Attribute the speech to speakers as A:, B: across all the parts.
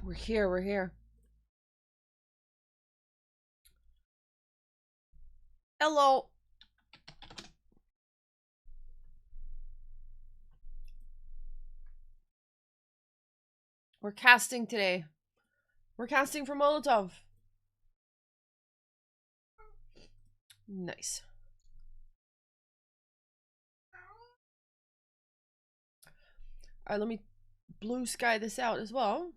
A: We're here, we're here. Hello. We're casting today. We're casting for Molotov. Nice. Alright, let me blue sky this out as well.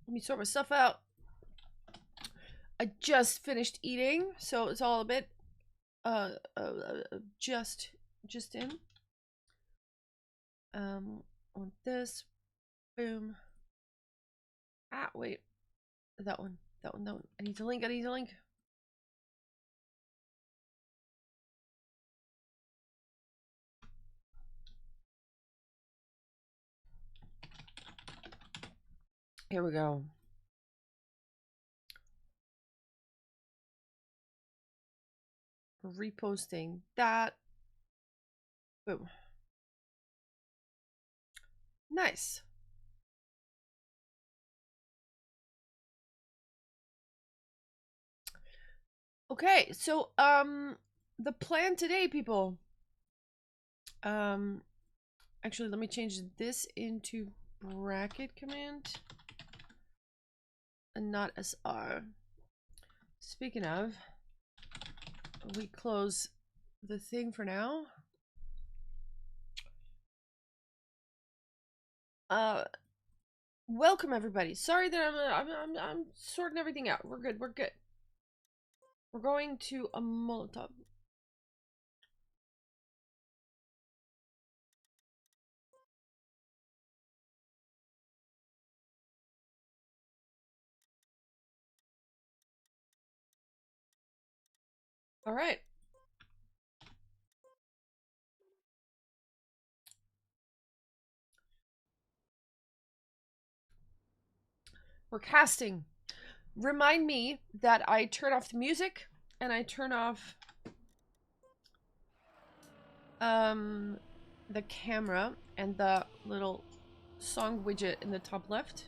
A: Let me sort my stuff out. I just finished eating, so it's all a bit just in. On this, boom. Ah, wait, that one. I need to link. Here we go. We're reposting that. Boom. Nice. Okay, so the plan today, people. Actually, let me change this into bracket command and not SR. Speaking of, we close the thing for now. Welcome everybody. Sorry that I'm sorting everything out. We're good. We're going to a Molotov. All right. We're casting. Remind me that I turn off the music and I turn off the camera and the little song widget in the top left.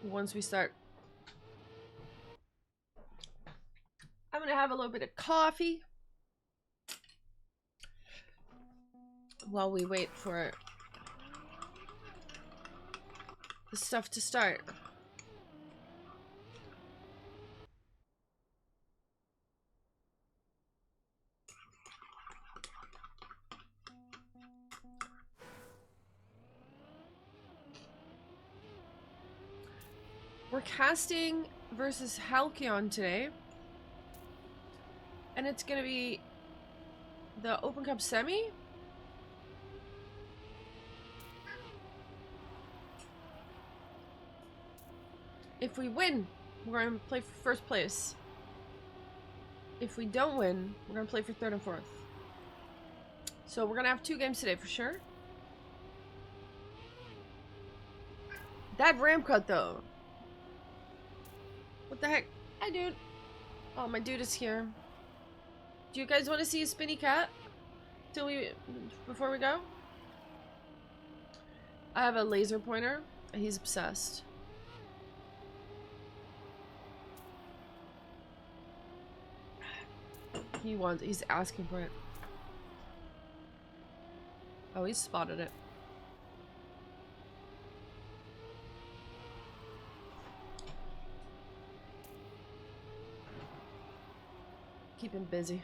A: Once we start, I'm gonna have a little bit of coffee while we wait for the stuff to start. We're casting versus Halcyon today. And it's gonna be the Open Cup semi. If we win, we're gonna play for first place. If we don't win, we're gonna play for third and fourth. So we're gonna have 2 games today for sure. That ramp cut though. What the heck? Hi dude. Oh, my dude is here. Do you guys want to see a spinny cat? Before we go? I have a laser pointer. He's obsessed. He's asking for it. Oh, he spotted it. Keep him busy.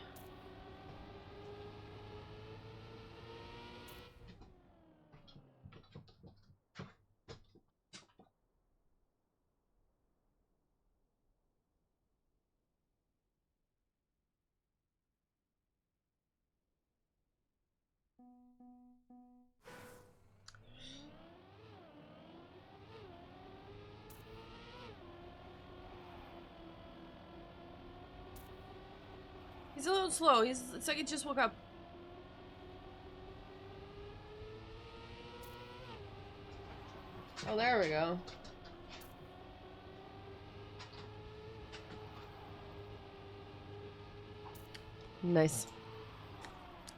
A: He's a little slow. It's like he just woke up. Oh, there we go. Nice.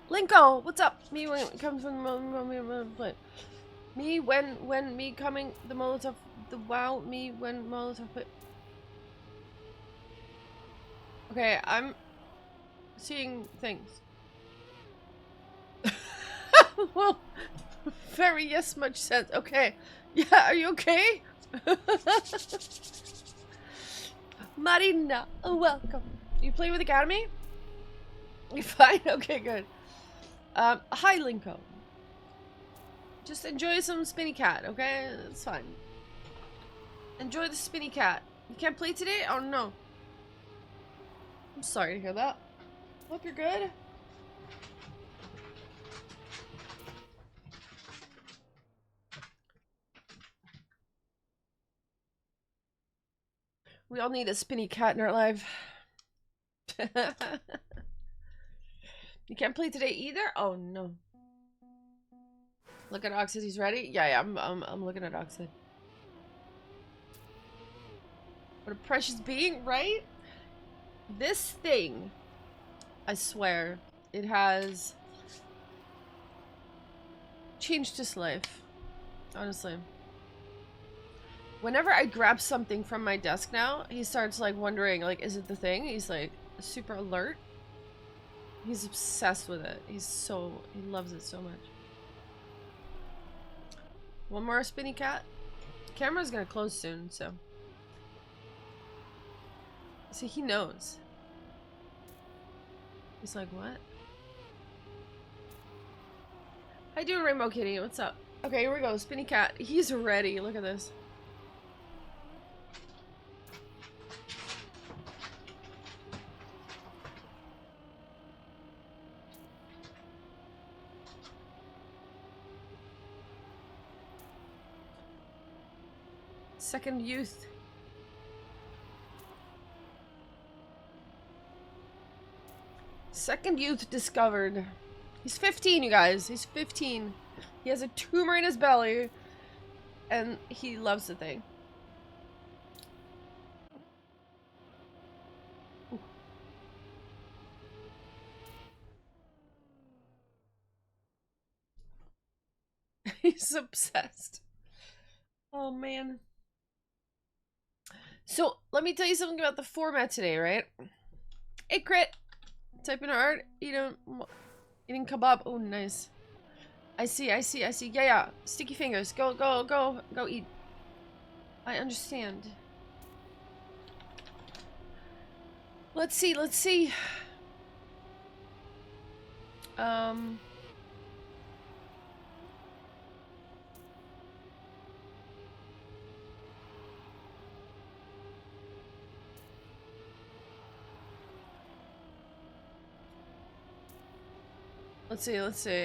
A: Linko, what's up? Me when it comes from the me when me coming the Molotov the wow me when Molotov put. Okay, I'm seeing things. Well, very yes, much sense. Okay, yeah, are you okay? Marina, welcome. You play with Academy? You fine? Okay, good. Hi, Linko. Just enjoy some spinny cat, okay? It's fine. Enjoy the spinny cat. You can't play today? Oh no. I'm sorry to hear that. Hope you're good. We all need a spinny cat in our life. You can't play today either? Oh no. Look at Oxid, he's ready? Yeah, I'm looking at Oxid. What a precious being, right? This thing, I swear, it has changed his life. Honestly. Whenever I grab something from my desk now, he starts like wondering, like, is it the thing? He's like super alert. He's obsessed with it. He loves it so much. One more spinny cat. Camera's gonna close soon, so. See, he knows. He's like, what? How you doing, Rainbow Kitty? What's up? Okay, here we go. Spinny cat. He's ready. Look at this. Second youth. Second youth discovered. He's 15, you guys. He's 15. He has a tumor in his belly. And he loves the thing. Ooh. He's obsessed. Oh, man. So, let me tell you something about the format today, right? Hey, Crit. Type in art. Eating kebab. Oh, nice. I see. Yeah. Sticky fingers. Go eat. I understand. Let's see. Let's see.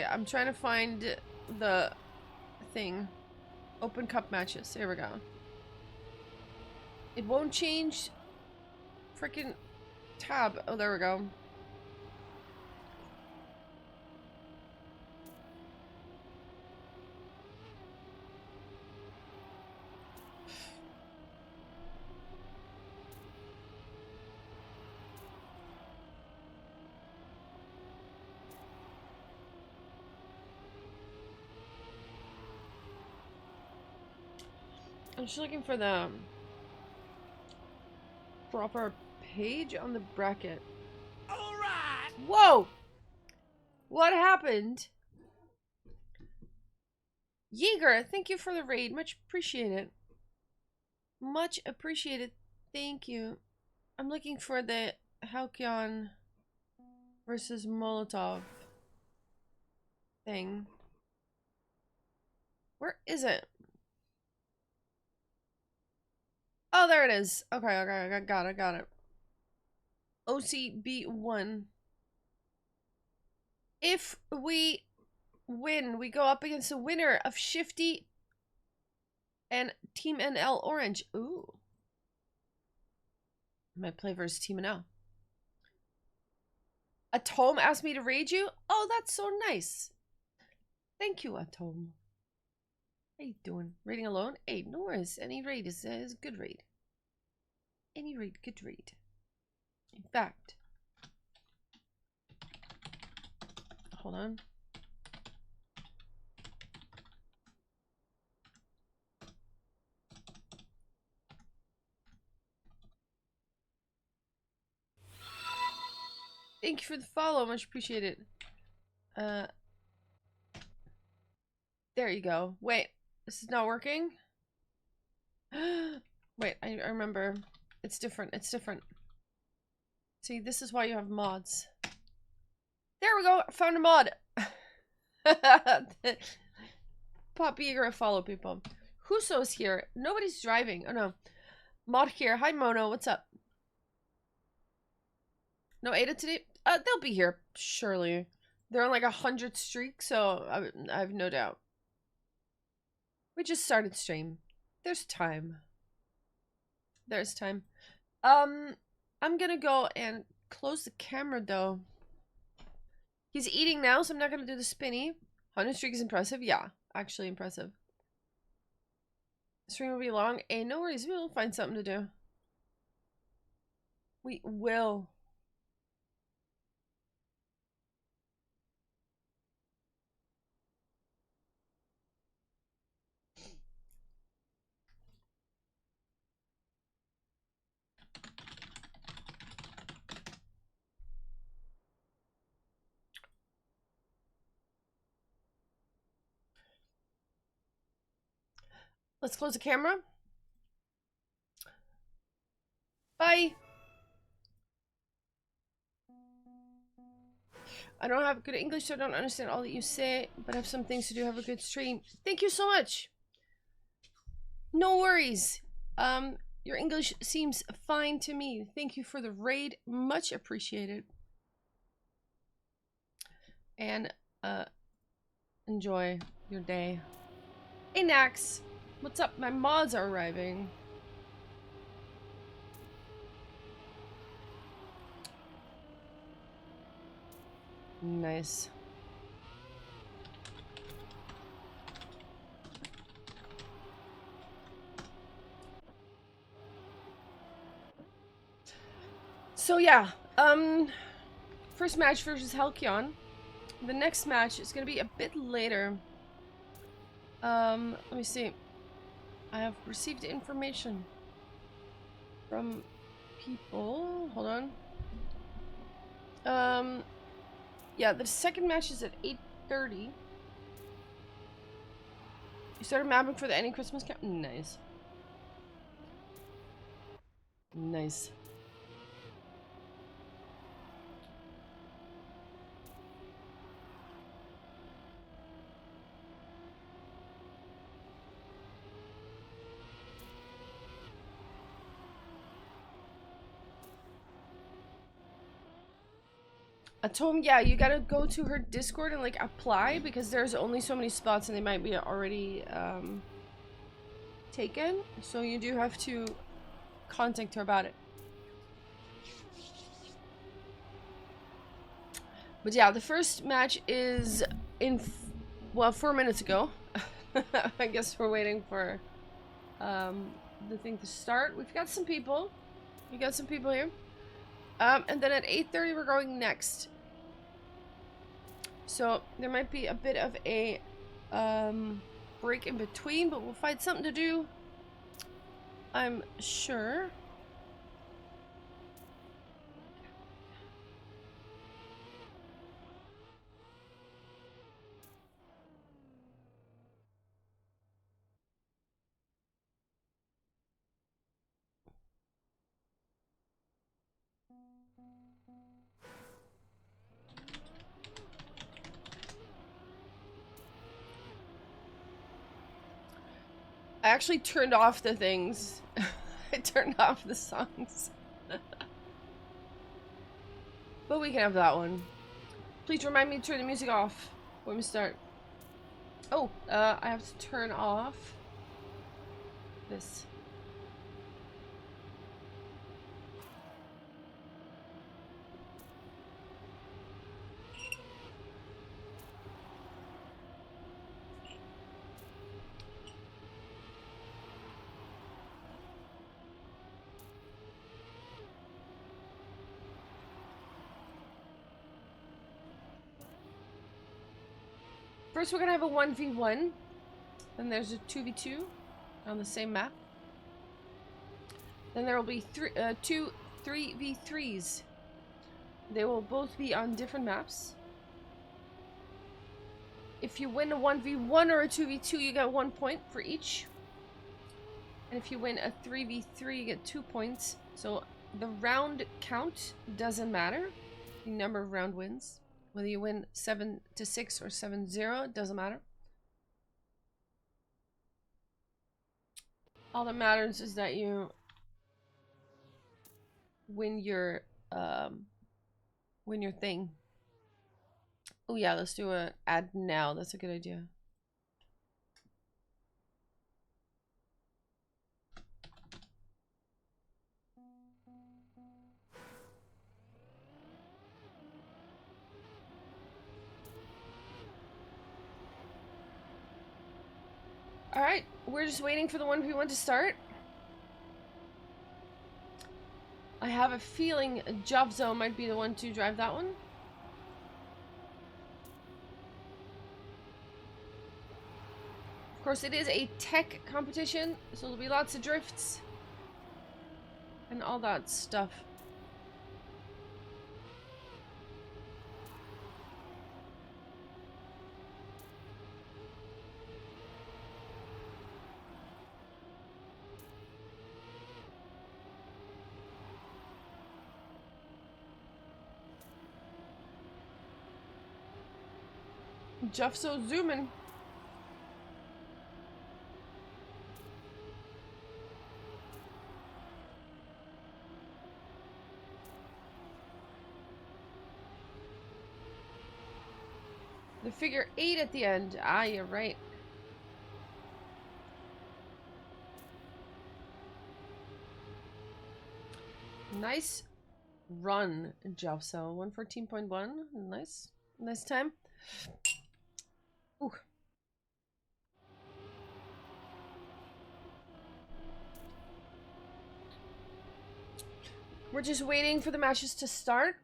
A: I'm trying to find the thing. Open cup matches. Here we go. It won't change. Freaking tab. Oh, there we go. I'm just looking for the proper page on the bracket. All right. Whoa! What happened? Yeager, thank you for the raid. Much appreciated. Much appreciated. Thank you. I'm looking for the Halcyon versus Molotov thing. Where is it? Oh, there it is. Okay, I got it. OCB1. If we win. We go up against the winner of Shifty and Team NL Orange. Ooh. Might play versus Team NL. Atom asked me to raid you? Oh, that's so nice. Thank you, Atom. How you doing? Raiding alone? Hey, no worries. Any raid is a good raid. Any raid, good raid. In fact, hold on. Thank you for the follow. Much appreciated. There you go. Wait, this is not working? Wait, I remember. It's different. It's different. See, this is why you have mods. There we go. I found a mod. Poppy, you're gonna follow people. Huso's here. Nobody's driving. Oh no. Mod here. Hi Mono, what's up? No Ada today? They'll be here, surely. They're on like 100 streak, so I have no doubt. We just started stream. There's time. There's time. I'm gonna go and close the camera though. He's eating now, so I'm not gonna do the spinny. 100 streak is impressive. Yeah, actually impressive. Stream will be long. Hey, no worries. We'll find something to do. We will. Let's close the camera. Bye. I don't have good English, so I don't understand all that you say, but I have some things to do. Have a good stream. Thank you so much. No worries. Your English seems fine to me. Thank you for the raid. Much appreciated. And enjoy your day. Hey Nax. What's up? My mods are arriving. Nice. So yeah, first match versus Halcyon. The next match is gonna be a bit later. Let me see. I have received information from people. Hold on. Yeah, the second match is at 8:30. You started mapping for the ending Christmas camp? Nice. Nice. Atom, yeah, you gotta go to her Discord and like apply because there's only so many spots and they might be already taken. So you do have to contact her about it. But yeah, the first match is in, well, 4 minutes ago. I guess we're waiting for the thing to start. We've got some people. We got some people here. And then at 8:30 we're going next. So there might be a bit of a break in between, but we'll find something to do, I'm sure. I actually turned off the things. I turned off the songs. But we can have that one. Please remind me to turn the music off when we start. Oh, I have to turn off this. First, we're gonna have a 1v1. Then there's a 2v2 on the same map. Then there will be two 3v3s. They will both be on different maps. If you win a 1v1 or a 2v2, you get 1 point for each. And if you win a 3v3, you get 2 points. So the round count doesn't matter. The number of round wins. Whether you win 7-6 or 7-0, it doesn't matter. All that matters is that you win your thing. Oh yeah, let's do a ad now. That's a good idea. Alright, we're just waiting for the 1v1 to start. I have a feeling Jobzo might be the one to drive that one. Of course, it is a tech competition, so there'll be lots of drifts and all that stuff. Jeff's zooming. The figure 8 at the end. Ah, you're right. Nice run, Jeffso. 114.1. Nice. Nice time. Ooh. We're just waiting for the matches to start.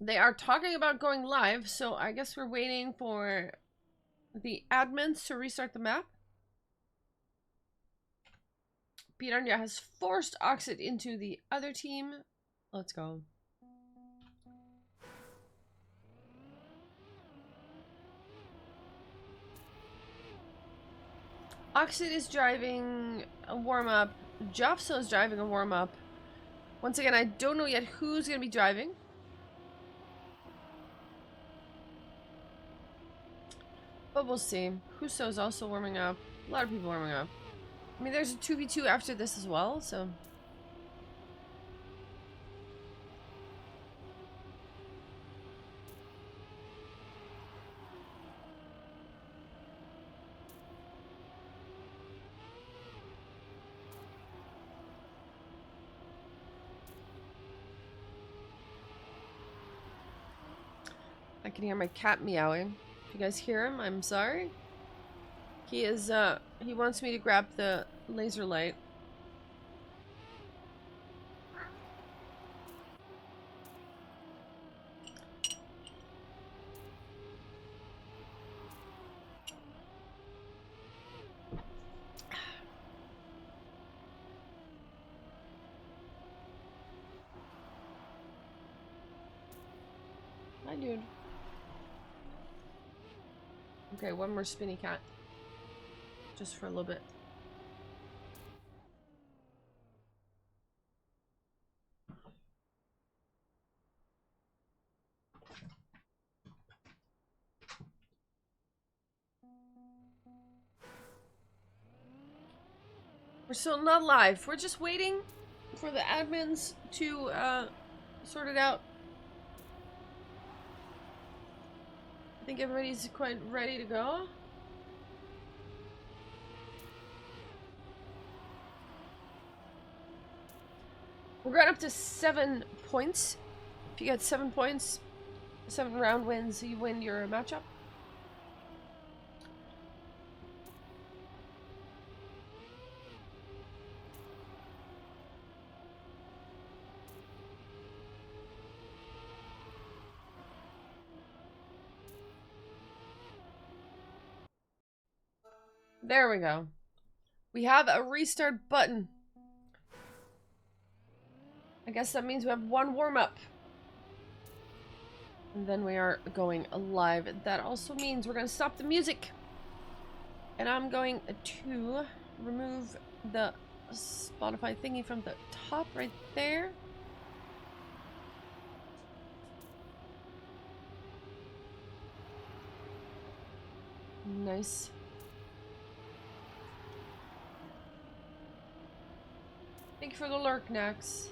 A: They are talking about going live, so I guess we're waiting for the admins to restart the map. Piranha has forced Oxid into the other team. Let's go. Oxid is driving a warm-up. Jopso is driving a warm-up. Once again, I don't know yet who's going to be driving. But we'll see. Huso's also warming up. A lot of people warming up. I mean, there's a 2v2 after this as well, so... I can hear my cat meowing. If you guys hear him, I'm sorry. He is, he wants me to grab the laser light. Hi, dude. Okay, one more spinny cat. Just for a little bit. We're still not live. We're just waiting for the admins to sort it out. I think everybody's quite ready to go. We're going up to 7 points. If you get 7 points, 7 round wins, you win your matchup. There we go. We have a restart button. I guess that means we have 1 warm-up. And then we are going live. That also means we're going to stop the music. And I'm going to remove the Spotify thingy from the top right there. Nice. Thank you for the lurk, Nax.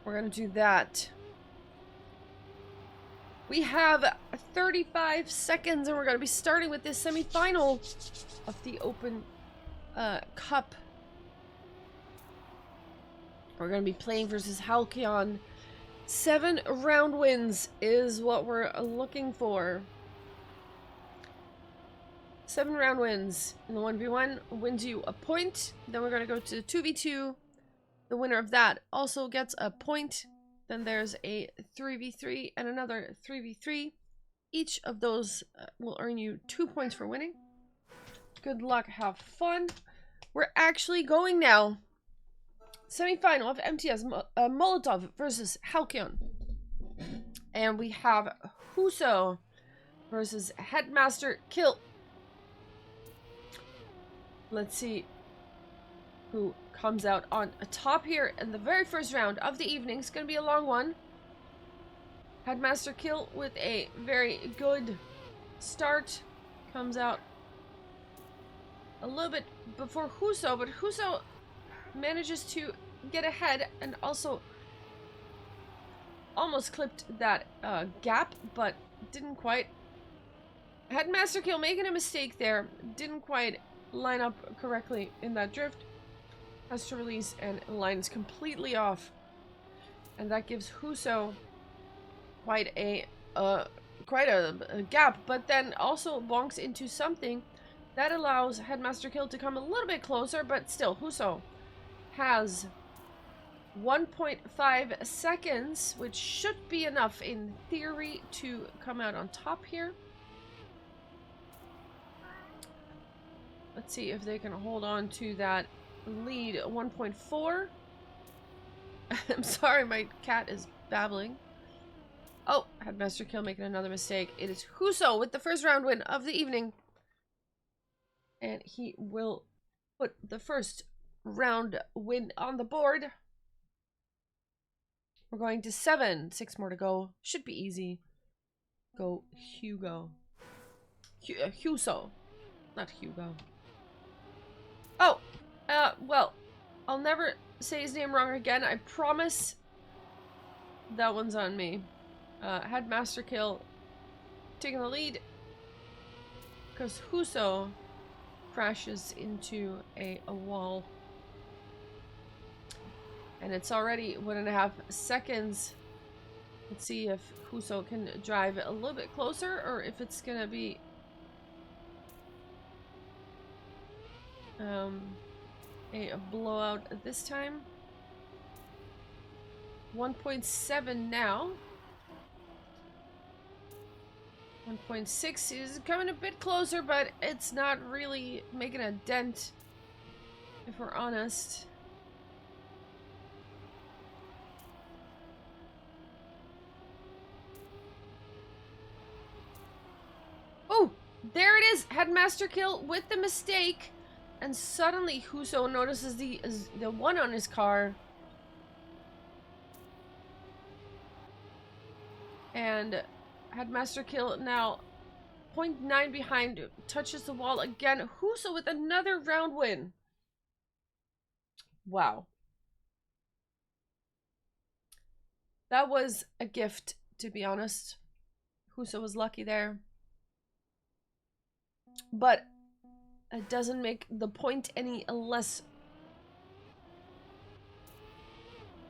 A: We're gonna do that. We have 35 seconds and we're gonna be starting with this semi-final of the Open Cup. We're gonna be playing versus Halcyon. 7 round wins is what we're looking for. 7 round wins in the 1v1 wins you a point. Then we're gonna go to 2v2. The winner of that also gets a point. Then there's a 3v3 and another 3v3. Each of those will earn you 2 points for winning. Good luck, have fun. We're actually going now. Semi-final of MTS Molotov versus Halcyon. And we have Huso versus Headmaster Kill. Let's see who comes out on top here in the very first round of the evening. It's going to be a long one. Headmaster Kill with a very good start. Comes out a little bit before Huso, but Huso manages to get ahead and also almost clipped that gap, but didn't quite. Headmaster Kill making a mistake there. Didn't quite line up correctly in that drift. Has to release and lines completely off. And that gives Huso quite a gap, but then also bonks into something that allows Headmaster Kill to come a little bit closer, but still Huso has 1.5 seconds, which should be enough in theory to come out on top here. Let's see if they can hold on to that lead. 1.4. I'm sorry, my cat is babbling. Oh, Headmaster Kill making another mistake. It is Huso with the first round win of the evening. And he will put the first round win on the board. We're going to 7. 6 more to go. Should be easy. Go Hugo. Huso. Not Hugo. Oh! Well, I'll never say his name wrong again. I promise. That one's on me. Headmaster Kill taking the lead. Because Huso crashes into a wall. And it's already 1.5 seconds. Let's see if Huso can drive a little bit closer or if it's gonna be a blowout this time. 1.7 now. 1.6 is coming a bit closer, but it's not really making a dent, if we're honest. Oh, there it is. Headmaster Kill with the mistake. And suddenly Huso notices the one on his car. And Headmaster Kill now 0.9 behind, touches the wall again. Huso with another round win. Wow. That was a gift, to be honest. Huso was lucky there. But it doesn't make the point any less.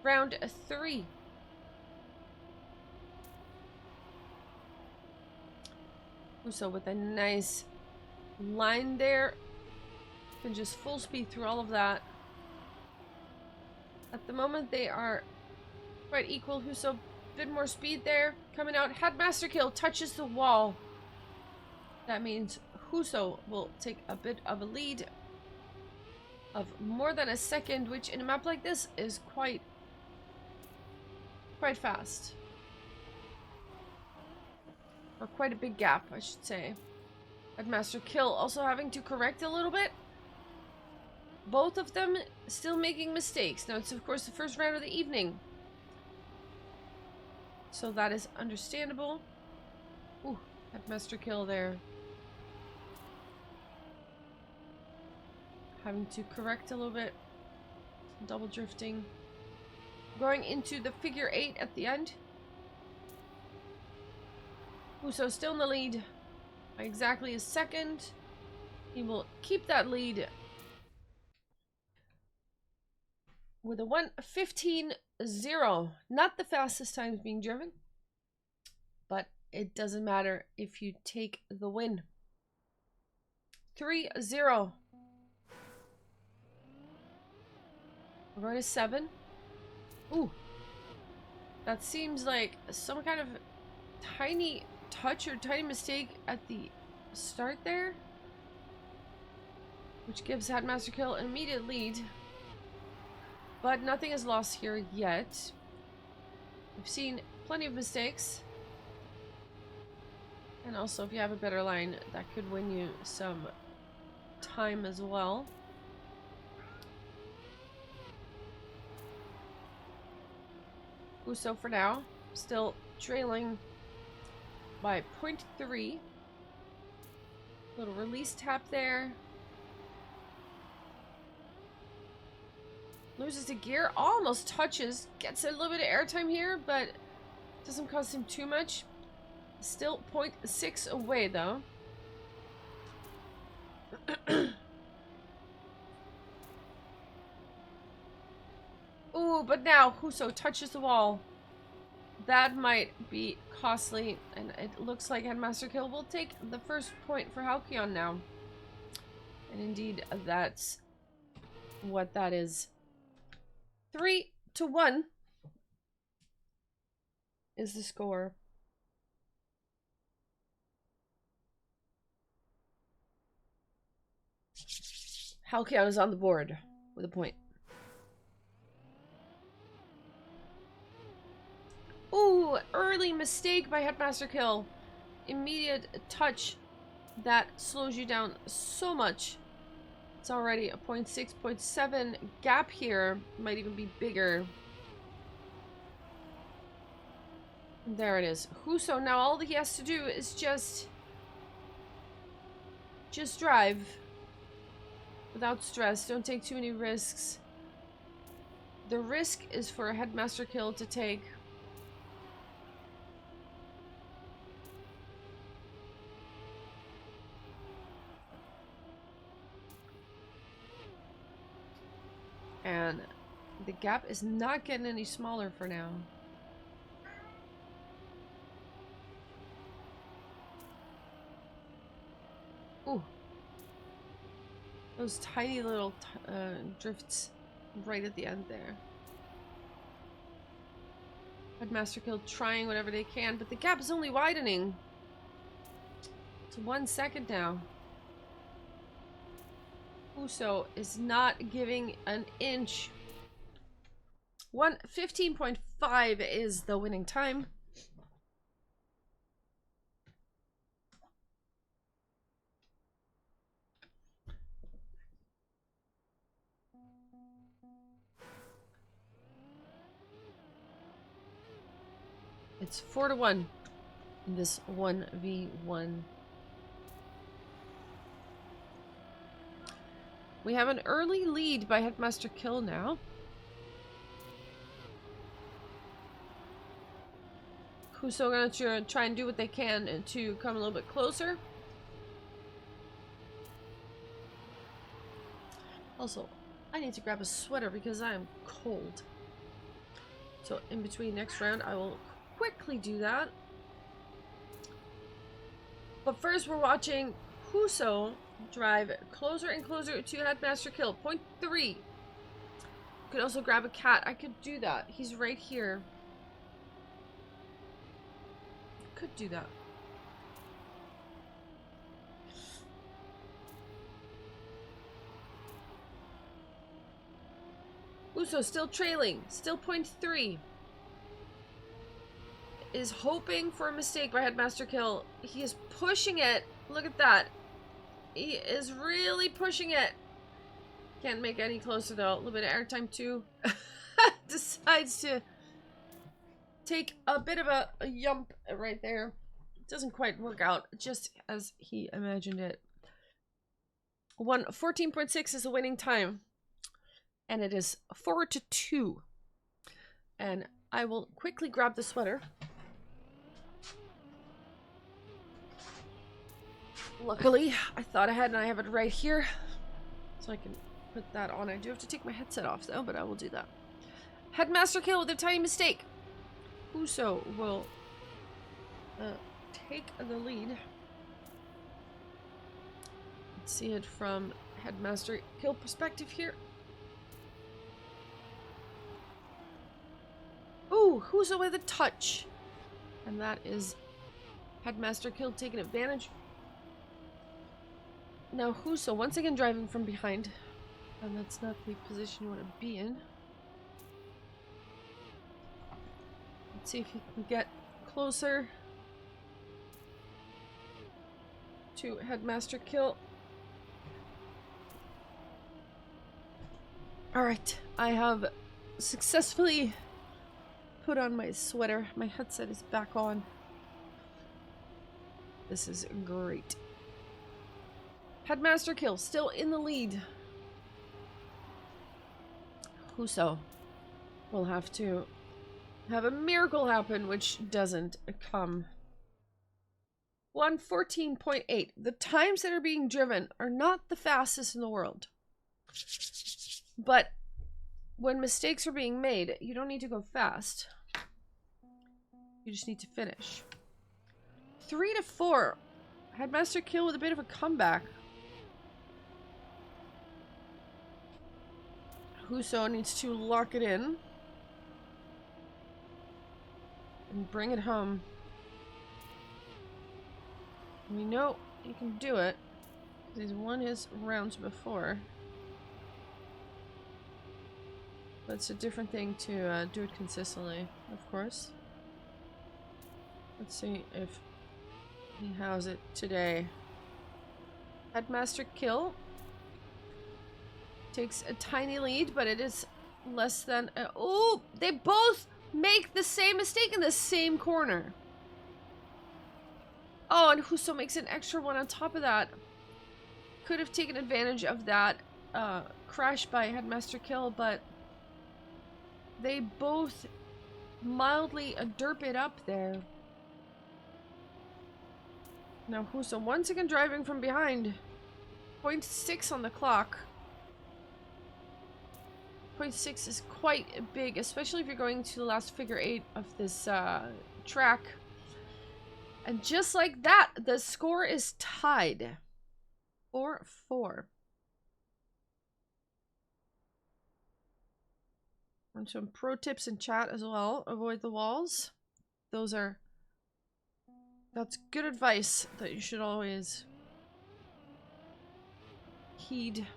A: Round 3. Huso with a nice line there. And just full speed through all of that. At the moment, they are quite equal. Huso, a bit more speed there. Coming out. Headmaster Kill touches the wall. That means Huso will take a bit of a lead of more than a second, which in a map like this is quite fast. Or quite a big gap, I should say. Headmaster Kill also having to correct a little bit. Both of them still making mistakes. Now, it's of course the first round of the evening. So that is understandable. Ooh, Headmaster Kill there. Having to correct a little bit. Double drifting. Going into the figure 8 at the end. Huso still in the lead by exactly a second. He will keep that lead with a 1:15.0. Not the fastest times being driven, but it doesn't matter if you take the win. 3-0. We're going to 7. Ooh. That seems like some kind of tiny touch or tiny mistake at the start there, which gives Headmaster Kill an immediate lead. But nothing is lost here yet. We've seen plenty of mistakes. And also, if you have a better line, that could win you some time as well. Huso for now, still trailing by 0.3. Little release tap there. Loses the gear, almost touches, gets a little bit of airtime here, but doesn't cost him too much. Still 0.6 away though. Ooh, but now Huso touches the wall. That might be costly, and it looks like Headmaster Kill will take the first point for Halcyon now. And indeed, that's what that is. 3-1 is the score. Halcyon is on the board with a point. Ooh, early mistake by Headmaster Kill. Immediate touch that slows you down so much. It's already a 0.6, 0.7 gap here. Might even be bigger. There it is. Huso, now all that he has to do is just drive without stress. Don't take too many risks. The risk is for a Headmaster Kill to take. And the gap is not getting any smaller for now. Ooh. Those tiny little drifts right at the end there. Headmaster Kill trying whatever they can, but the gap is only widening. It's 1 second now. Huso is not giving an inch. 1:15.5 is the winning time. It's 4-1. in this 1v1. We have an early lead by Headmaster Kill now. Who's still gonna try and do what they can to come a little bit closer. Also, I need to grab a sweater because I am cold. So in between next round, I will quickly do that. But first, we're watching Huso drive closer and closer to Headmaster Kill. Point 3. Could also grab a cat. I could do that. He's right here. Could do that. Uso still trailing. Still point 3. Is hoping for a mistake by Headmaster Kill. He is pushing it. Look at that. He is really pushing it. Can't make any closer though. A little bit of airtime too. Decides to take a bit of a yump right there. Doesn't quite work out just as he imagined it. 14.6 is the winning time. And it is 4-2. And I will quickly grab the sweater. Luckily, I thought ahead and I have it right here. So I can put that on. I do have to take my headset off though, but I will do that. Headmaster Kill with a tiny mistake. Uso will take the lead. Let's see it from Headmaster Kill perspective here. Ooh, Uso with a touch. And that is Headmaster Kill taking advantage. Now Uso once again driving from behind. And that's not the position you want to be in. Let's see if he can get closer to Headmaster Kill. Alright, I have successfully put on my sweater. My headset is back on. This is great. Headmaster Kill still in the lead. Huso will have to have a miracle happen, which doesn't come. 1:14.8. The times that are being driven are not the fastest in the world. But when mistakes are being made, you don't need to go fast. You just need to finish. 3-4. Headmaster Kill with a bit of a comeback. Huso needs to lock it in. And bring it home. We know he can do it. He's won his rounds before. But it's a different thing to do it consistently, of course. Let's see if he has it today. Headmaster Kill takes a tiny lead, but it is less than... oh! They both make the same mistake in the same corner. Oh, and Huso makes an extra one on top of that. Could have taken advantage of that crash by Headmaster Kill, but they both mildly derp it up there. Now Huso once again driving from behind. 0.6 on the clock. 0.6 is quite big, especially if you're going to the last figure 8 of this track. And just like that, the score is tied. 4-4. And some pro tips in chat as well. Avoid the walls. That's good advice that you should always heed.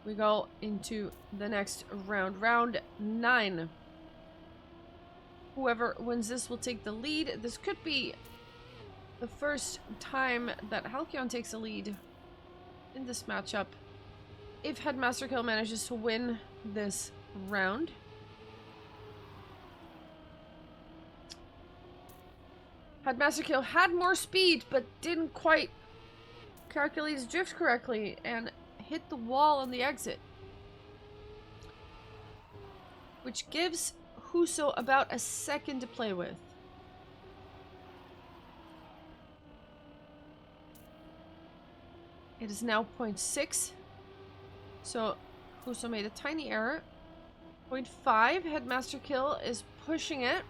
A: We go into the next round. Round 9. Whoever wins this will take the lead. This could be the first time that Halcyon takes a lead in this matchup. If Headmaster Kill manages to win this round. Headmaster Kill had more speed, but didn't quite calculate his drift correctly and hit the wall on the exit. Which gives Huso about a second to play with. It is now 0.6. So Huso made a tiny error. 0.5. Headmaster Kill is pushing it.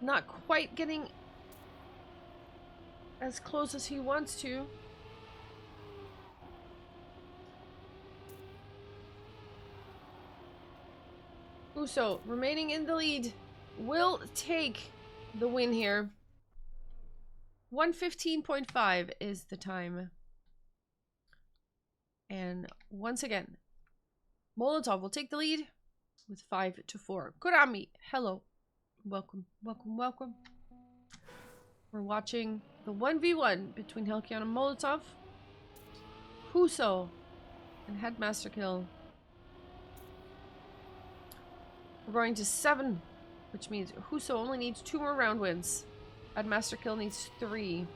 A: Not quite getting as close as he wants to. Huso, remaining in the lead, will take the win here. 1:15.5 is the time. And once again, Molotov will take the lead with 5-4. Kurami, hello. Welcome, welcome, welcome. We're watching the 1v1 between Halcyon and Molotov. Huso and Headmaster Kill. We're going to 7, which means Huso only needs 2 more round wins. Headmaster Kill needs 3.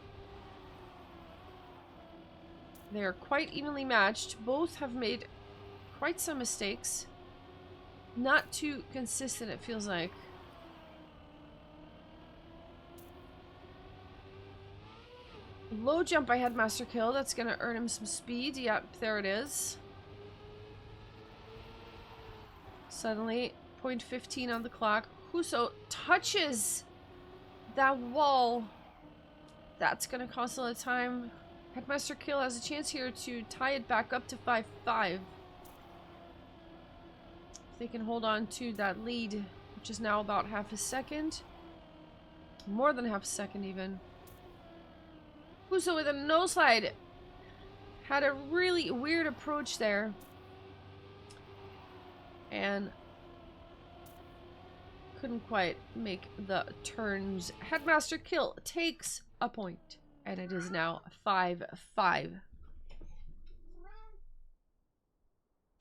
A: They are quite evenly matched. Both have made quite some mistakes. Not too consistent, it feels like. Low jump by Headmaster Kill. That's going to earn him some speed. Yep, there it is. Suddenly, 0.15 on the clock. Huso touches that wall. That's going to cost a lot of time. Headmaster Kill has a chance here to tie it back up to 5-5. If they can hold on to that lead, which is now about half a second. More than half a second, even. Huso with a no slide. Had a really weird approach there. And couldn't quite make the turns. Headmaster Kill takes a point. And it is now 5-5.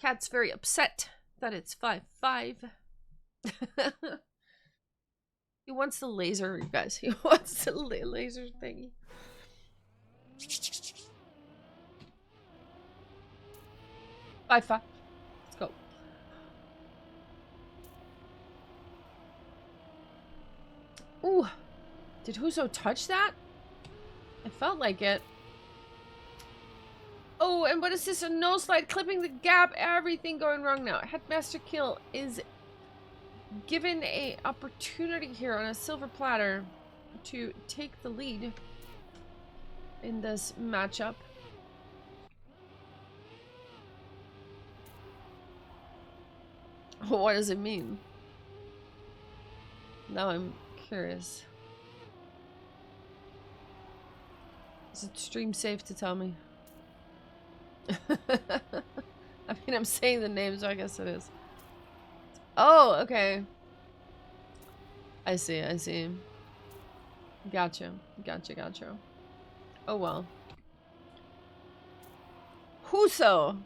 A: Cat's very upset that it's 5-5. He wants the laser, you guys. He wants the laser thingy. Bye, 5. Let's go. Ooh. Did Huso touch that? I felt like it. Oh, and what is this? A no slide, clipping the gap, everything going wrong now. Headmaster Kill is given a opportunity here on a silver platter to take the lead in this matchup. What does it mean? Now I'm curious. Is it stream safe to tell me? I mean, I'm saying the name, so I guess it is. Oh, okay. I see, I see. Gotcha. Gotcha, gotcha. Oh, well. Huso!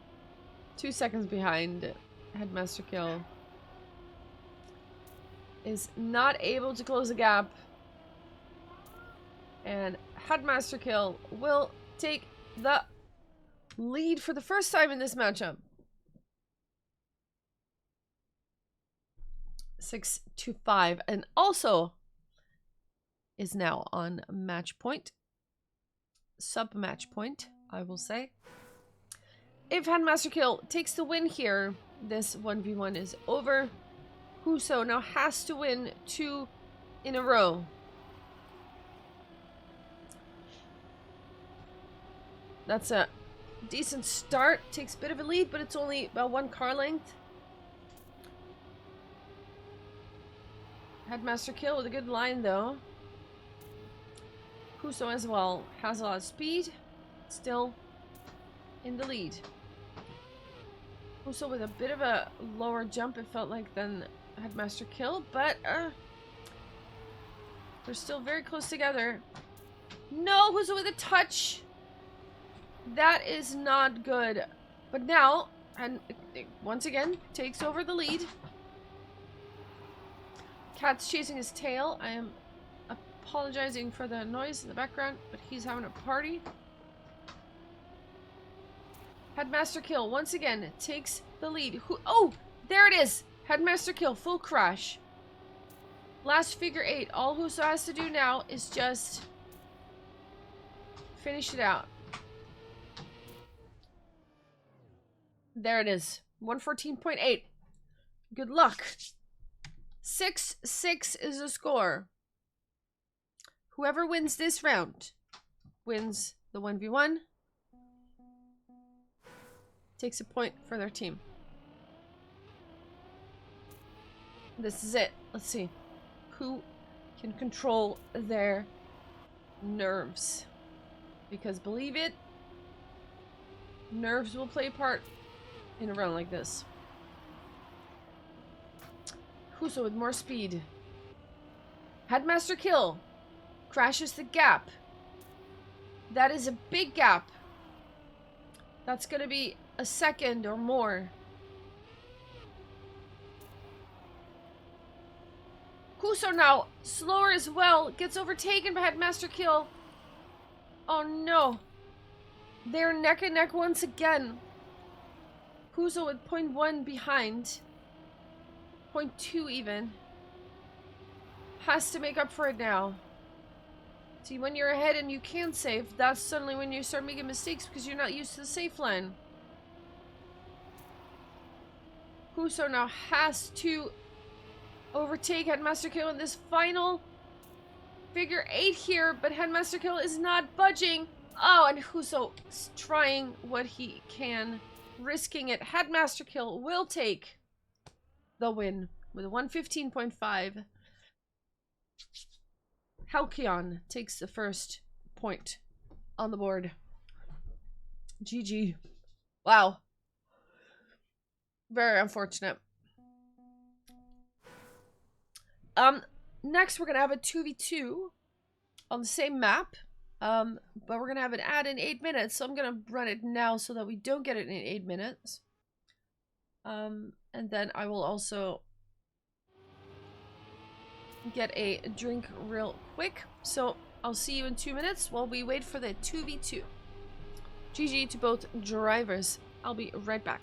A: 2 seconds behind Headmaster Kill. Is not able to close the gap. And Headmaster Kill will take the lead for the first time in this matchup. 6-5, and also is now on match point. Sub-match point, I will say. If Headmaster Kill takes the win here, this 1v1 is over. Huso now has to win 2 in a row. That's a decent start. Takes a bit of a lead, but it's only about 1 car length. Headmaster Kill with a good line, though. Huso as well has a lot of speed. Still in the lead. Huso with a bit of a lower jump, it felt like, than Headmaster Kill, but they're still very close together. No, Huso with a touch. That is not good. But now, and once again, takes over the lead. Cat's chasing his tail. I am a apologizing for the noise in the background, but he's having a party. Headmaster kill once again takes the lead. Oh, there it is. Headmaster kill, full crash. Last figure 8. All Huso has to do now is just finish it out. There it is. 114.8. Good luck. 6-6 is the score. Whoever wins this round wins the 1v1. Takes a point for their team. This is it. Let's see. Who can control their nerves? Because believe it, nerves will play a part in a round like this. Huso with more speed. Headmaster kill. Crashes the gap. That is a big gap. That's gonna be a second or more. Huso now, slower as well, gets overtaken by Headmaster kill. Oh no. They're neck and neck once again. Huso with 0.1 behind. 0.2 even. Has to make up for it now. See, when you're ahead and you can't save, that's suddenly when you start making mistakes because you're not used to the safe line. Huso now has to overtake Headmaster kill in this final figure 8 here, but Headmaster kill is not budging. Oh, and Huso is trying what he can, risking it. Headmaster kill will take the win with a 115.5. Halcyon takes the first point on the board. GG. Wow. Very unfortunate. Next we're gonna have a 2v2 on the same map. But we're gonna have an ad in 8 minutes, so I'm gonna run it now so that we don't get it in 8 minutes. And then I will also get a drink real quick. So I'll see you in 2 minutes while we wait for the 2v2. GG to both drivers. I'll be right back.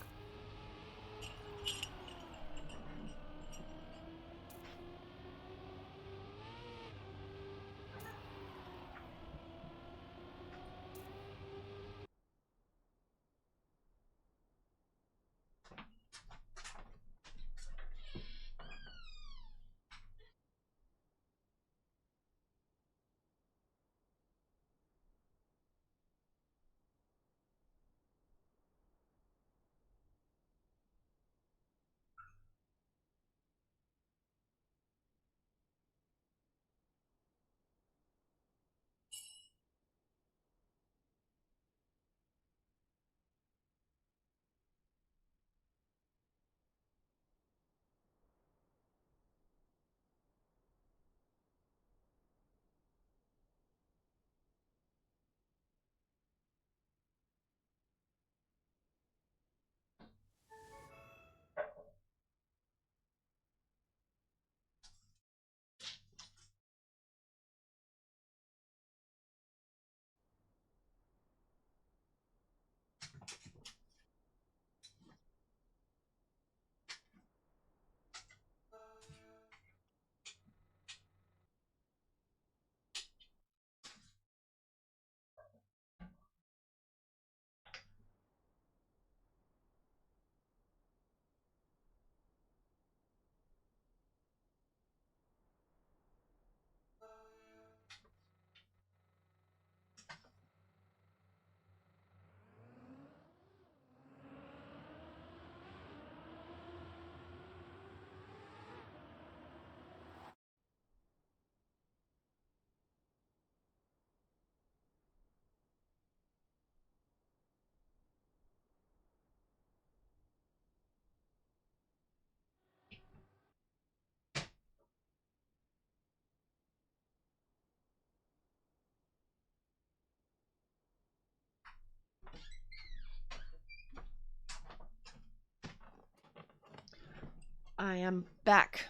A: I am back.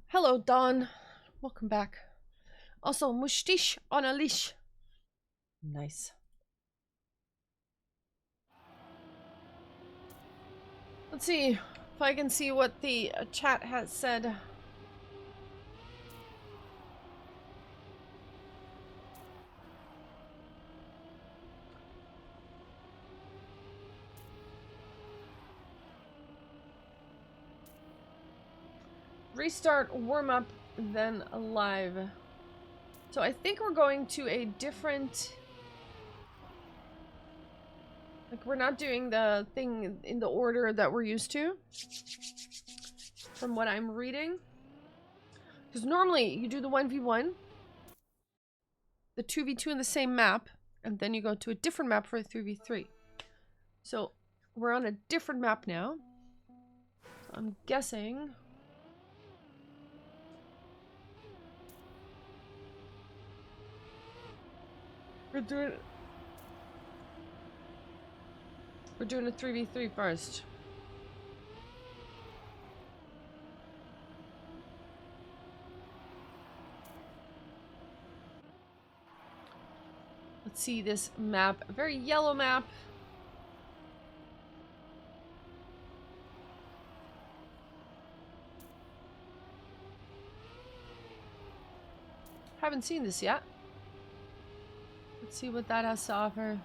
A: Hello, Dawn. welcome back. Also, mustish on a leash. Nice. Let's see if I can see what the chat has said. Restart, warm up, then live. So I think we're going to a different... Like, we're not doing the thing in the order that we're used to. From what I'm reading. Because normally you do the 1v1. The 2v2 in the same map. And then you go to a different map for a 3v3. So we're on a different map now. So I'm guessing... We're doing a 3v3 first. Let's see this map. A very yellow map. Haven't seen this yet. Let's see what that has to offer.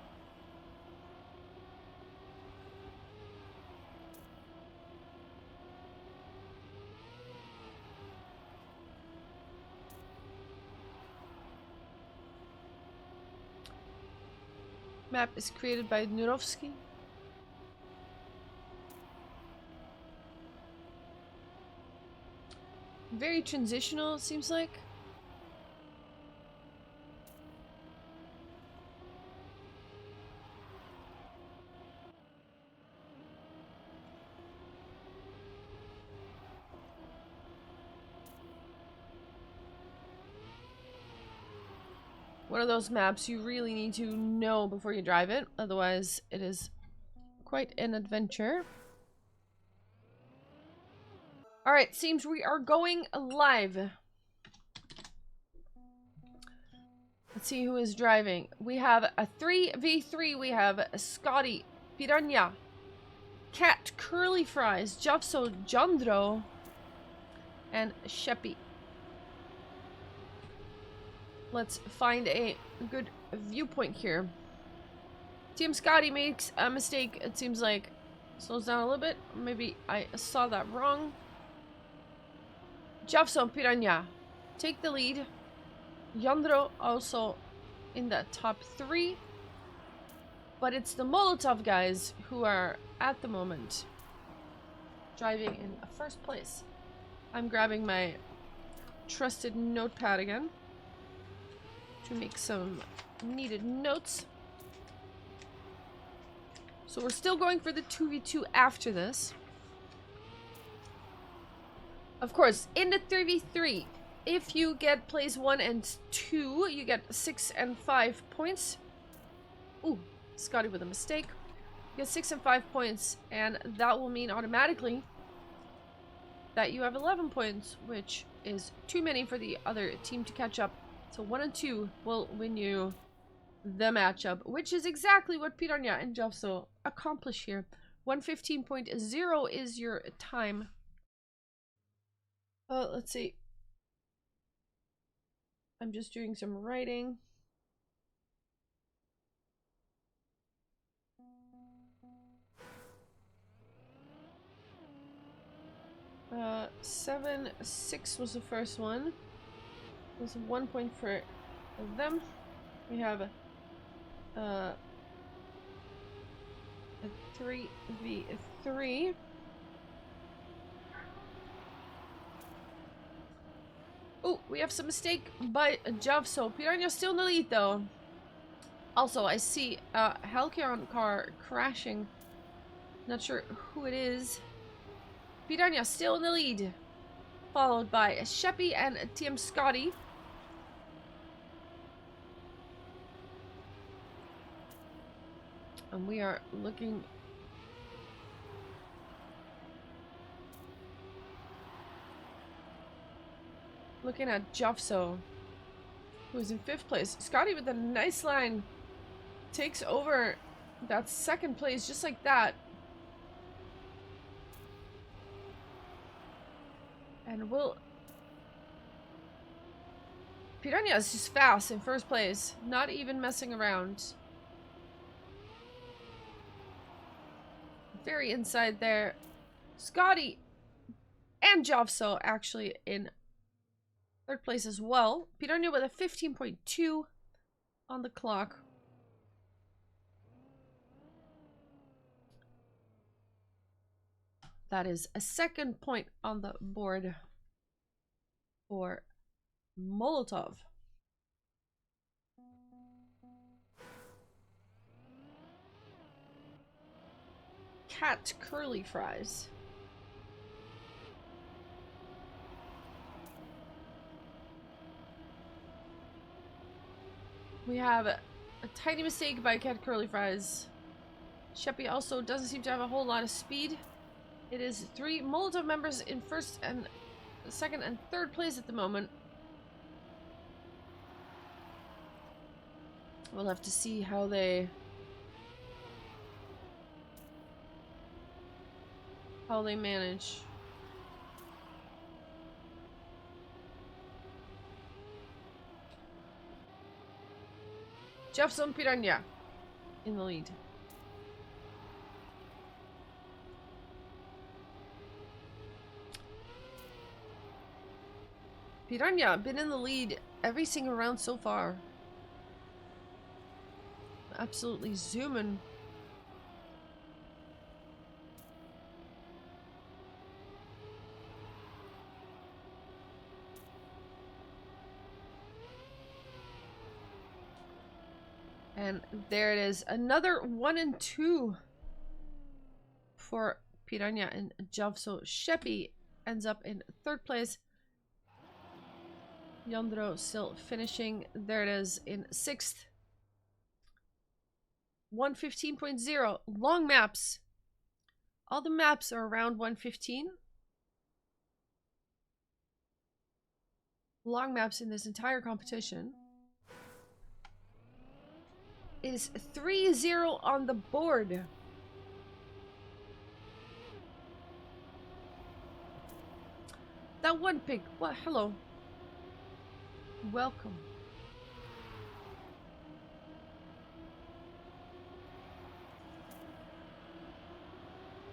A: Map is created by Nurovsky. Very transitional, it seems like. One of those maps you really need to know before you drive it, otherwise it is quite an adventure. Alright, seems we are going live. Let's see who is driving. We have a 3v3. We have Scotty, Piranha, Cat, Curly Fries, Jovso, Jandro, and Sheppy. Let's find a good viewpoint here. Team Scotty makes a mistake. It seems like slows down a little bit. Maybe I saw that wrong. Jovso and Piranha take the lead. Jandro also in the top 3. But it's the Molotov guys who are at the moment driving in first place. I'm grabbing my trusted notepad again to make some needed notes. So we're still going for the 2v2 after this. Of course, in the 3v3, if you get plays 1 and 2, you get 6 and 5 points. Ooh, Scotty with a mistake. You get 6 and 5 points, and that will mean automatically that you have 11 points, which is too many for the other team to catch up. So 1 and 2 will win you the matchup, which is exactly what Piranha and Jovso accomplish here. 1:15.0 is your time. Let's see. I'm just doing some writing. Uh, 7-6 was the first one. It was 1 point for them. We have a 3v3. Oh, we have some mistake by Jovso. Piranha's still in the lead though. Also, I see a Halcyon car crashing. Not sure who it is. Piranha still in the lead. Followed by Sheppy and Team Scotty. And we are looking... Looking at Jofso, who is in 5th place. Scotty with a nice line takes over that 2nd place just like that. And Piranha is just fast in 1st place, not even messing around. Very inside there. Scotty and Jofso actually in 3rd place as well. Piranha with a 15.2 on the clock. That is a 2nd point on the board for Molotov. Cat curly fries. We have a tiny mistake by Cat curly fries. Sheppy also doesn't seem to have a whole lot of speed. It is 3 Molotov members in 1st and 2nd and 3rd place at the moment. We'll have to see how they manage. Jefferson Piranha in the lead. Piranha been in the lead every single round so far. Absolutely zooming. And there it is. Another 1 and 2 for Piranha and Jov. So Sheppy ends up in 3rd place. Yandro still finishing. There it is in 6th. 115.0. Long maps. All the maps are around 115. Long maps in this entire competition. It is 3-0 on the board. That one pig. What? Hello. Welcome.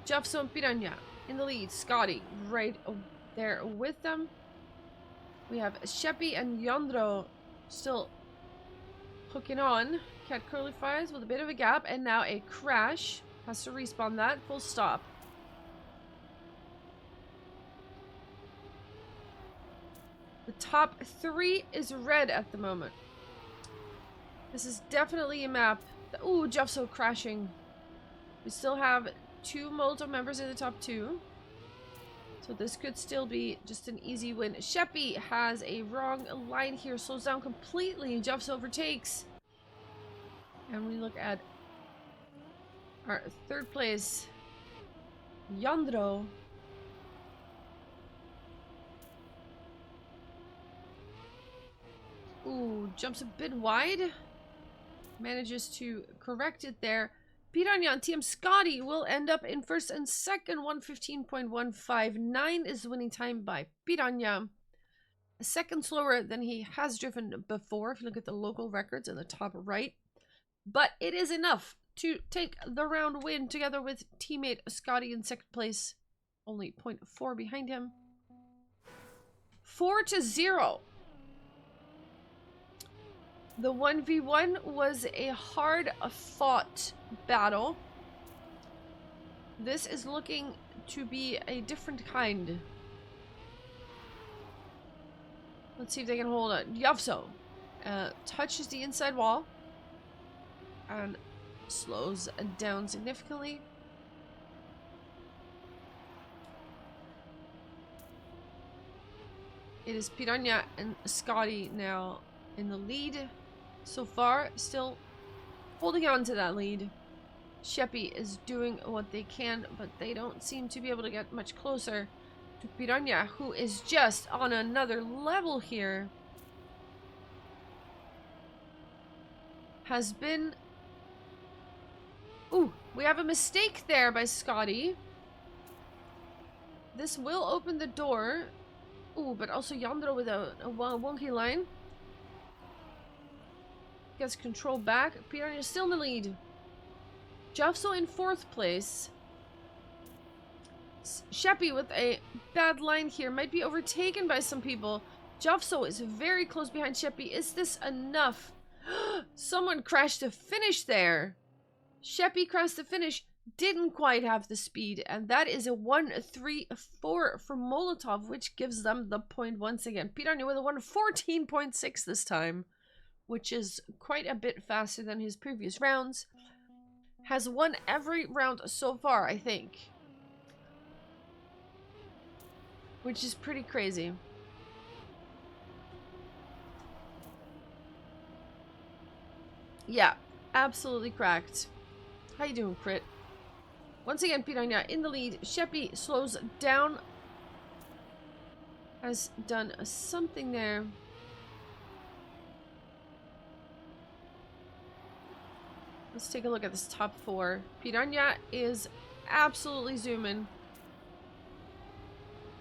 A: Jefferson Piranha in the lead. Scotty right there with them. We have Sheppy and Yandro still hooking on. Cat curly fries with a bit of a gap, and now a crash. Has to respawn that. Full stop. The top 3 is red at the moment. This is definitely a map. Ooh, Jeffso crashing. We still have 2 Molotov members in the top 2. So this could still be just an easy win. Sheppy has a wrong line here. Slows down completely. Jeffs overtakes. And we look at our 3rd place. Yandro. Ooh, jumps a bit wide. Manages to correct it there. Piranha and TM Scotty will end up in 1st and 2nd. 115.159 is the winning time by Piranha. A second slower than he has driven before, if you look at the local records in the top right. But it is enough to take the round win together with teammate Scotty in 2nd place. Only 0.4 behind him. 4-0. The 1v1 was a hard-fought battle. This is looking to be a different kind. Let's see if they can hold it. Yavso touches the inside wall and slows down significantly. It is Piranha and Scotty now in the lead. So far, still holding on to that lead. Sheppy is doing what they can, but they don't seem to be able to get much closer. to Piranha, who is just on another level here. Has been... Ooh, we have a mistake there by Scotty. This will open the door. Ooh, but also Yandro with a wonky line. Gets control back. Piranha still in the lead. Jeffso in 4th place. Sheppy with a bad line here. Might be overtaken by some people. Jeffso is very close behind Sheppy. Is this enough? Someone crashed the finish there. Sheppy crashed the finish. Didn't quite have the speed. And that is a 1-3-4 for Molotov, which gives them the point once again. Piranha with a 1:14.6 this time, which is quite a bit faster than his previous rounds. Has won every round so far, I think. Which is pretty crazy. Yeah, absolutely cracked. How you doing, Crit? Once again, Piranha in the lead. Sheppy slows down. Has done something there. Let's take a look at this top 4. Piranha is absolutely zooming.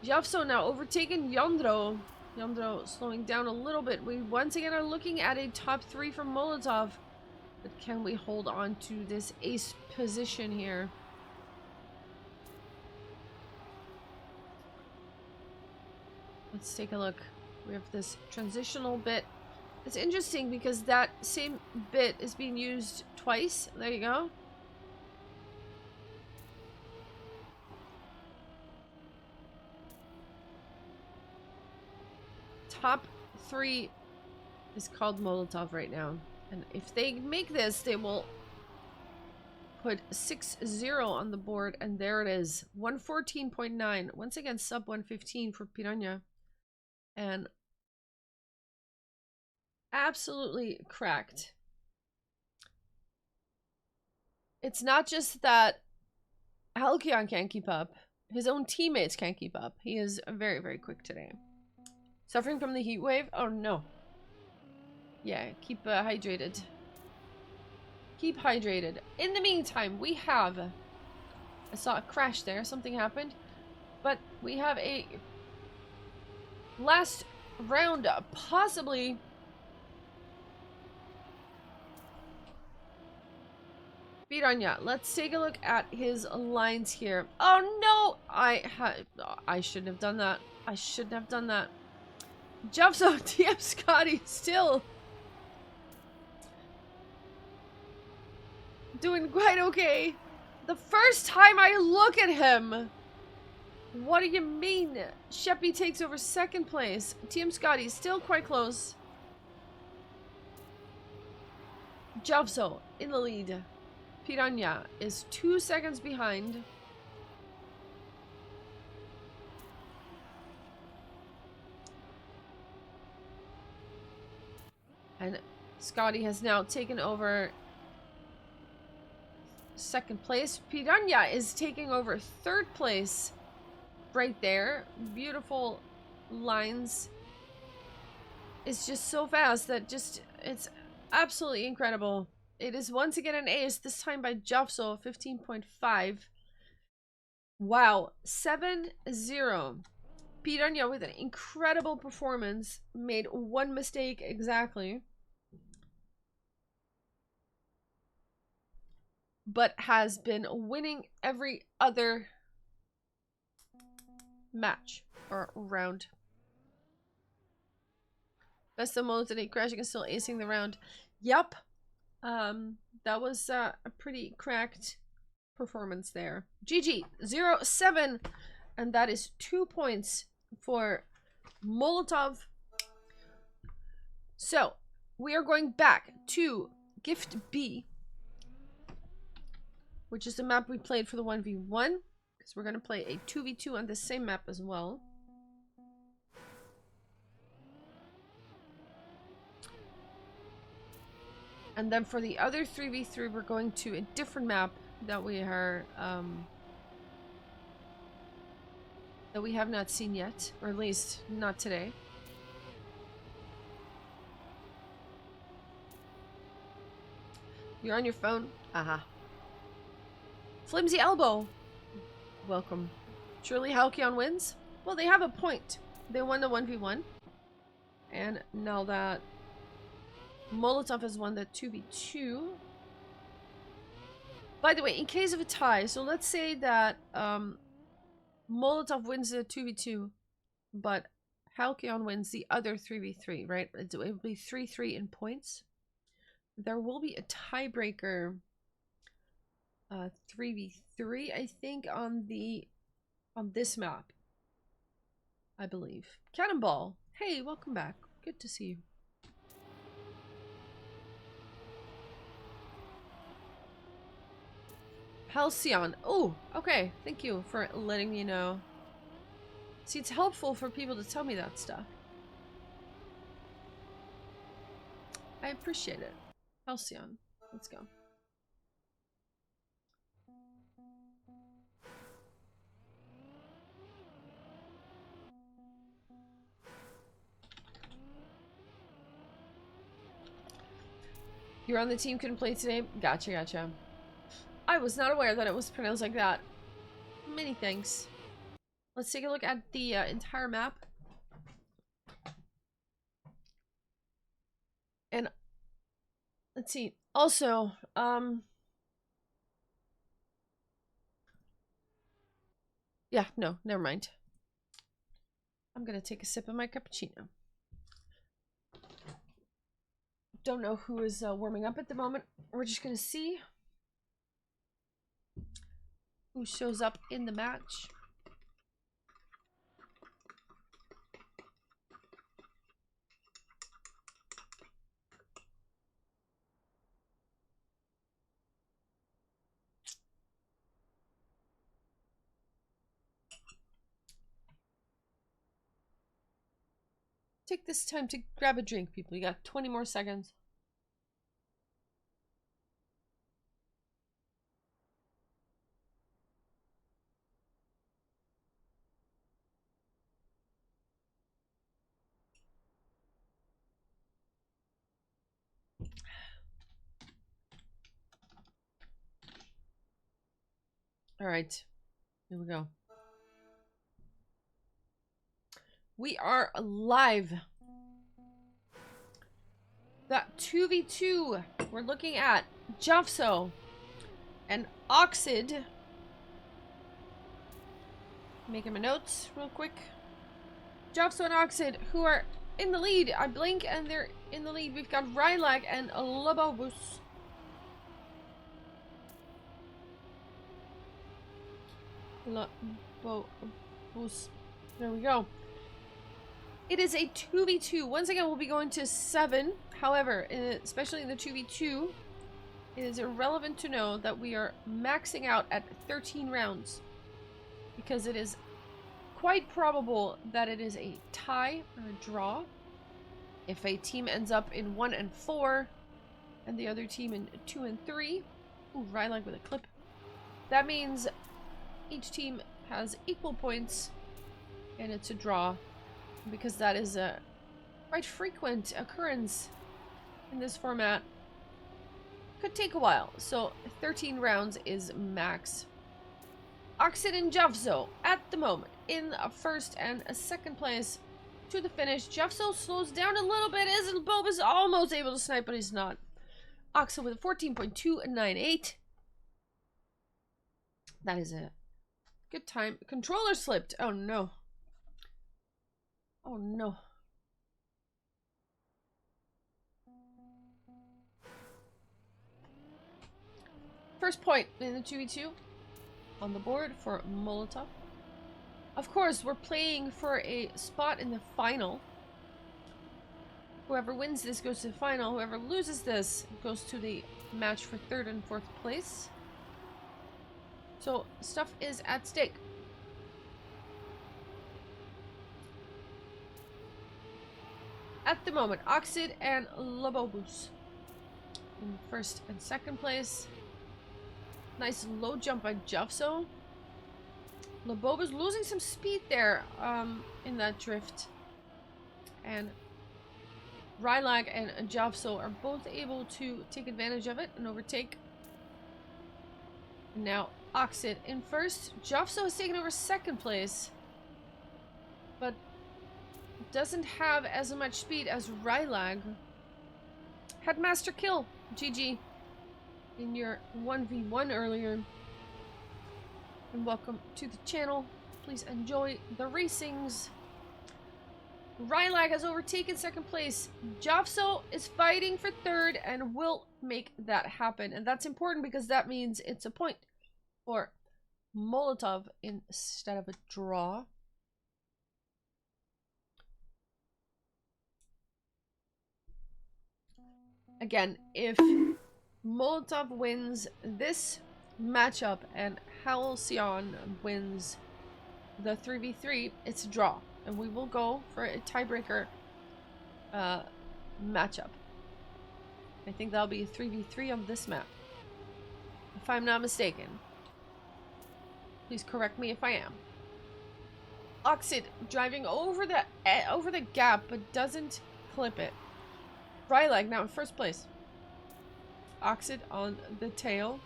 A: Jeffso now overtaken Yandro. Yandro slowing down a little bit. We once again are looking at a top 3 from Molotov. But can we hold on to this ace position here? Let's take a look. We have this transitional bit. It's interesting because that same bit is being used twice. There you go. Top 3 is called Molotov right now. And if they make this, they will put 6-0 on the board. And there it is. 114.9. Once again, sub 115 for Piranha. And absolutely cracked. It's not just that Halcyon can't keep up. His own teammates can't keep up. He is very, very quick today. Suffering from the heat wave? Oh no. Yeah, keep hydrated. Keep hydrated. In the meantime, we have... I saw a crash there. Something happened. But we have a... last round, possibly... Piranha, let's take a look at his lines here. Oh no! I shouldn't have done that. I shouldn't have done that. Jumps on TM Scotty still doing quite okay. The first time I look at him. What do you mean? Sheppy takes over 2nd place. TM Scotty still quite close. Jovso in the lead. Piranha is 2 seconds behind. And Scotty has now taken over 2nd place. Piranha is taking over 3rd place. Right there. Beautiful lines. It's just so fast that it's absolutely incredible. It is once again an ace, this time by Jofso, 15.5. Wow, 7-0. Piranha with an incredible performance. Made 1 mistake exactly. But has been winning every other match or round. Best of most today, crashing and still acing the round. Yup. That was a pretty cracked performance there. GG 0-7, and that is 2 points for Molotov. So we are going back to Gift B, which is the map we played for the 1v1, because we're going to play a 2v2 on the same map as well. And then for the other 3v3, we're going to a different map that we are that we have not seen yet, or at least not today. You're on your phone? Aha. Flimsy Elbow. Welcome. Surely Halcyon wins? Well, they have a point. They won the 1v1. And now that Molotov has won the 2v2. By the way, in case of a tie, so let's say that Molotov wins the 2v2, but Halcyon wins the other 3v3, right? It would be 3-3 in points. There will be a tiebreaker 3v3, I think, on this map, I believe. Cannonball, hey, welcome back. Good to see you. Halcyon. Oh, okay. Thank you for letting me know. See, it's helpful for people to tell me that stuff. I appreciate it. Halcyon. Let's go. You're on the team, couldn't play today? Gotcha, gotcha. I was not aware that it was pronounced like that. Many thanks. Let's take a look at the entire map. And let's see. Also, yeah, no, never mind. I'm gonna take a sip of my cappuccino. Don't know who is warming up at the moment. We're just gonna see who shows up in the match. Take this time to grab a drink, people. You got 20 more seconds. All right, here we go. We are live. That 2v2. We're looking at Jufso and Oxid. Making my notes real quick. Jufso and Oxid, who are in the lead. I blink and they're in the lead. We've got Rylag and Lobobus. There we go. It is a 2v2. Once again, we'll be going to 7. However, especially in the 2v2, it is irrelevant to know that we are maxing out at 13 rounds. Because it is quite probable that it is a tie or a draw. If a team ends up in 1 and 4, and the other team in 2 and 3. Ooh, Rylag with a clip. That means each team has equal points, and it's a draw. Because that is a quite frequent occurrence in this format. Could take a while, so 13 rounds is max. Oxid and Jufso at the moment in a first and a second place to the finish. Jufso slows down a little bit as Bob is almost able to snipe, but he's not. Oxid with a 14.298. That is a good time. Controller slipped. Oh no. Oh no. First point in the 2v2 on the board for Molotov. Of course, we're playing for a spot in the final. Whoever wins this goes to the final. Whoever loses this goes to the match for 3rd and 4th place. So, stuff is at stake. At the moment, Oxid and Lobobus in 1st and 2nd place. Nice low jump by Jufso. Laboba's losing some speed there in that drift. And Rylag and Jovso are both able to take advantage of it and overtake. Now Oxid in first. Jovso has taken over second place, but doesn't have as much speed as Rylag. Headmaster kill. GG in your 1v1 earlier. And welcome to the channel. Please enjoy the racings. Rylag has overtaken second place. Jovso is fighting for third and will make that happen. And that's important because that means it's a point for Molotov instead of a draw. Again, if Molotov wins this matchup and Halcyon wins the 3v3, it's a draw. And we will go for a tiebreaker matchup. I think that'll be a 3v3 on this map, if I'm not mistaken. Please correct me if I am. Oxid driving over the gap, but doesn't clip it. Rylag now in first place. Oxid on the tail.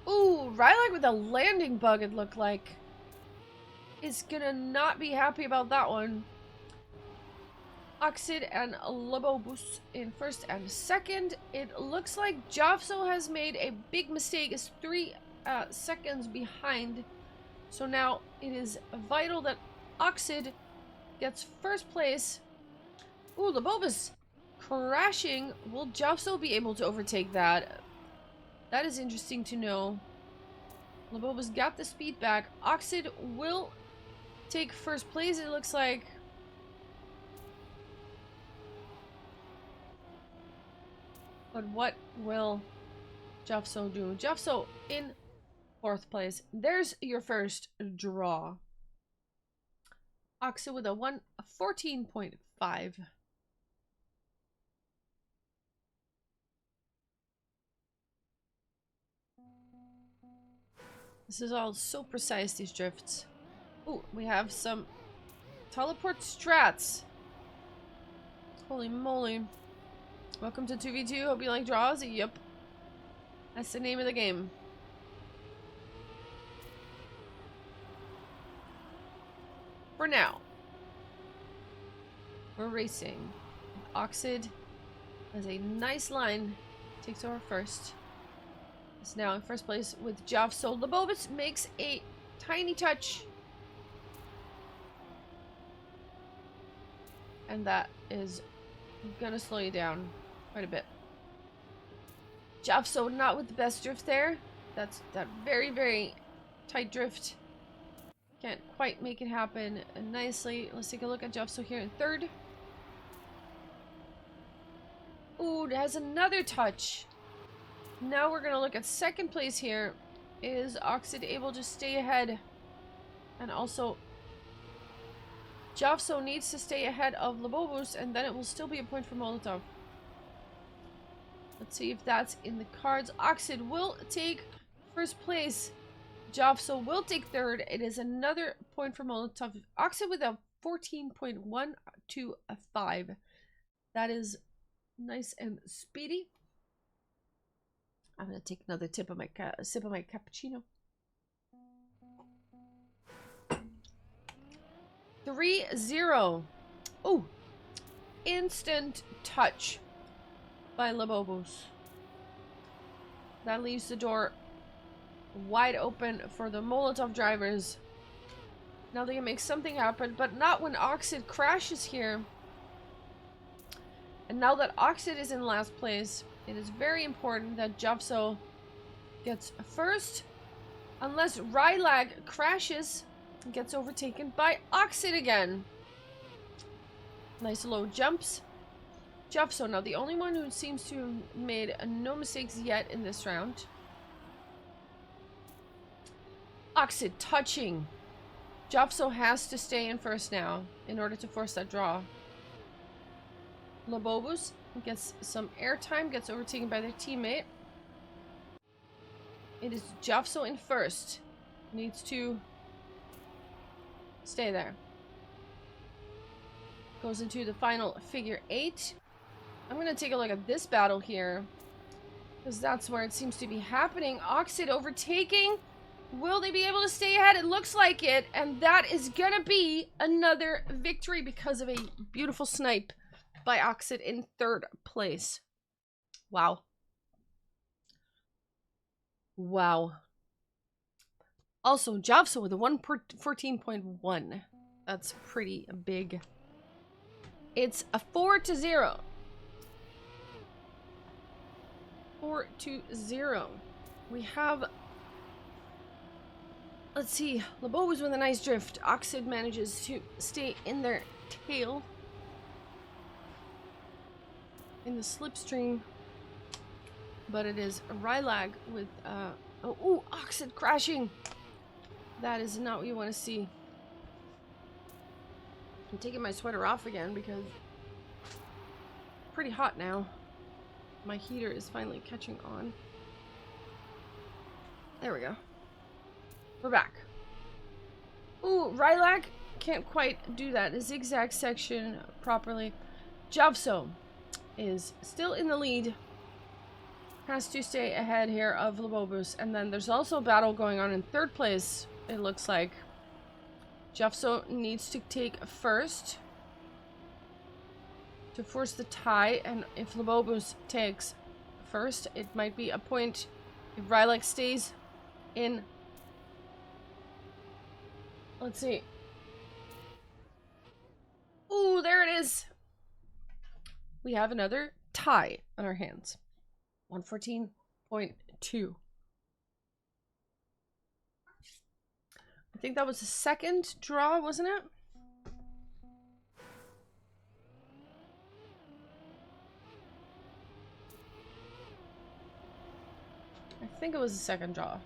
A: Ooh, Rylag with a landing bug, it looked like. Is gonna not be happy about that one. Oxid and Lobobus in first and second. It looks like Jovso has made a big mistake. Is 3 seconds behind. So now it is vital that Oxid gets first place. Ooh, Lobobus crashing. Will Jovso be able to overtake that? That is interesting to know. Lobobus got the speed back. Oxid will take first place, it looks like. But what will Jovso do? Jovso in fourth place. There's your first draw. Oxid with a 114.5. This is all so precise, these drifts. Ooh, we have some teleport strats. Holy moly. Welcome to 2v2. Hope you like draws. Yep. That's the name of the game. For now, we're racing. Oxid has a nice line. Takes over first. Is now in first place with Jovso. Lobobus makes a tiny touch. And that is gonna slow you down quite a bit. Jovso not with the best drift there. That's that very, very tight drift. Can't quite make it happen nicely. Let's take a look at Jovso here in third. Ooh, it has another touch. Now we're gonna look at second place here. Is Oxid able to stay ahead? And also Jovso needs to stay ahead of Lobobus, and then it will still be a point for Molotov. Let's see if that's in the cards. Oxid will take first place. Jovso will take third. It is another point for Molotov. Oxid with a 14.125. That is nice and speedy. I'm gonna take another sip of my cappuccino. 3-0. Oh, instant touch by Lobobus. That leaves the door wide open for the Molotov drivers. Now they can make something happen, but not when Oxid crashes here. And now that Oxid is in last place, it is very important that Jovso gets first. Unless Rylag crashes and gets overtaken by Oxid again. Nice low jumps. Jovso now the only one who seems to have made no mistakes yet in this round. Oxid touching. Jovso has to stay in first now in order to force that draw. Lobobus gets some airtime, gets overtaken by their teammate. It is Jovso in first. Needs to Stay there. Goes into the final figure 8. I'm gonna take a look at this battle here, because that's where it seems to be happening. Oxid overtaking. Will they be able to stay ahead? It looks like it, and that is gonna be another victory because of a beautiful snipe by Oxid in 3rd place. Wow. Wow. Also, Javso with a 114.1. That's pretty big. It's a 4-0. 4-0. We have... Let's see. Lobobos with a nice drift. Oxid manages to stay in their tail. In the slipstream. But it is Rylag with... oh, Oxid crashing! That is not what you want to see. I'm taking my sweater off again because it's pretty hot now. My heater is finally catching on. There we go. We're back. Ooh, Rylag can't quite do that. The zigzag section properly. Javso is still in the lead. Has to stay ahead here of Lobobos. And then there's also a battle going on in 3rd place, it looks like. Javso needs to take first to force the tie, and if Lobobos takes first, it might be a point if Rylag stays in. Let's see. Ooh, there it is. We have another tie on our hands. 114.2. I think that was the 2nd draw, wasn't it? I think it was the 2nd draw.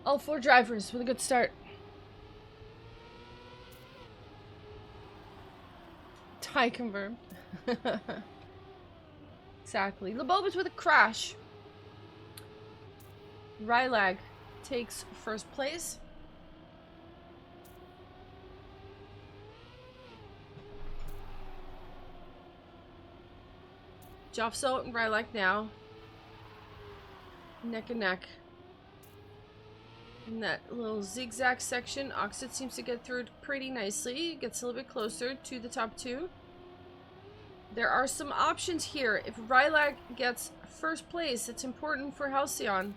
A: All 4 drivers with a good start. Tie confirmed. Exactly. Lobobos with a crash. Rylag takes 1st place. Javso and Rylag now. Neck and neck. In that little zigzag section, Oxid seems to get through it pretty nicely. Gets a little bit closer to the top 2. There are some options here. If Rylag gets 1st place, it's important for Halcyon,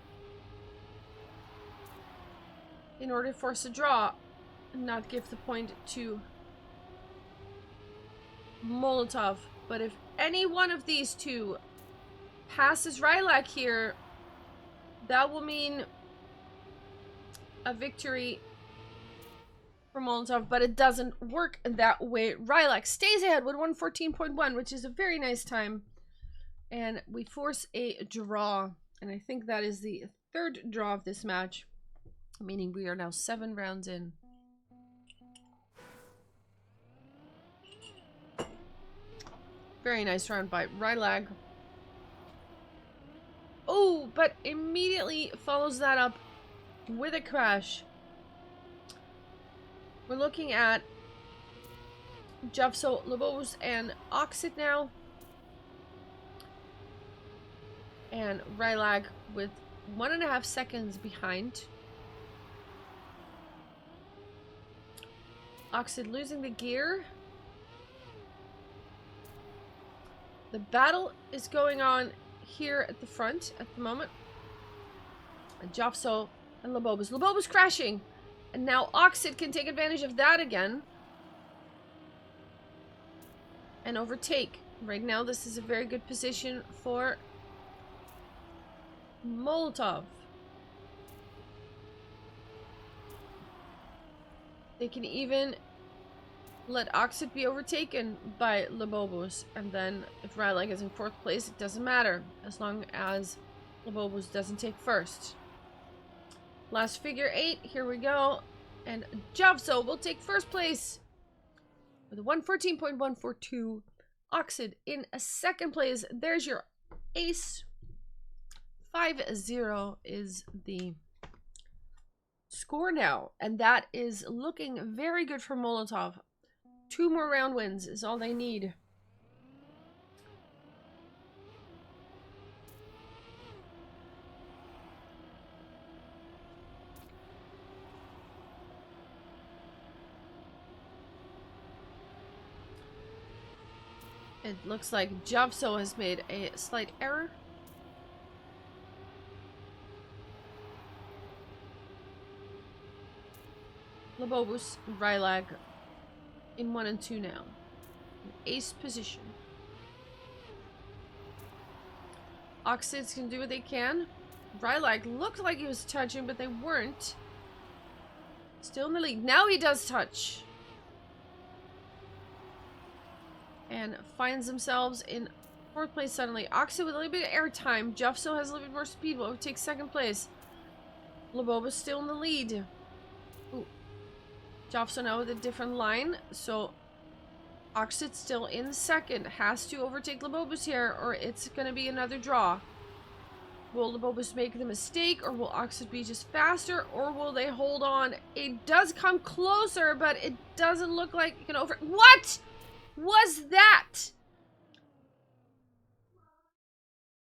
A: in order to force a draw and not give the point to Molotov. But if any one of these two passes Rylag here, that will mean a victory for Molotov, but it doesn't work that way. Rylag stays ahead with 114.1, which is a very nice time. And we force a draw. And I think that is the 3rd draw of this match, meaning we are now 7 rounds in. Very nice round by Rylag. Oh, but immediately follows that up with a crash. We're looking at Javso, Lobobos, and Oxid now. And Rylag with 1.5 seconds behind. Oxid losing the gear. The battle is going on here at the front at the moment. Javso and Lobobos. Lobobos crashing. And now Oxid can take advantage of that again. And overtake. Right now this is a very good position for Molotov. They can even let Oxid be overtaken by Lobobos, and then if Rylag is in 4th place, it doesn't matter as long as Lobobos doesn't take 1st. Last figure 8, here we go, and Javso will take 1st place with a 114.142. Oxid in a 2nd place. There's your ace. 5-0 is the score now, and that is looking very good for Molotov. 2 more round wins is all they need. It looks like Javso has made a slight error. Labobus, Rylag in 1 and 2 now. Ace position. Oxids can do what they can. Rylag looked like he was touching, but they weren't. Still in the lead. Now he does touch. And finds themselves in 4th place suddenly. Oxid with a little bit of airtime. Jeffso has a little bit more speed, but overtakes 2nd place. Laboba's still in the lead. Ooh. Jeffso now with a different line. So Oxid's still in 2nd. Has to overtake Labobus here, or it's going to be another draw. Will Labobus make the mistake, or will Oxid be just faster, or will they hold on? It does come closer, but it doesn't look like it can over... What was that?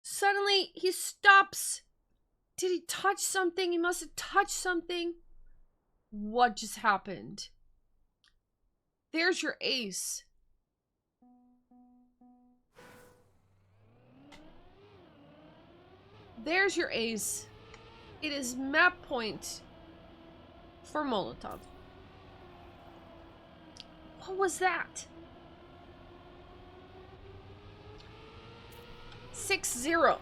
A: Suddenly, he stops. Did he touch something? He must have touched something. What just happened? There's your ace. There's your ace. It is map point for Molotov. What was that? 6-0.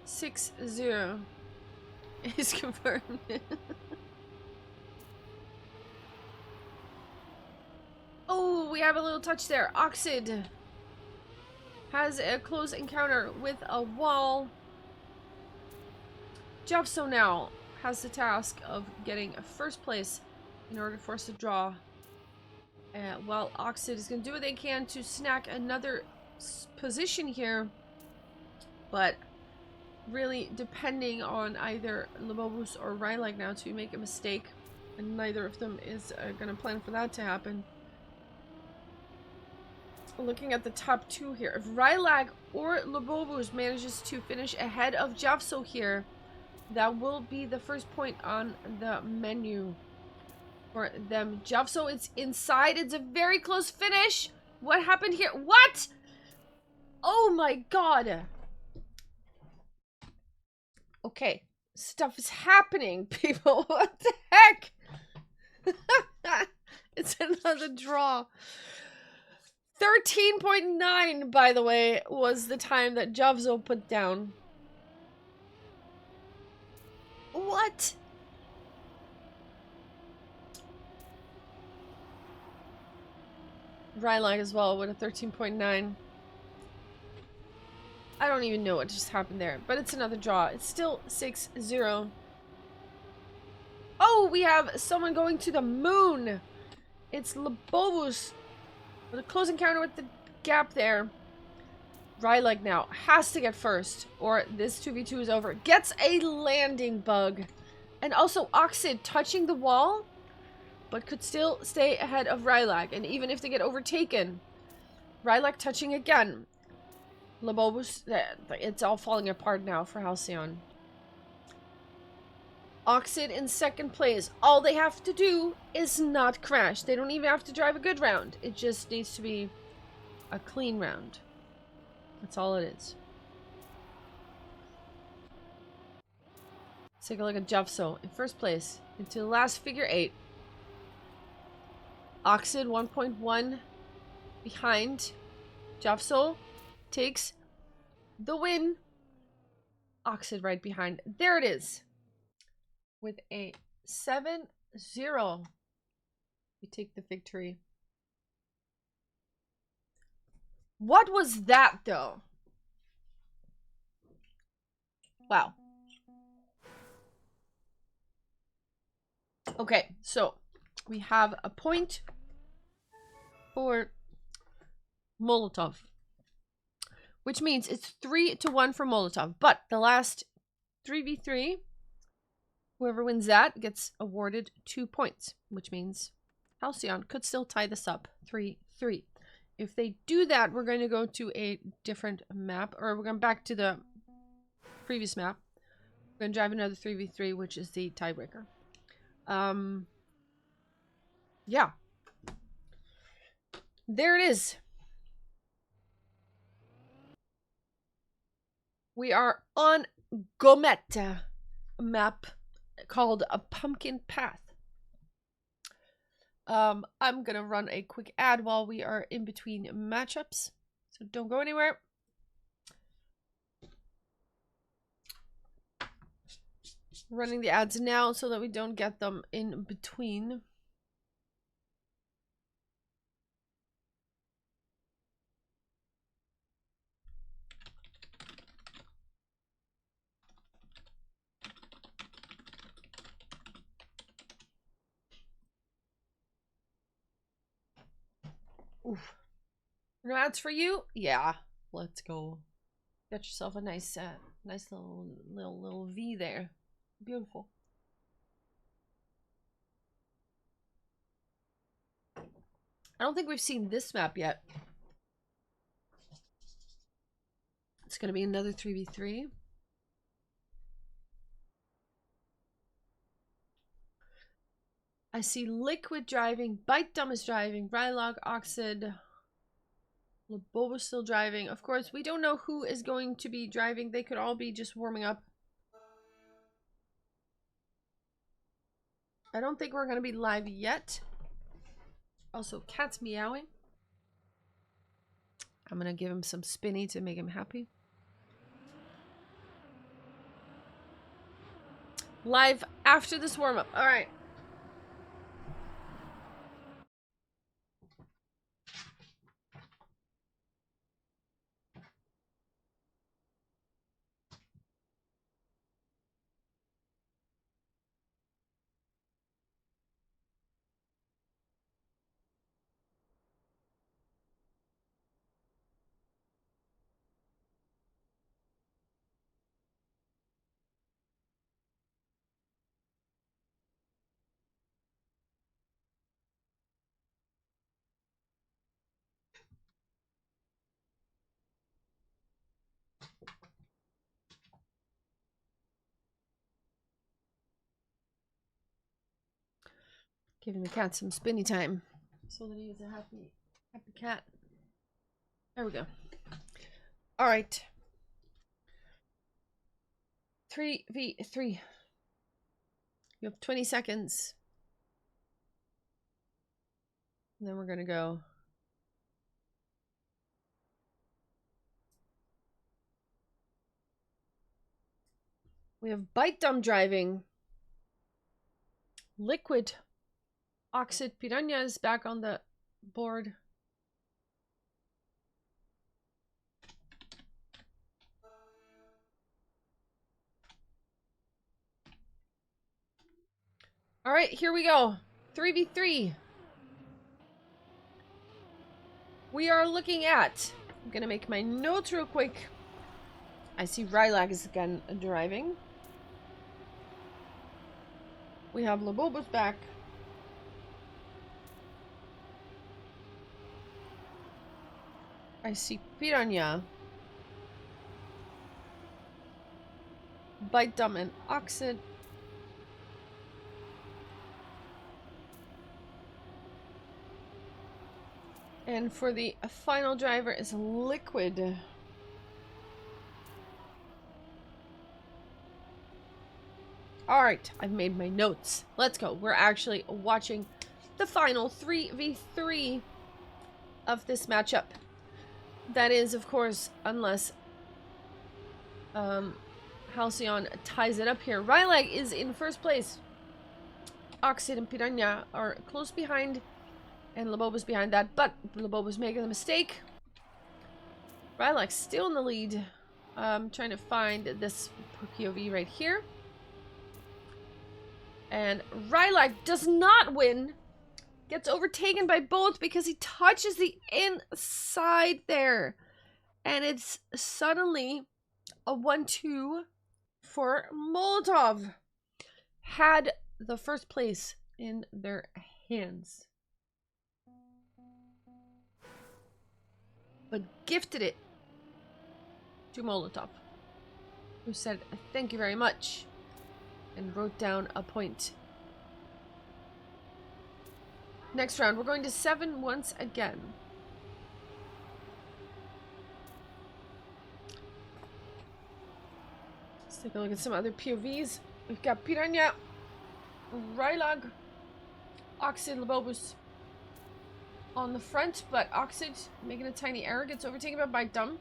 A: 6-0 is confirmed. Oh, we have a little touch there. Oxid has a close encounter with a wall. Jeffso now has the task of getting a 1st place in order to force a draw. While Oxid is going to do what they can to snack another position here, but really depending on either Labobus or Rylag now to make a mistake, and neither of them is going to plan for that to happen. Looking at the top 2 here, if Rylag or Labobus manages to finish ahead of Jeffso here, that will be the 1st point on the menu for them. Jeffso, it's inside. It's a very close finish. What happened here? What? Oh my god. Okay. Stuff is happening, people. What the heck? It's another draw. 13.9, by the way, was the time that Javzo put down. What? Rylag as well with a 13.9. I don't even know what just happened there, but it's another draw. It's still 6-0. Oh, we have someone going to the moon. It's Labobus with a close encounter with the gap there. Rylag now has to get 1st, or this 2v2 is over. Gets a landing bug. And also Oxid touching the wall, but could still stay ahead of Rylag. And even if they get overtaken, Rylag touching again. Labobus, it's all falling apart now for Halcyon. Oxid in 2nd place. All they have to do is not crash. They don't even have to drive a good round. It just needs to be a clean round. That's all it is. Let's take a look at Jeffso in 1st place into the last figure 8. Oxid 1.1 behind. Jeffso takes the win. Oxid right behind. There it is. With a 7-0. We take the victory. What was that, though? Wow. Okay, so we have a point for Molotov, which means it's 3-1 for Molotov. But the last 3v3 Whoever wins that gets awarded 2 points, which means Halcyon could still tie this up 3-3. If they do that, we're going to go to a different map, or we're going back to the previous map. We're going to drive another 3v3, which is the tiebreaker. Yeah. There it is. We are on Gometa map called a Pumpkin Path. I'm gonna run a quick ad while we are in between matchups, so don't go anywhere. Running the ads now so that we don't get them in between. Oof. No ads for you? Yeah, let's go. Got yourself a nice little V there. Beautiful. I don't think we've seen this map yet. It's gonna be another 3v3. I see Liquid driving, Bite Dumb is driving, Rylog, Oxid, Laboba still driving. Of course, we don't know who is going to be driving. They could all be just warming up. I don't think we're going to be live yet. Also, cat's meowing. I'm going to give him some spinny to make him happy. Live after this warm-up. All right. Giving the cat some spinny time so that he is a happy cat. There we go. All right. 3v3. You have 20 seconds. And then we're going to go. We have Bite Dumb driving. Liquid. Oxid Piranha is back on the board. All right, here we go. 3v3. We are looking at... I'm going to make my notes real quick. I see Rylag is again driving. We have Laboba's back. I see Piranha. Bite Dumb and Oxid. And for the final driver is Liquid. Alright, I've made my notes. Let's go. We're actually watching the final 3v3 of this matchup. That is, of course, unless Halcyon ties it up here. Rylag is in first place. Oxid and Piranha are close behind. And Laboba's behind that, but Laboba's making a mistake. Rylag's still in the lead. I'm trying to find this POV right here. And Rylag does not win. Gets overtaken by both because he touches the inside there. And it's suddenly a 1-2 for Molotov. had the first place in their hands, but gifted it to Molotov, who said thank you very much and wrote down a point. Next round, we're going to 7 once again. Let's take a look at some other POVs. We've got Piranha, Rylag, Oxid, Lobobus on the front, but Oxid making a tiny error, gets overtaken by Dumb.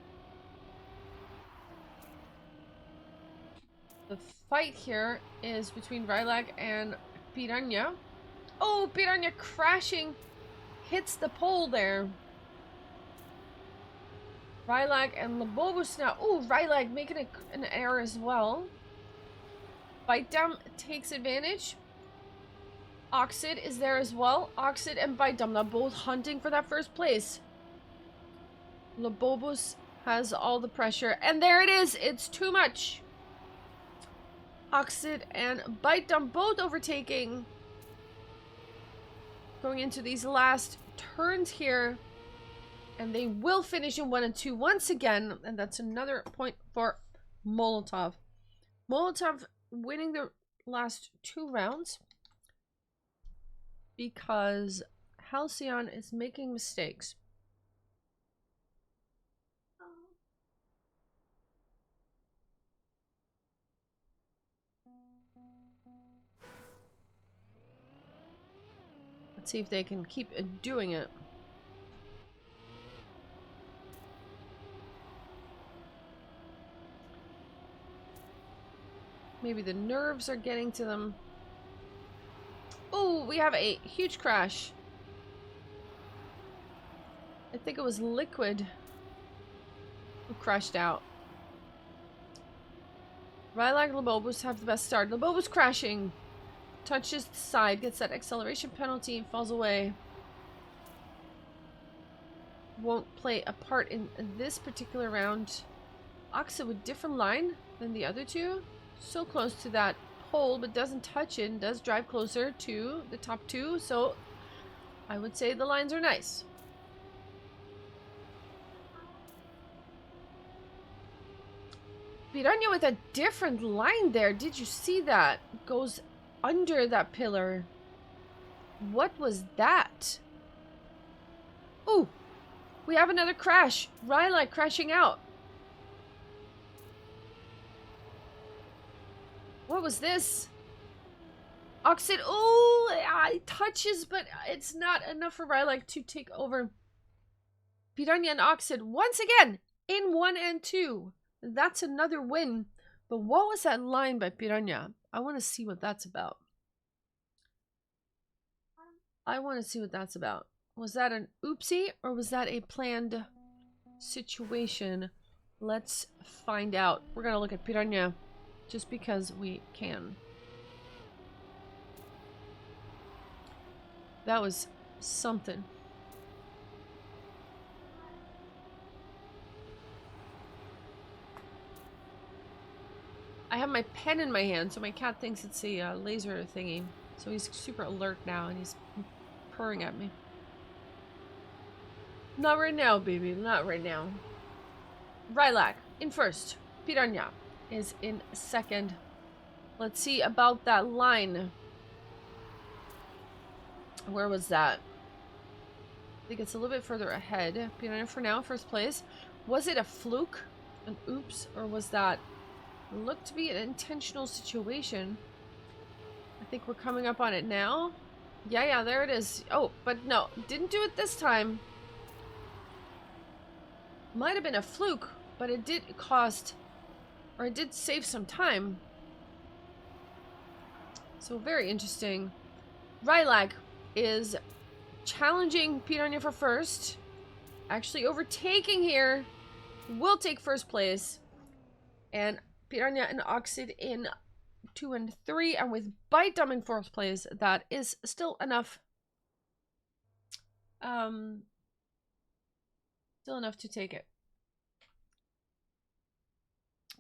A: The fight here is between Rylag and Piranha. Oh, Piranha crashing, hits the pole there. Rylag and Lobobus now. Oh, Rylag making an error as well. Bite Dumb takes advantage. Oxid is there as well. Oxid and Bite Dumb now both hunting for that first place. Lobobus has all the pressure, and there it is. It's too much. Oxid and Bite Dumb both overtaking. Going into these last turns here. And they will finish in 1 and 2 once again. And that's another point for Molotov. Molotov winning the last 2 rounds. Because Halcyon is making mistakes. Let's see if they can keep doing it. Maybe the nerves are getting to them. Oh, we have a huge crash. I think it was Liquid who crashed out. Rylag and Lobobus have the best start. Lobobus crashing. Touches the side, gets that acceleration penalty, and falls away. Won't play a part in this particular round. Oxa with different line than the other two. So close to that pole, but doesn't touch it and does drive closer to the top 2. So I would say the lines are nice. Piranha with a different line there. Did you see that? Goes under that pillar. What was that? Ooh, we have another crash. Ryla crashing out. What was this? Oxid. Oh, it touches, but it's not enough for Ryla to take over. Piranha and Oxid once again in 1 and 2. That's another win. But what was that line by Piranha? I want to see what that's about. Was that an oopsie or was that a planned situation? Let's find out. We're going to look at Piranha just because we can. That was something. I have my pen in my hand, so my cat thinks it's a laser thingy. So he's super alert now, and he's purring at me. Not right now, baby. Not right now. Rylac in first. Piranha is in second. Let's see about that line. Where was that? I think it's a little bit further ahead. Piranha for now, first place. Was it a fluke? An oops? Or was that... looked to be an intentional situation. I think we're coming up on it now. Yeah, there it is. Oh, but no, didn't do it this time. Might have been a fluke, but it did cost, or it did save some time. So very interesting. Rylag is challenging Piranha for first. Actually overtaking here. Will take first place. And Piranha and Oxid in 2 and 3, and with Bite Dumb in 4th place, that is still enough. Still enough to take it.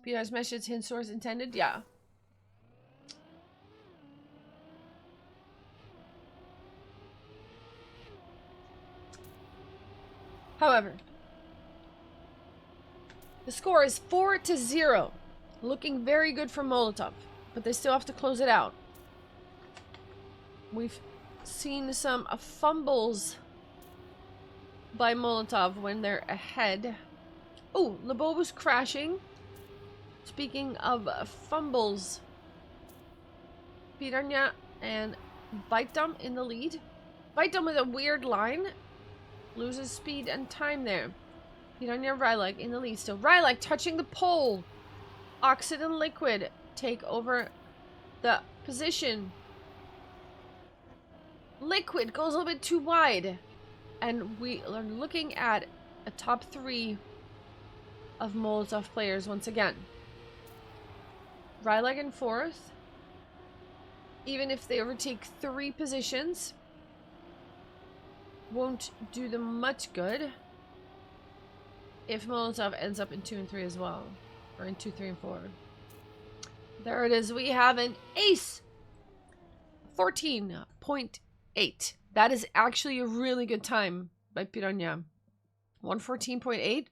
A: Piranha's message hint source intended, yeah. However, the score is 4-0. Looking very good for Molotov, but they still have to close it out. We've seen some fumbles by Molotov when they're ahead. Oh, Lebobo's crashing. Speaking of fumbles, Piranha and Bite Dump in the lead. Bite Dump with a weird line. Loses speed and time there. Piranha and Rylak in the lead still. Rylak touching the pole. Oxid and Liquid take over the position. Liquid goes a little bit too wide. And we are looking at a top 3 of Molotov players once again. Rylak in 4th. Even if they overtake 3 positions, won't do them much good if Molotov ends up in 2 and 3 as well. Or in 2, 3, and 4. There it is. We have an ace. 14.8. That is actually a really good time by Piranha. 114.8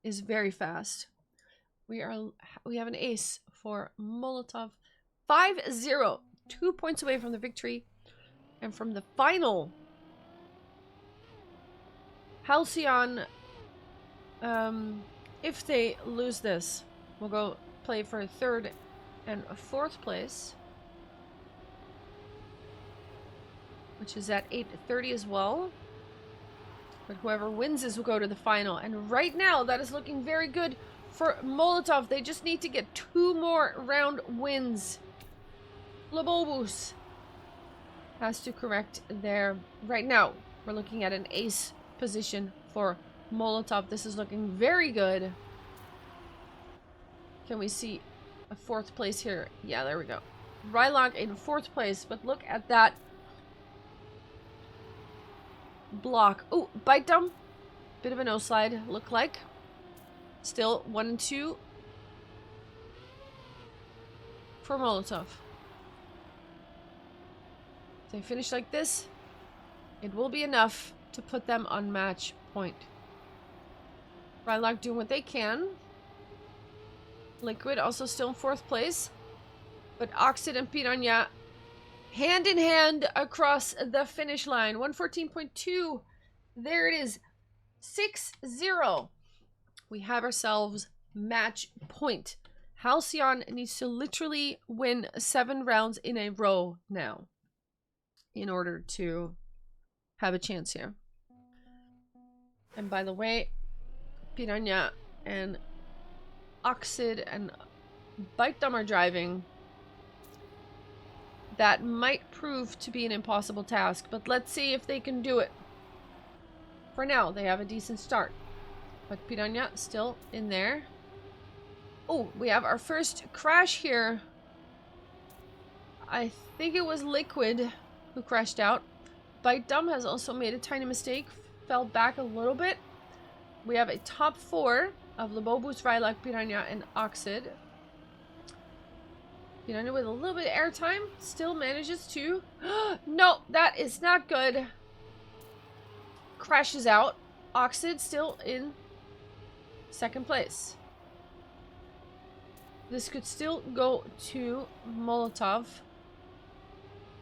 A: is very fast. We have an ace for Molotov. 5-0. 2 points away from the victory. And from the final, Halcyon, if they lose this, we'll go play for 3rd and 4th place, which is at 8:30 as well. But whoever wins this will go to the final. And right now, that is looking very good for Molotov. They just need to get 2 more round wins. Lebobus has to correct there. Right now, we're looking at an ace position for Molotov. This is looking very good. Can we see a 4th place here? Yeah, there we go. Rylak in 4th place, but look at that block. Oh, Bite Dump. Bit of a no slide, look like. Still 1 and 2 for Molotov. If they finish like this, it will be enough to put them on match point. Rylak doing what they can. Liquid also still in 4th place. But Oxid and Piranha hand in hand across the finish line. 114.2. There it is. 6-0. We have ourselves match point. Halcyon needs to literally win 7 rounds in a row now in order to have a chance here. And by the way, Piranha and Oxid and Bite Dump are driving. That might prove to be an impossible task, but let's see if they can do it. For now, they have a decent start. But Piranha still in there. Oh, we have our first crash here. I think it was Liquid who crashed out. Bite Dump has also made a tiny mistake. Fell back a little bit. We have a top 4 of Lebobus, Rylak, Piranha, and Oxid. Piranha with a little bit of airtime. Still manages to... No, that is not good. Crashes out. Oxid still in 2nd place. This could still go to Molotov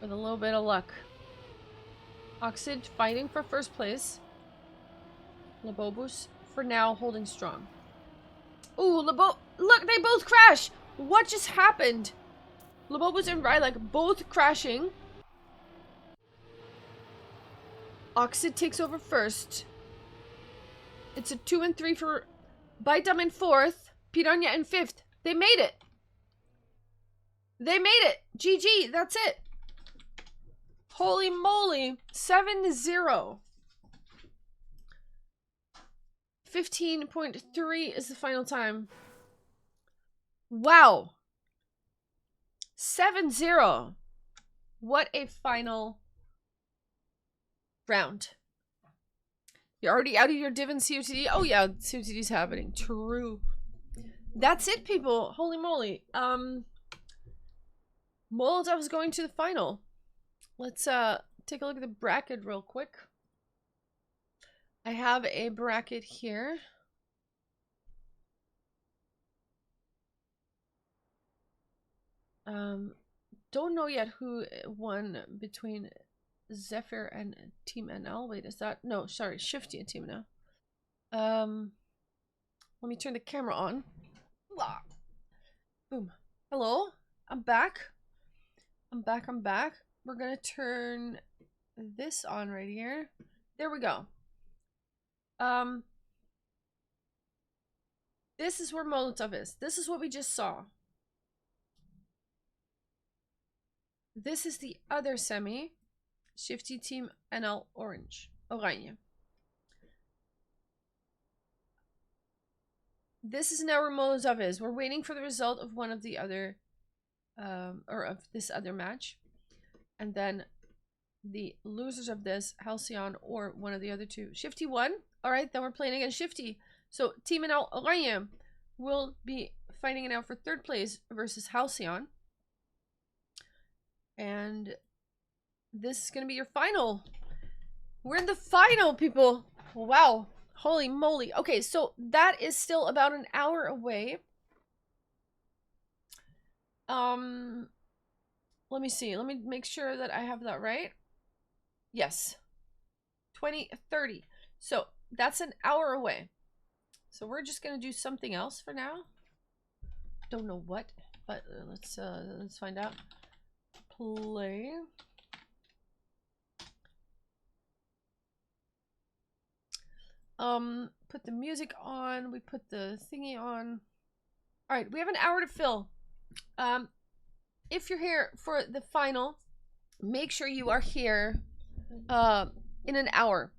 A: with a little bit of luck. Oxid fighting for 1st place. Lebobus for now holding strong. Ooh, look, they both crash! What just happened? Lebobus and Rylak both crashing. Oxid takes over 1st. It's a 2 and 3 for Bite Dump in 4th. Piranha in 5th. They made it. They made it. GG. That's it. Holy moly. 7-0. 15.3 is the final time. Wow. 7-0. What a final round. You're already out of your div and COTD? Oh yeah, COTD's happening. True. That's it, people. Holy moly. Molotov is going to the final. Let's take a look at the bracket real quick. I have a bracket here. Don't know yet who won between Zephyr and Team NL. Wait, is that no? Sorry, Shifty and Team NL. Let me turn the camera on. Blah. Boom. Hello, I'm back. I'm back. We're gonna turn this on right here. There we go. This is where Molotov is. This is what we just saw. This is the other semi. Shifty Team NL Orange. Oranje. This is now where Molotov is. We're waiting for the result of one of the other, or of this other match. And then the losers of this, Halcyon or one of the other two. Shifty won. Alright, then we're playing against Shifty. So Team NL Oranje will be fighting it out for third place versus Halcyon. And this is going to be your final. We're in the final, people. Wow. Holy moly. Okay, so that is still about an hour away. Let me see. Let me make sure that I have that right. Yes. 20:30. So that's an hour away. So we're just going to do something else for now. Don't know what, but let's find out. Play. Put the music on. We put the thingy on. All right, we have an hour to fill. If you're here for the final, make sure you are here in an hour.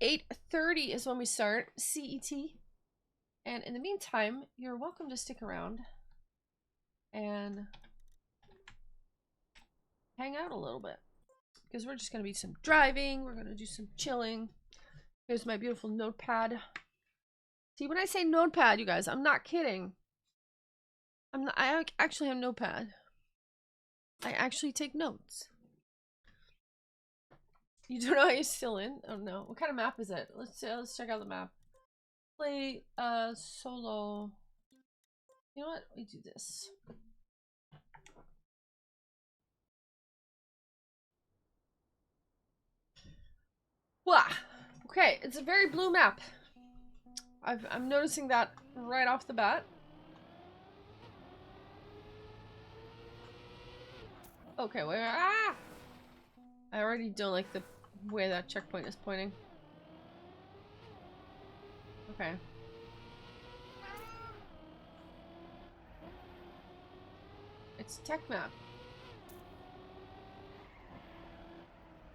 A: 8:30 is when we start CET. And in the meantime, you're welcome to stick around and hang out a little bit, because we're just going to be some driving. We're going to do some chilling. Here's my beautiful notepad. See, when I say notepad, you guys, I'm not kidding. I actually have a notepad. I actually take notes. You don't know how you're still in? Oh no. What kind of map is it? Let's check out the map. Play solo. You know what? We do this. Wow. Okay, it's a very blue map. I'm noticing that right off the bat. Okay, wait. Ah! I already don't like the way that checkpoint is pointing. Okay. It's tech map.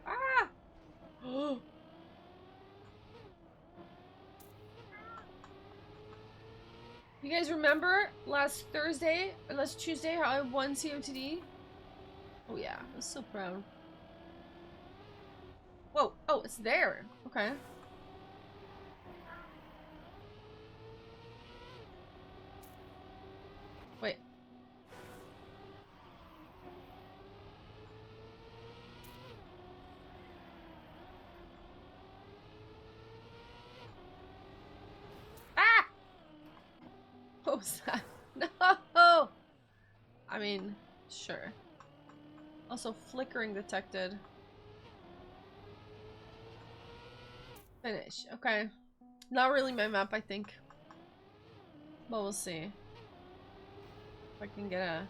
A: Ah! You guys remember last Thursday or last Tuesday how I won COTD? Oh yeah, I was so proud. Whoa, oh, it's there. Okay. Wait. Ah! What was that? No! I mean, sure. Also, flickering detected. Finish. Okay. Not really my map, I think. But we'll see. If I can get a...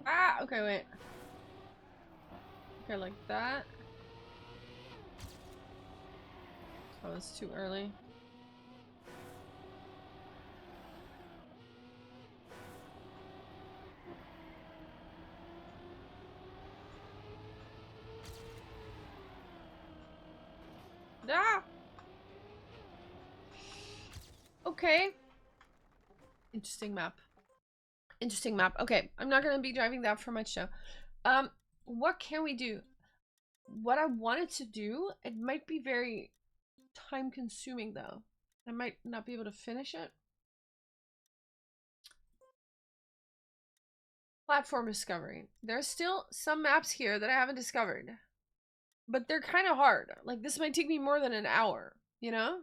A: Ah! Okay, wait. Okay, like that. Oh, it's too early. Ah! Okay. Interesting map. Interesting map. Okay, I'm not gonna be driving that for much show. What can we do? What I wanted to do, it might be very time consuming though. I might not be able to finish it. Platform discovery. There's still some maps here that I haven't discovered. But they're kind of hard. Like, this might take me more than an hour, you know?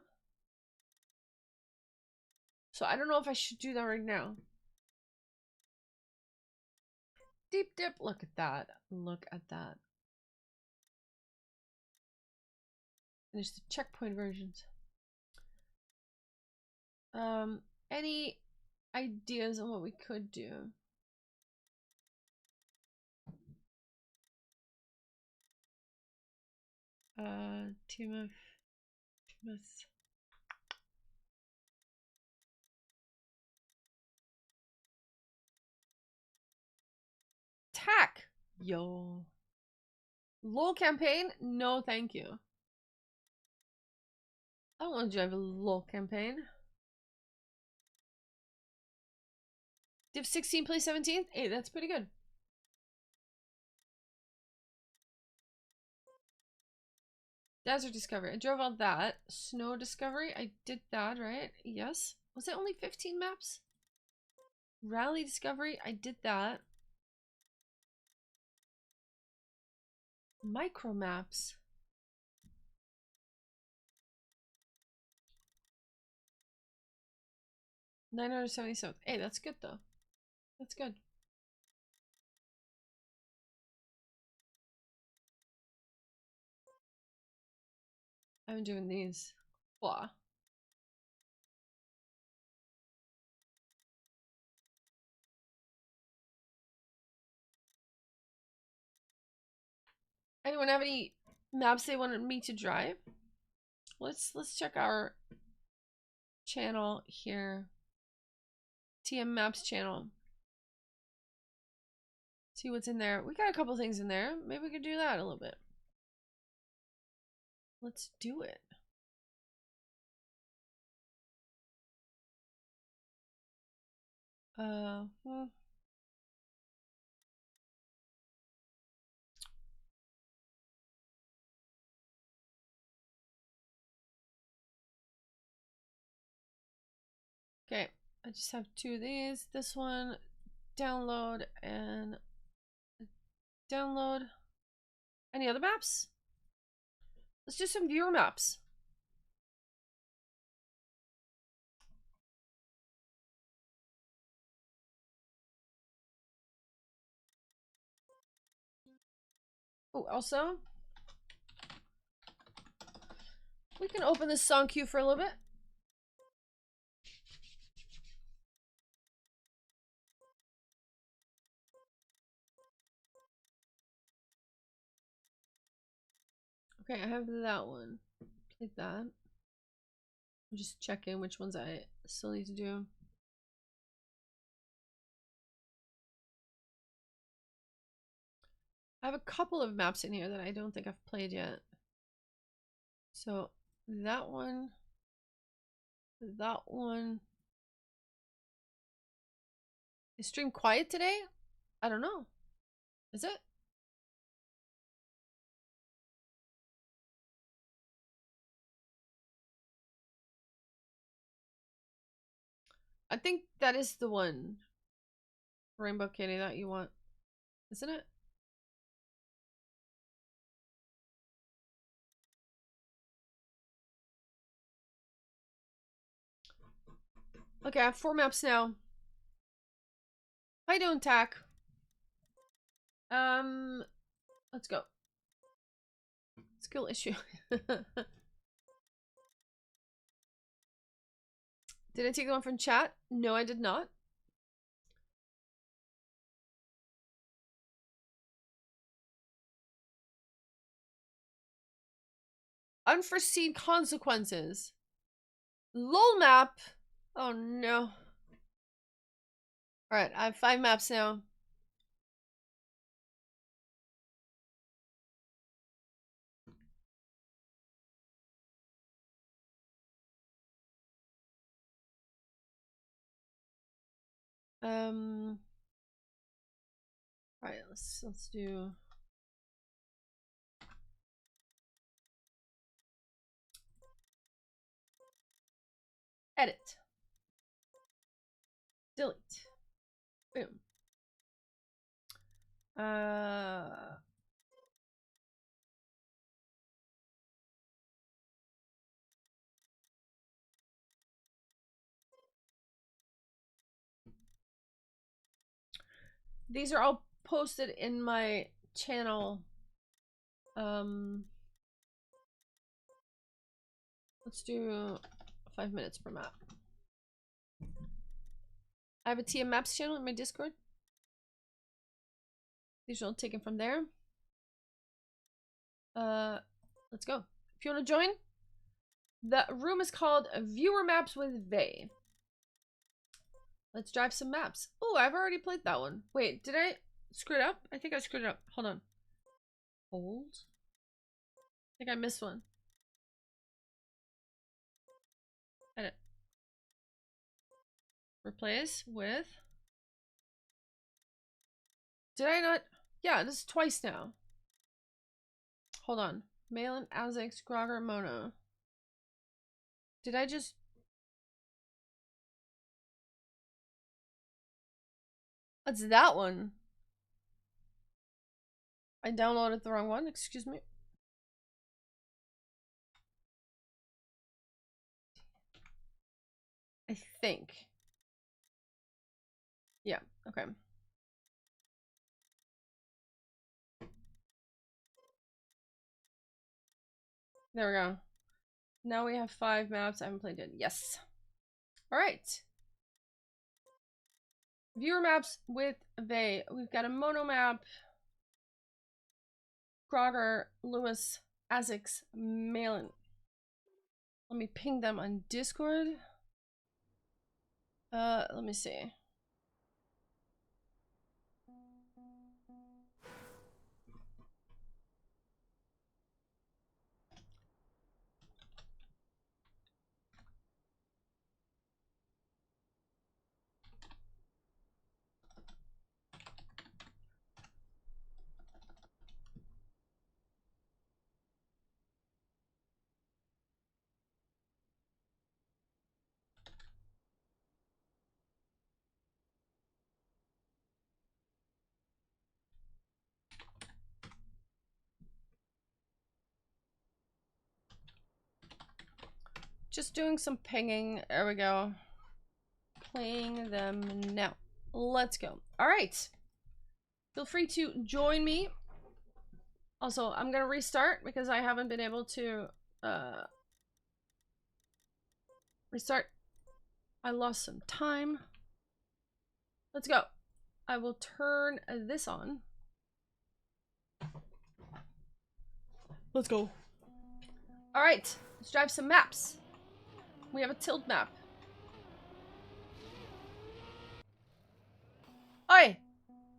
A: So I don't know if I should do that right now. Deep dip. Look at that. Look at that. There's the checkpoint versions. Any ideas on what we could do? Team of attack. Yo. LOL campaign? No, thank you. I don't want to drive a LOL campaign. Div 16, play 17th? Hey, that's pretty good. Desert discovery. I drove all that. Snow discovery. I did that, right? Yes. Was it only 15 maps? Rally discovery. I did that. Micro maps. 977. Hey, that's good though. That's good. I'm doing these. Blah. Anyone have any maps they wanted me to drive? Let's check our channel here. TM Maps channel. See what's in there. We got a couple things in there. Maybe we could do that a little bit. Let's do it. Okay, I just have two of these. This one, download and download. Any other maps? Let's do some viewer maps. Oh, also, we can open this song queue for a little bit. Okay, I have that one. Played that. I'm just checking which ones I still need to do. I have a couple of maps in here that I don't think I've played yet. So that one, that one. Is stream quiet today? I don't know. Is it? I think that is the one, Rainbow Kitty, that you want, isn't it? Okay, I have 4 maps now. I don't tack. Let's go. Skill issue. Did I take the one from chat? No, I did not. Unforeseen consequences. LOL map. Oh no. Alright, I have 5 maps now. Alright, let's do edit. Delete. Boom. These are all posted in my channel. Let's do 5 minutes per map. I have a TM Maps channel in my Discord. These are all taken from there. Let's go. If you want to join, the room is called Viewer Maps with Vay. Let's drive some maps. Oh, I've already played that one. Wait, did I screw it up? I think I screwed it up. Hold on. Hold. I think I missed one. Edit. Replace with. Did I not? Yeah, this is twice now. Hold on. Malin, Azix, Grogger, Mono. Did I just... That's that one. I downloaded the wrong one, excuse me. I think. Yeah, okay. There we go. Now we have 5 maps. I haven't played it. Yes. Alright. Viewer maps with Vay. We've got a mono map. Grogger, Lewis, Azix, Malin. Let me ping them on Discord. Let me see. Just doing some pinging. There we go. Playing them now. Let's go. All right. Feel free to join me. Also, I'm gonna restart because I haven't been able to restart. I lost some time. Let's go. I will turn this on. Let's go. All right, let's drive some maps. We have a tilt map. Oi!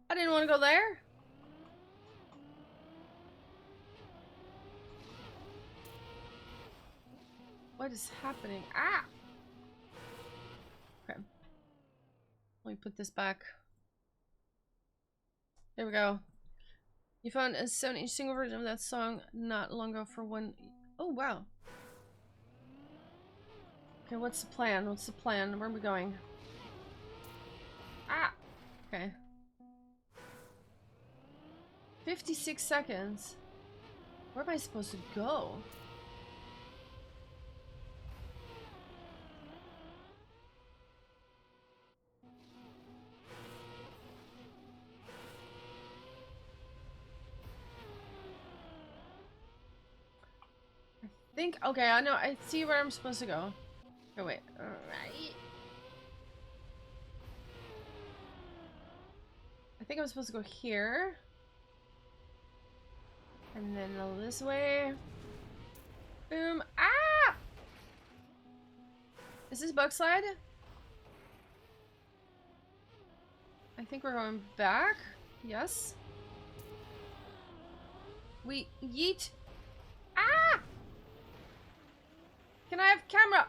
A: I didn't want to go there. What is happening? Ah! Okay. Let me put this back. There we go. You found a 7-inch single version of that song not long ago for one... Oh, wow. Okay, what's the plan? What's the plan? Where are we going? Ah! Okay. 56 seconds. Where am I supposed to go? I think... Okay, I know. I see where I'm supposed to go. Oh, wait. Alright. I think I'm supposed to go here. And then this way. Boom. Ah! Is this bug slide? I think we're going back. Yes. We yeet. Ah! Can I have camera?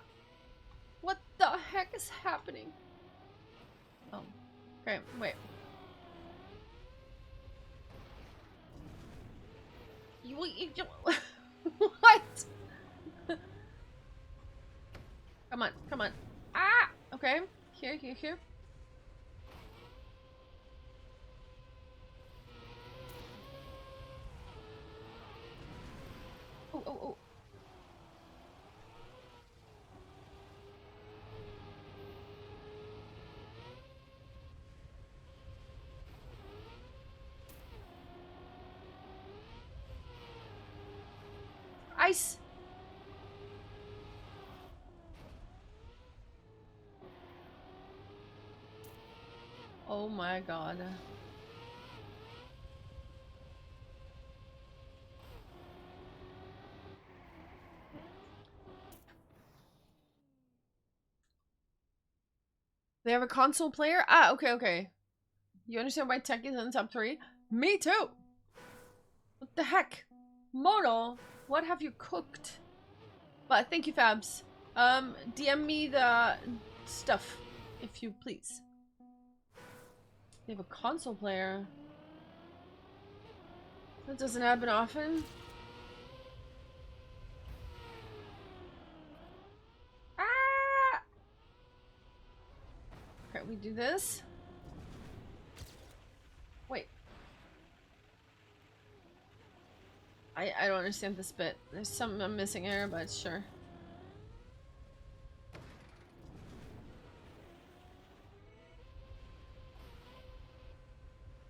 A: What the heck is happening? Oh. Okay, wait. You what? Come on, come on. Ah! Okay. Here, here, here. Oh, oh, oh. Ice! Oh my god. They have a console player? Ah, okay, okay. You understand why tech is in the top 3? Me too! What the heck? Mono, what have you cooked? But thank you, Fabs. DM me the stuff, if you please. They have a console player. That doesn't happen often. Ah! Okay, we do this. Wait. I don't understand this bit. There's something I'm missing here, but sure.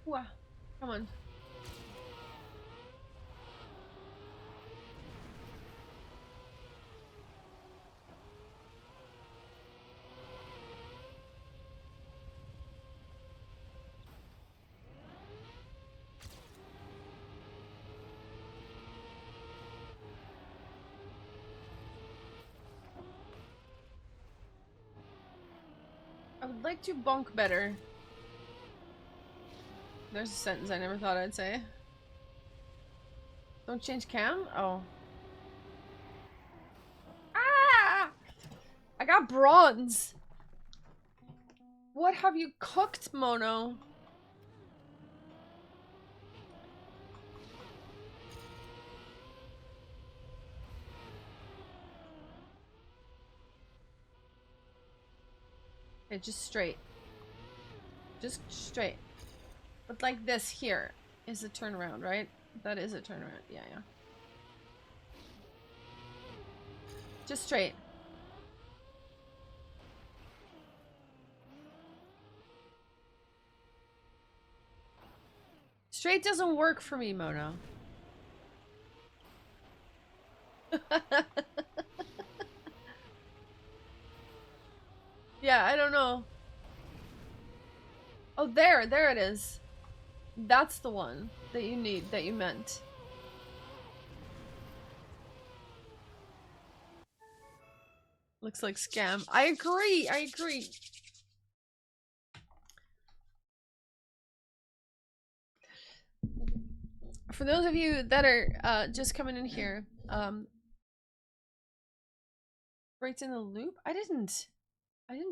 A: Wow. Come on. I would like to bonk better. There's a sentence I never thought I'd say. Don't change cam? Oh. Ah! I got bronze. What have you cooked, Mono? Okay, just straight. Just straight. But like this here is a turnaround, right? That is a turnaround. Yeah, yeah. Just straight. Straight doesn't work for me, Mono. Yeah, I don't know. Oh, there it is. That's the one that you need, that you meant. Looks like scam. I agree, I agree. For those of you that are just coming in here, breaks in the loop? I didn't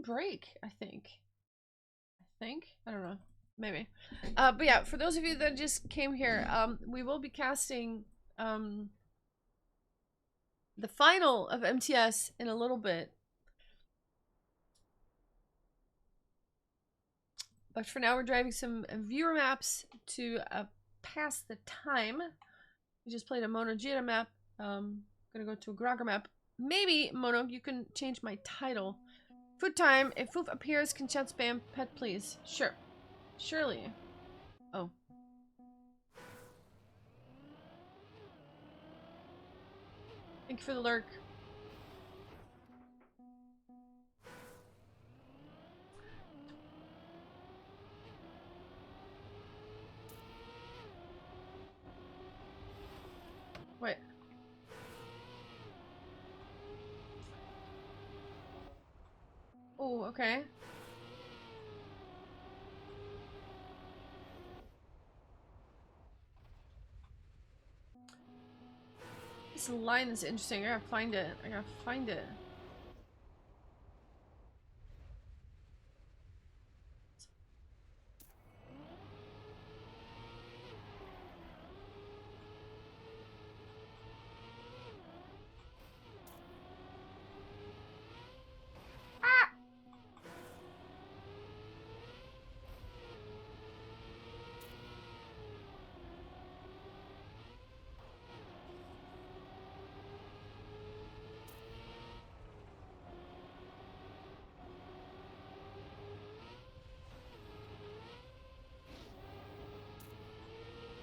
A: break, I think. I don't know. Maybe. But yeah, for those of you that just came here, we will be casting the final of MTS in a little bit. But for now, we're driving some viewer maps to pass the time. We just played a Mono Jita map. Gonna go to a Grogger map. Maybe, Mono, you can change my title. Food time. If Foof appears, can chat spam pet, please. Sure. Surely. Oh. Thank you for the lurk. Wait. Oh, okay. This line is interesting. I gotta find it. I gotta find it.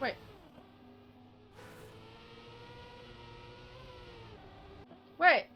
A: Wait. Wait.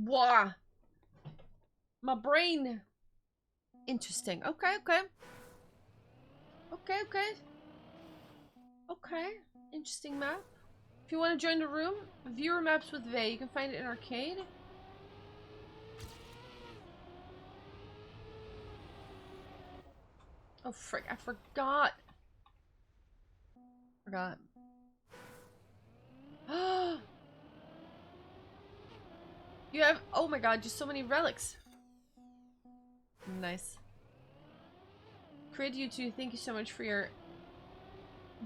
A: Wah. My brain. Interesting. Okay, okay. Okay, okay. Okay. Interesting map. If you want to join the room, viewer maps with Vey. You can find it in arcade. Oh frick, I forgot. Forgot. You have, oh my god, just so many relics. Nice. Create you too, thank you so much for your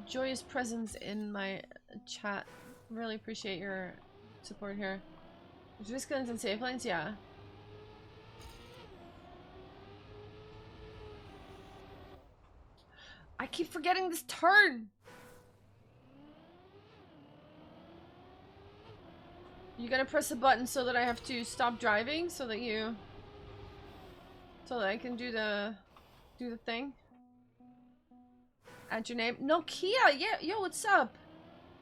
A: joyous presence in my chat. Really appreciate your support here. Risk lanes and safe lanes, yeah. I keep forgetting this turn. You gotta press a button so that I have to stop driving so that you... so that I can do the thing. Add your name. Nokia! Yeah, yo, what's up?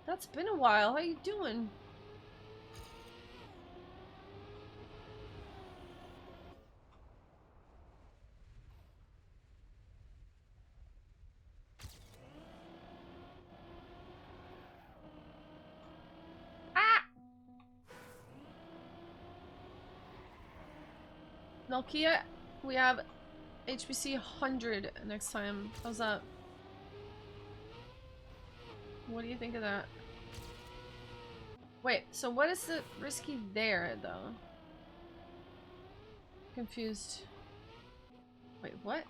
A: That's been a while. How you doing? Ah! Nokia, we have HBC 100 next time. How's that? What do you think of that? Wait, so what is the risky there, though? Confused. Wait, what?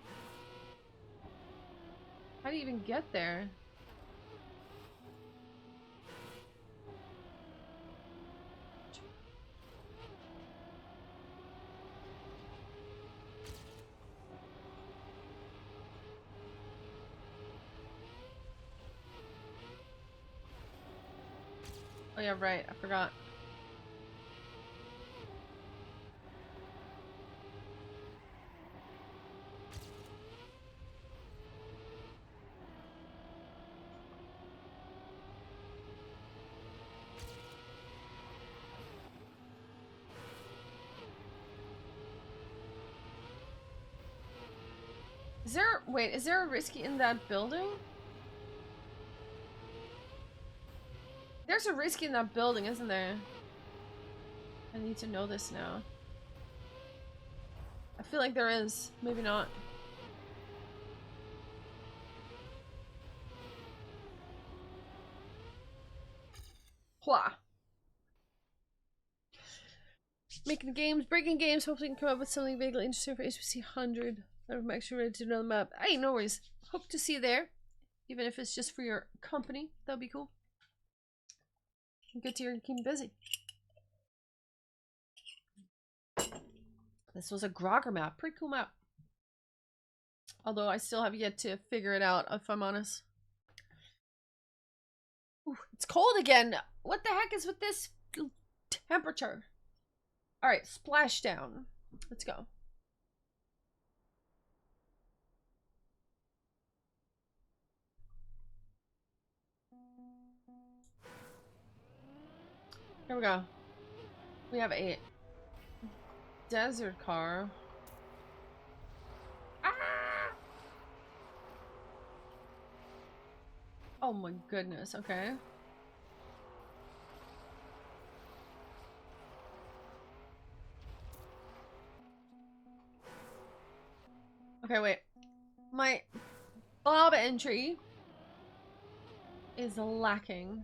A: How do you even get there? Oh yeah, right, I forgot. Is there, wait, is there a risky in that building? There's a risky in that building, isn't there? I need to know this now. I feel like there is. Maybe not. Hua. Making games, breaking games, hopefully you can come up with something vaguely interesting for HPC 100. I'm actually ready to know the map. Hey, no worries. Hope to see you there. Even if it's just for your company. That'd be cool. Good to hear you keep busy. This was a Grogger map. Pretty cool map. Although I still have yet to figure it out, if I'm honest. Ooh, it's cold again. What the heck is with this temperature? Alright, splashdown. Let's go. Here we go. We have a desert car. Ah! Oh my goodness, okay. Okay, wait. My Bob entry is lacking.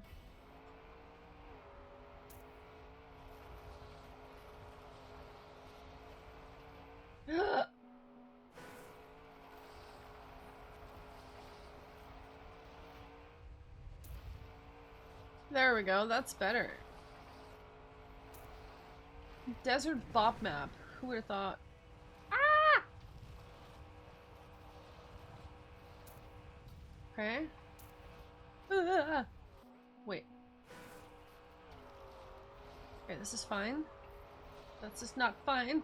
A: There we go, that's better. Desert Bop map. Who would have thought? Ah! Okay. Wait. Okay, this is fine. That's just not fine.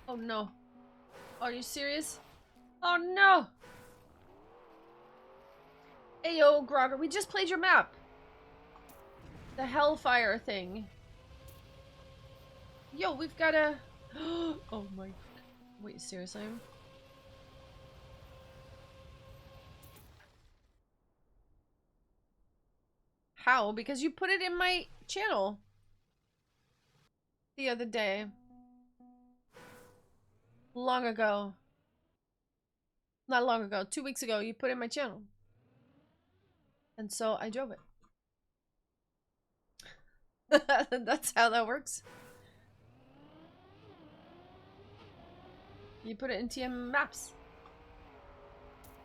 A: Oh no. Are you serious? Oh no! Ayo, Grogger, we just played your map! The Hellfire thing. Yo, we've gotta... Oh my... Wait, seriously? How? Because you put it in my channel. The other day. Long ago. Not long ago. 2 weeks ago, you put it in my channel. And so I drove it. That's how that works. You put it in TM Maps.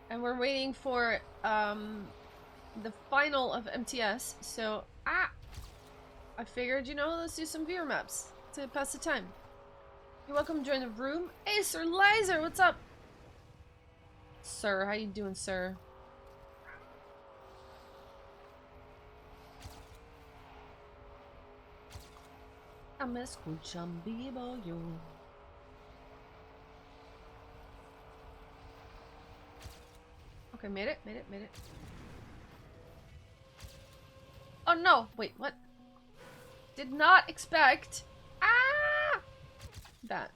A: And we're waiting for the final of MTS, so I figured, you know, let's do some viewer maps to pass the time. You're welcome to join the room. Hey, Sir Lizer, what's up? Sir, how you doing, sir? I'm escuchando vivo yo. Okay, made it. Oh no! Wait, what? Did not expect. That.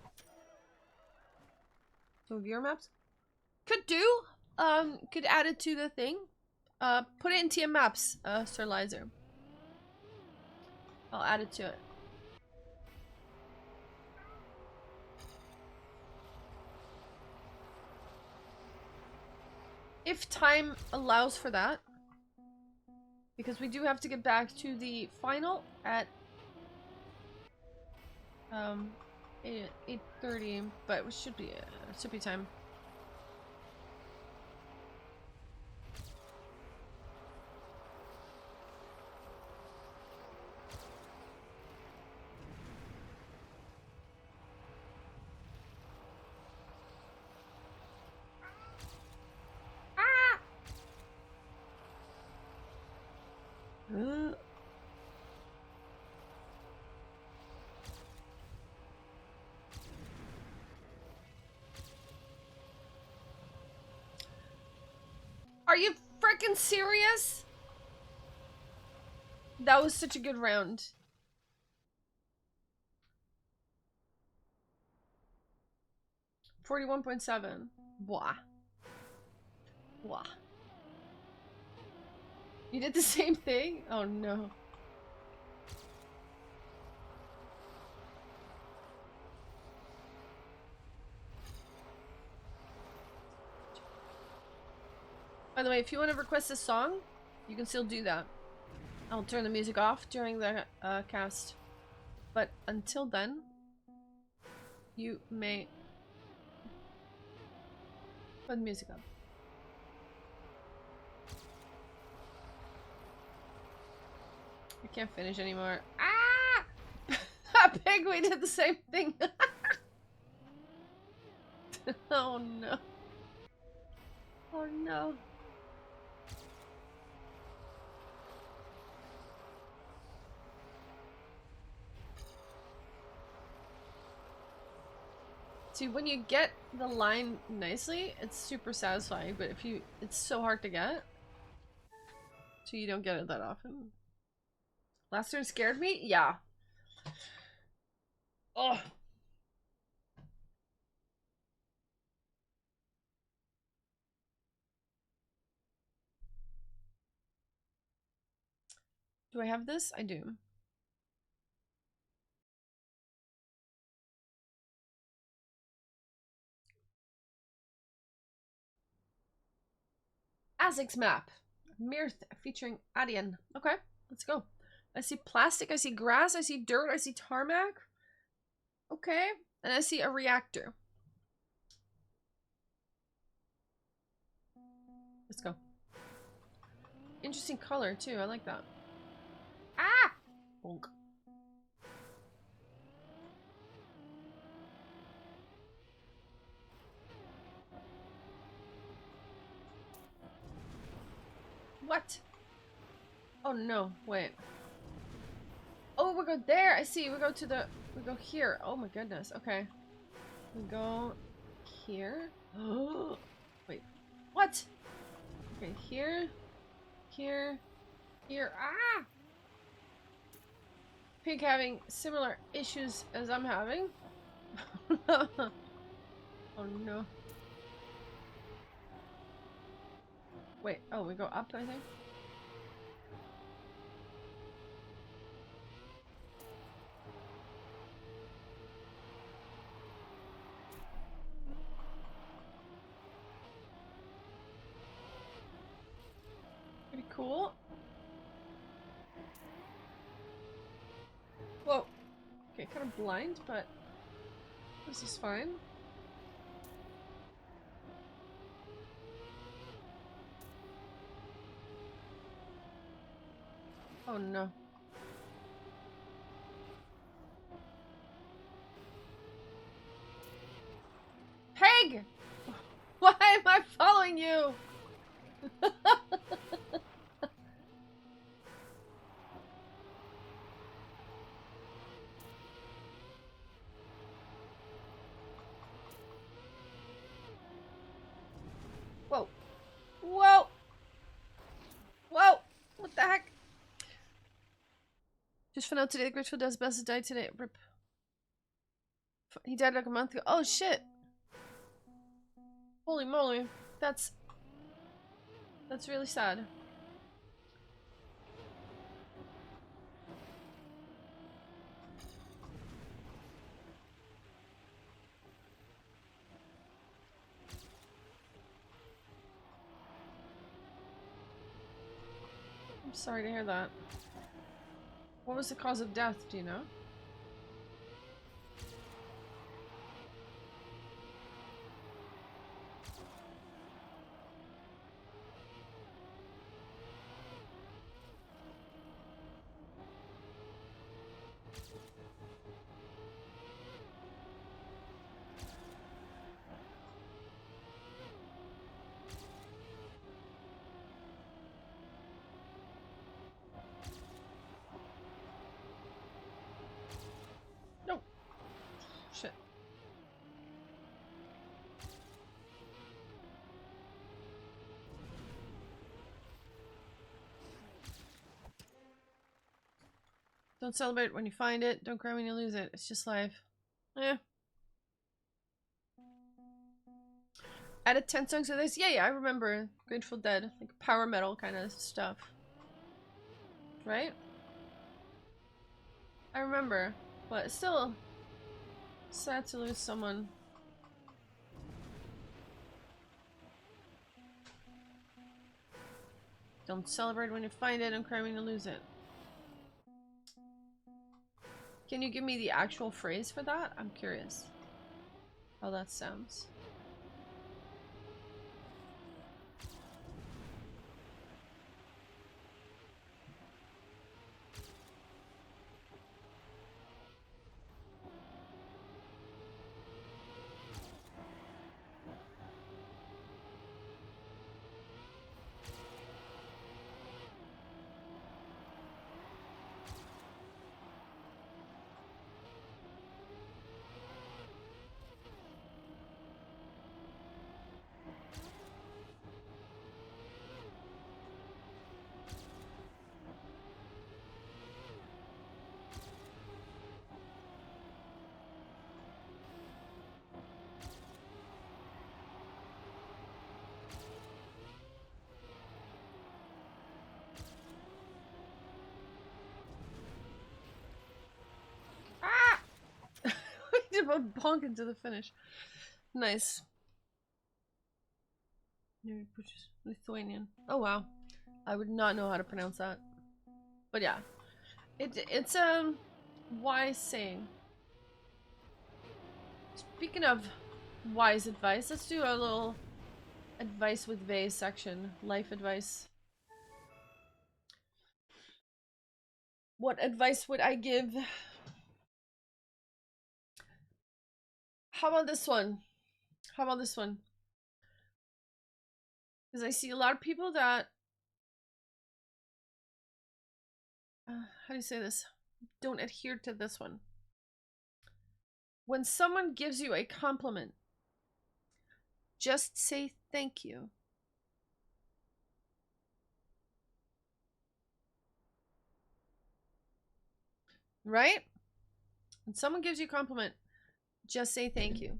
A: So viewer maps? Could do. Could add it to the thing. Put it in TM Maps, Sir Lizer. I'll add it to it. If time allows for that. Because we do have to get back to the final at 8:30, but it should be time. Are you freaking serious? That was such a good round. $41.7. Blah. Blah. You did the same thing? Oh no. By the way, if you want to request a song, you can still do that. I'll turn the music off during the cast. But until then, you may put the music up. I can't finish anymore. Pig, we did the same thing. Oh no. Oh no. See, when you get the line nicely, it's super satisfying, but if you, it's so hard to get. So you don't get it that often. Last turn scared me? Yeah. Oh. Do I have this? I do. Azix map. Mirth featuring Adian. Okay, let's go. I see plastic, I see grass, I see dirt, I see tarmac. Okay, and I see a reactor. Let's go. interesting color too. I like that. Ah! Bonk. What? Oh no, wait. Oh, we go there. I see. We go to the. We go here. Oh my goodness. Okay. We go here. Oh, wait. What? Okay, here. Here. Here. Ah! Pink having similar issues as I'm having. Oh no. Wait. Oh, we go up, I think. Pretty cool. Whoa. Okay, kind of blind, but this is fine. Oh no. Peg! Why am I following you? Whoa. Whoa! Whoa! What the heck? Just found out today the Grateful Dead's best died today. Rip. He died like a month ago. Oh shit! Holy moly. That's really sad. I'm sorry to hear that. What was the cause of death, do you know? No. Shit. Don't celebrate when you find it. Don't cry when you lose it. It's just life. Eh. Added 10 songs to this? Yeah, I remember Grateful Dead. Like power metal kind of stuff. Right? I remember. But it's still sad to lose someone. Don't celebrate when you find it. Don't cry when you lose it. Can you give me the actual phrase for that? I'm curious how that sounds. Bonk into the finish. Nice. Lithuanian. Oh wow. I would not know how to pronounce that. But yeah. It's wise saying. Speaking of wise advice, let's do a little advice with Vase section. Life advice. What advice would I give? How about this one? How about this one? Because I see a lot of people that how do you say this? Don't adhere to this one. When someone gives you a compliment, just say thank you. Right? When someone gives you a compliment, just say thank you.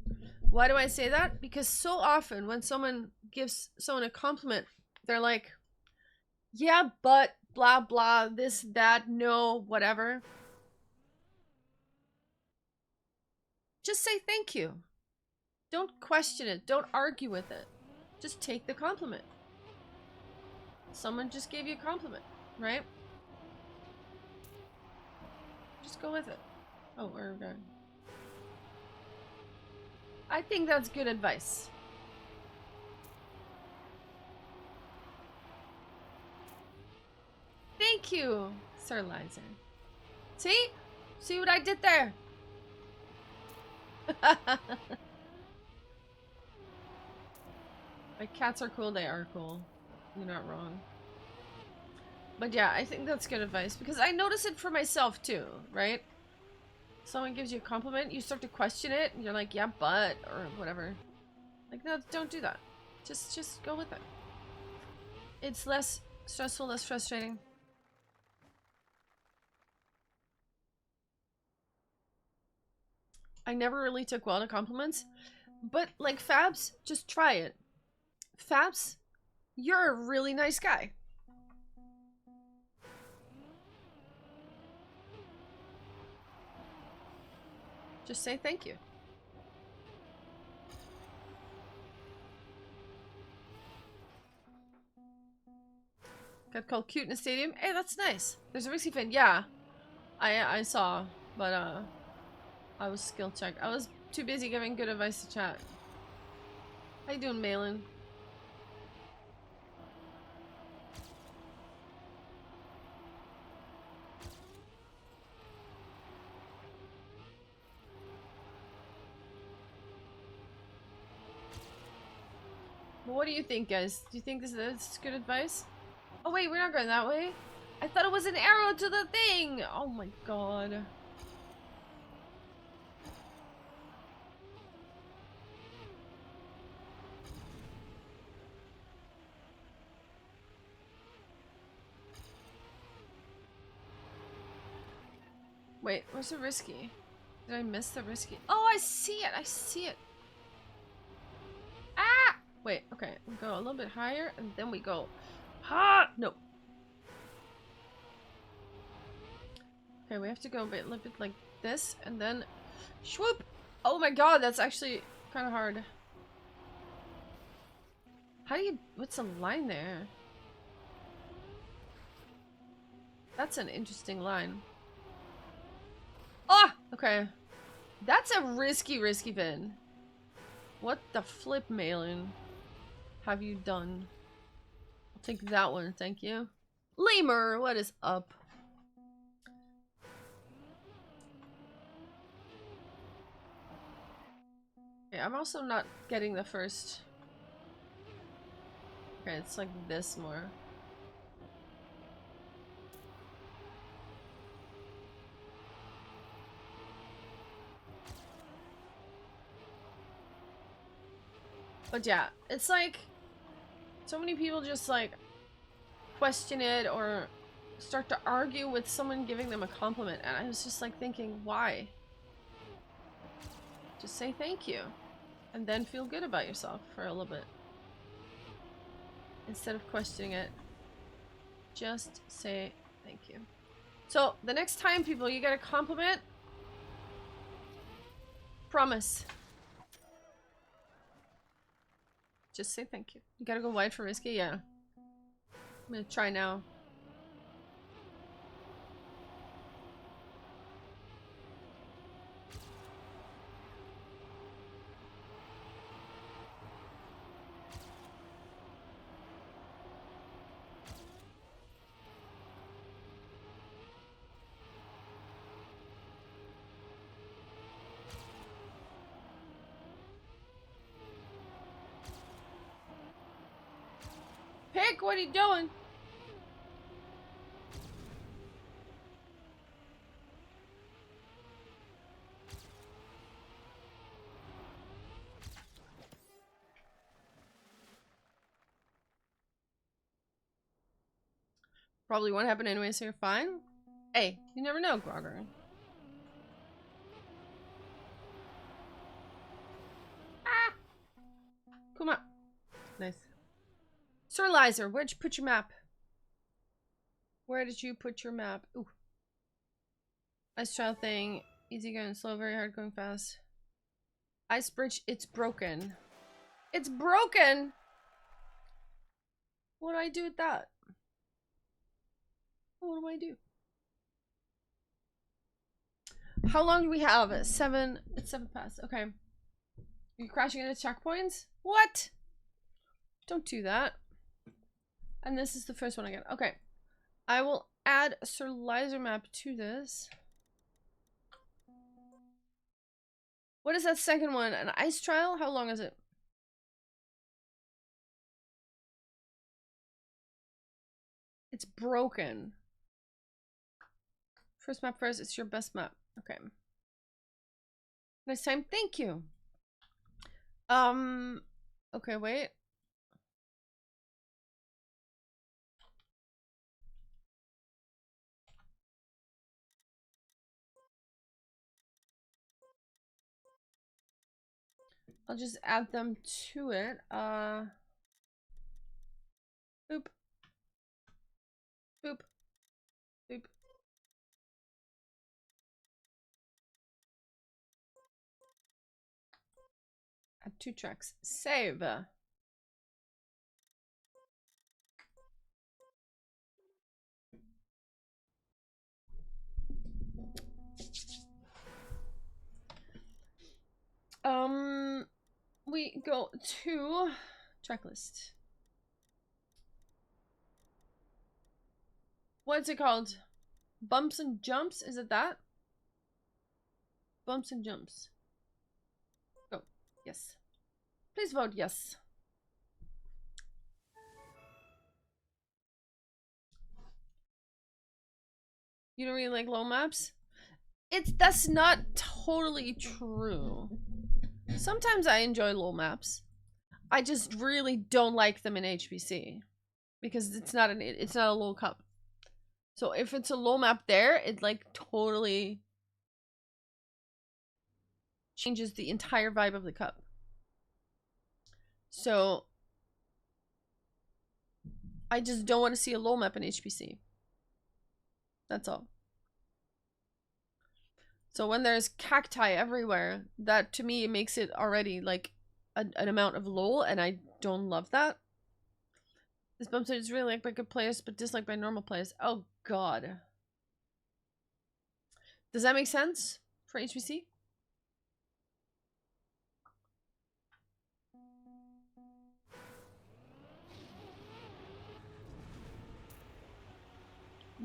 A: Why do I say that? Because so often when someone gives someone a compliment, they're like, yeah, but blah, blah, this, that, no, whatever. Just say thank you. Don't question it. Don't argue with it. Just take the compliment. Someone just gave you a compliment, right? Just go with it. Oh, we're good. I think that's good advice. Thank you, Sir Lizer. See? See what I did there? My cats are cool, they are cool. You're not wrong. But yeah, I think that's good advice because I notice it for myself too, right? Someone gives you a compliment, you start to question it, and you're like, yeah, but, or whatever. Like, no, don't do that. Just go with it. It's less stressful, less frustrating. I never really took well to compliments, but like Fabs, just try it. Fabs, you're a really nice guy. Just say thank you. Got called cute in a stadium. Hey, that's nice. There's a risky fin. Yeah, I saw, but I was skill checked. I was too busy giving good advice to chat. How you doing, Malin? But what do you think, guys? Do you think this is good advice? Oh wait, we're not going that way. I thought it was an arrow to the thing. Oh my god. Wait, where's the risky? Did I miss the risky? Oh, I see it. I see it. Ah! Wait, okay. We go a little bit higher and then we go. Ha! No. Okay, we have to go a little bit like this and then swoop. Oh my god, that's actually kind of hard. How do you, what's the line there? That's an interesting line. Ah! Okay. That's a risky pin. What the flip, Malin, have you done? I'll take that one, thank you. Lemur, what is up? Okay, I'm also not getting the first. Okay, it's like this more. But yeah, it's like so many people just like question it or start to argue with someone giving them a compliment, and I was just like thinking, why? Just say thank you and then feel good about yourself for a little bit instead of questioning it. Just say thank you. So the next time, people, you get a compliment, promise, just say thank you. You gotta go wide for risky. Yeah, I'm gonna try now. Pick, what are you doing? Probably won't happen anyway, so you're fine. Hey, you never know, Grogger. Ah! Come on. Nice. Sir Lizer, where'd you put your map? Where did you put your map? Ooh. Ice child thing. Easy going slow, very hard going fast. Ice bridge, it's broken. It's broken! What do I do with that? What do I do? How long do we have? It's 7 past. Okay. You're crashing into checkpoints? What? Don't do that. And this is the first one I get. Okay. I will add a Sir Lizer map to this. What is that second one? An ice trial? How long is it? It's broken. First map first. It's your best map. Okay. Next time. Thank you. Okay, wait. I'll just add them to it. Boop. Boop. Boop. Add 2 tracks. Save. We go to checklist. What's it called? Bumps and jumps? Is it that? Bumps and jumps. Go. Yes. Please vote yes. You don't really like low maps? That's not totally true. Sometimes I enjoy low maps. I just really don't like them in HBC because it's not a low cup. So if it's a low map there, it like totally changes the entire vibe of the cup. So I just don't want to see a low map in HBC. That's all. So when there's cacti everywhere, that to me makes it already like an amount of lol, and I don't love that. This bump set is really liked by good players, but disliked by normal players. Oh god. Does that make sense for HBC?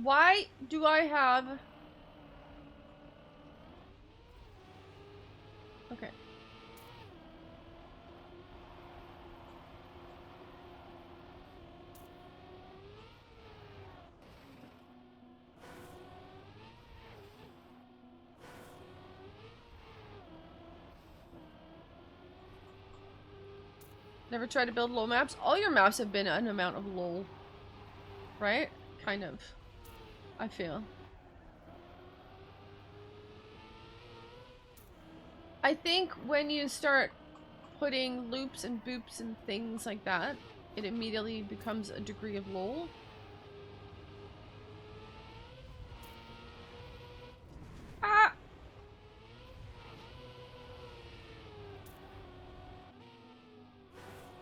A: Why do I have... Okay. Never tried to build low maps? All your maps have been an amount of lol. Right? Kind of. I feel. I think when you start putting loops and boops and things like that, it immediately becomes a degree of lol. Ah!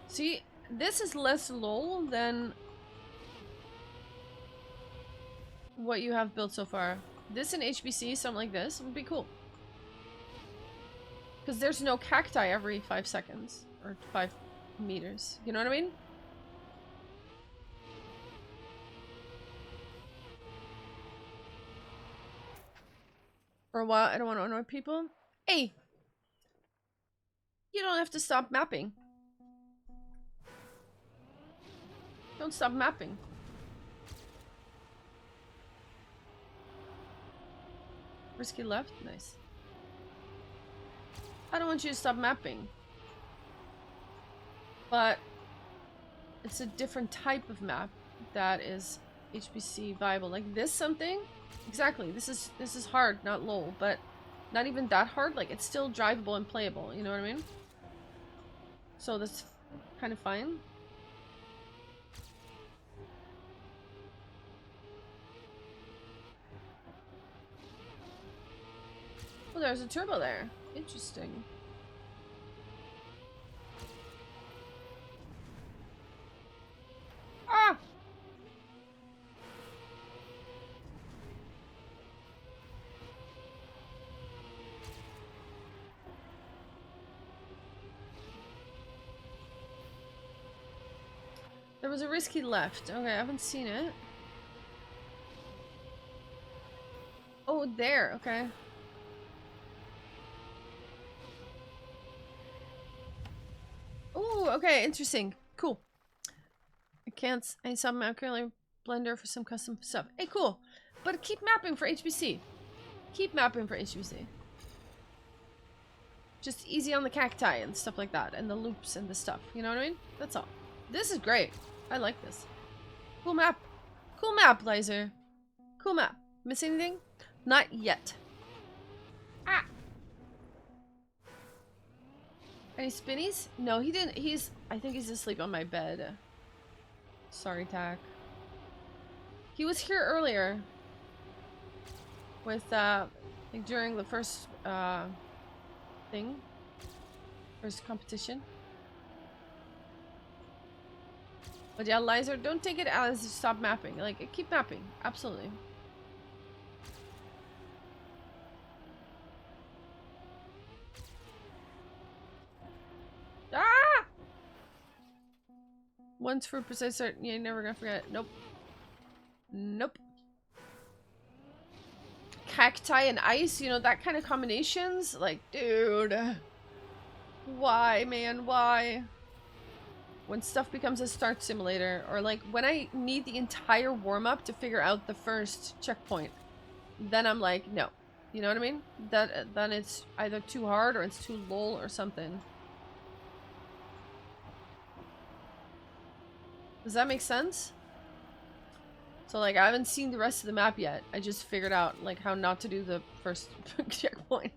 A: See, this is less lol than what you have built so far. This in HBC, something like this, would be cool. Because there's no cacti every 5 seconds. Or 5 meters. You know what I mean? For a while, I don't want to annoy people. Hey! You don't have to stop mapping. Don't stop mapping. Risky left? Nice. I don't want you to stop mapping. But it's a different type of map that is HBC viable. Like this something? Exactly. This is hard, not lol, but not even that hard. Like it's still drivable and playable, you know what I mean? So that's kind of fine. Oh, there's a turbo there. Interesting. Ah! There was a risky left. Okay, I haven't seen it. Oh, there. Okay. Oh, okay. Interesting. Cool. I saw map currently Blender for some custom stuff. Hey, cool. But keep mapping for HBC. Keep mapping for HBC. Just easy on the cacti and stuff like that. And the loops and the stuff. You know what I mean? That's all. This is great. I like this. Cool map. Cool map, Lizer. Cool map. Miss anything? Not yet. Ah! Any spinnies? No, he didn't. I think he's asleep on my bed. Sorry, Tack. He was here earlier. With, like during the first, thing. First competition. But yeah, Lizer, don't take it as stop mapping. Like, keep mapping. Absolutely. Ah! Once for precise certain, you're never gonna forget it. Nope. Nope. Cacti and ice, you know, that kind of combinations. Like, dude. Why, man? Why? When stuff becomes a start simulator, or like when I need the entire warm-up to figure out the first checkpoint, then I'm like, no. You know what I mean? Then it's either too hard or it's too lol or something. Does that make sense? So like I haven't seen the rest of the map yet. I just figured out like how not to do the first checkpoint.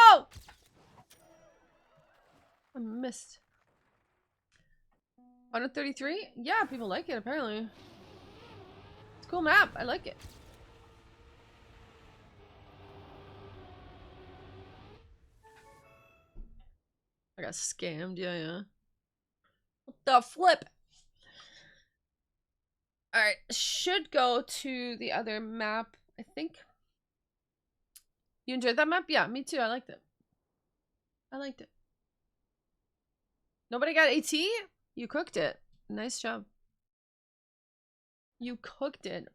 A: No! I missed. 133? Yeah, people like it apparently. It's a cool map. I like it. I got scammed. Yeah. What the flip? Alright, should go to the other map, I think. You enjoyed that map? Yeah, me too. I liked it. I liked it. Nobody got AT? You cooked it. Nice job. You cooked it.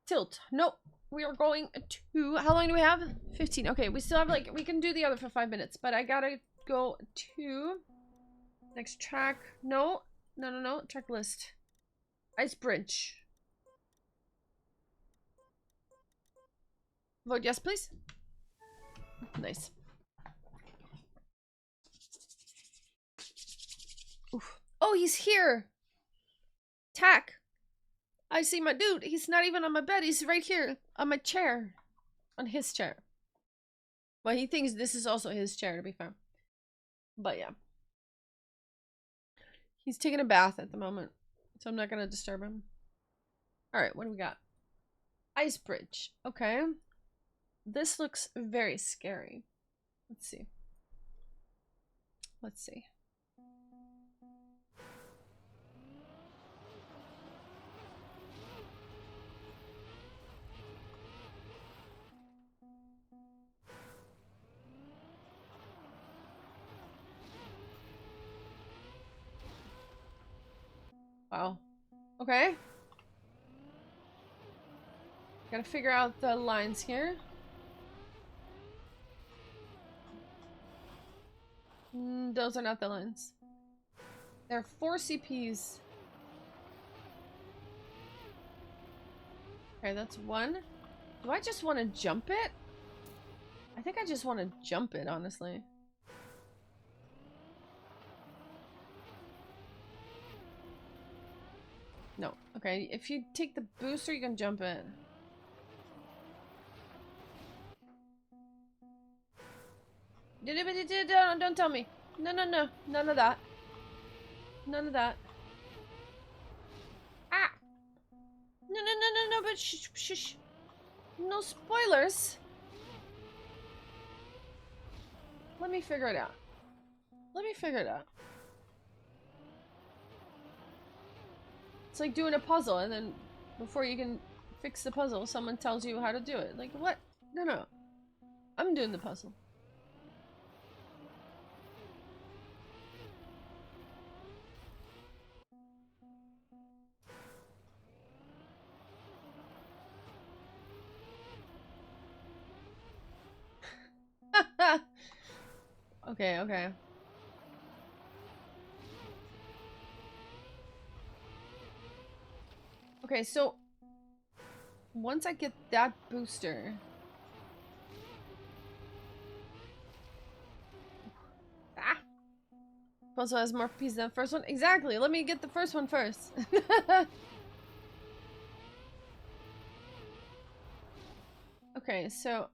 A: Tilt. Nope. We are going to... How long do we have? 15. Okay, we still have like... We can do the other for 5 minutes, but I gotta go to... Next track. No. No. Track list. Ice Bridge. Vote yes, please. Nice. Oof. Oh, he's here. Tack. I see my dude. He's not even on my bed. He's right here on my chair. On his chair. Well, he thinks this is also his chair, to be fair. But yeah. He's taking a bath at the moment, so I'm not going to disturb him. Alright, what do we got? Ice Bridge. Okay. This looks very scary. Let's see. Let's see. Wow. Okay. Gotta figure out the lines here. Those are not the lines. There are 4 CPs. Okay, that's 1. Do I just want to jump it? I think I just want to jump it, honestly. No. Okay, if you take the booster, you can jump it. Don't tell me. No, no, no. None of that. None of that. Ah! No, no, no, no, no, but shh, shh, shh. No spoilers. Let me figure it out. Let me figure it out. It's like doing a puzzle, and then before you can fix the puzzle, someone tells you how to do it. Like, what? No, no. I'm doing the puzzle. Okay, okay. Okay, so once I get that booster, puzzle has more pieces than the first one. Exactly. Let me get the first one first. Okay, so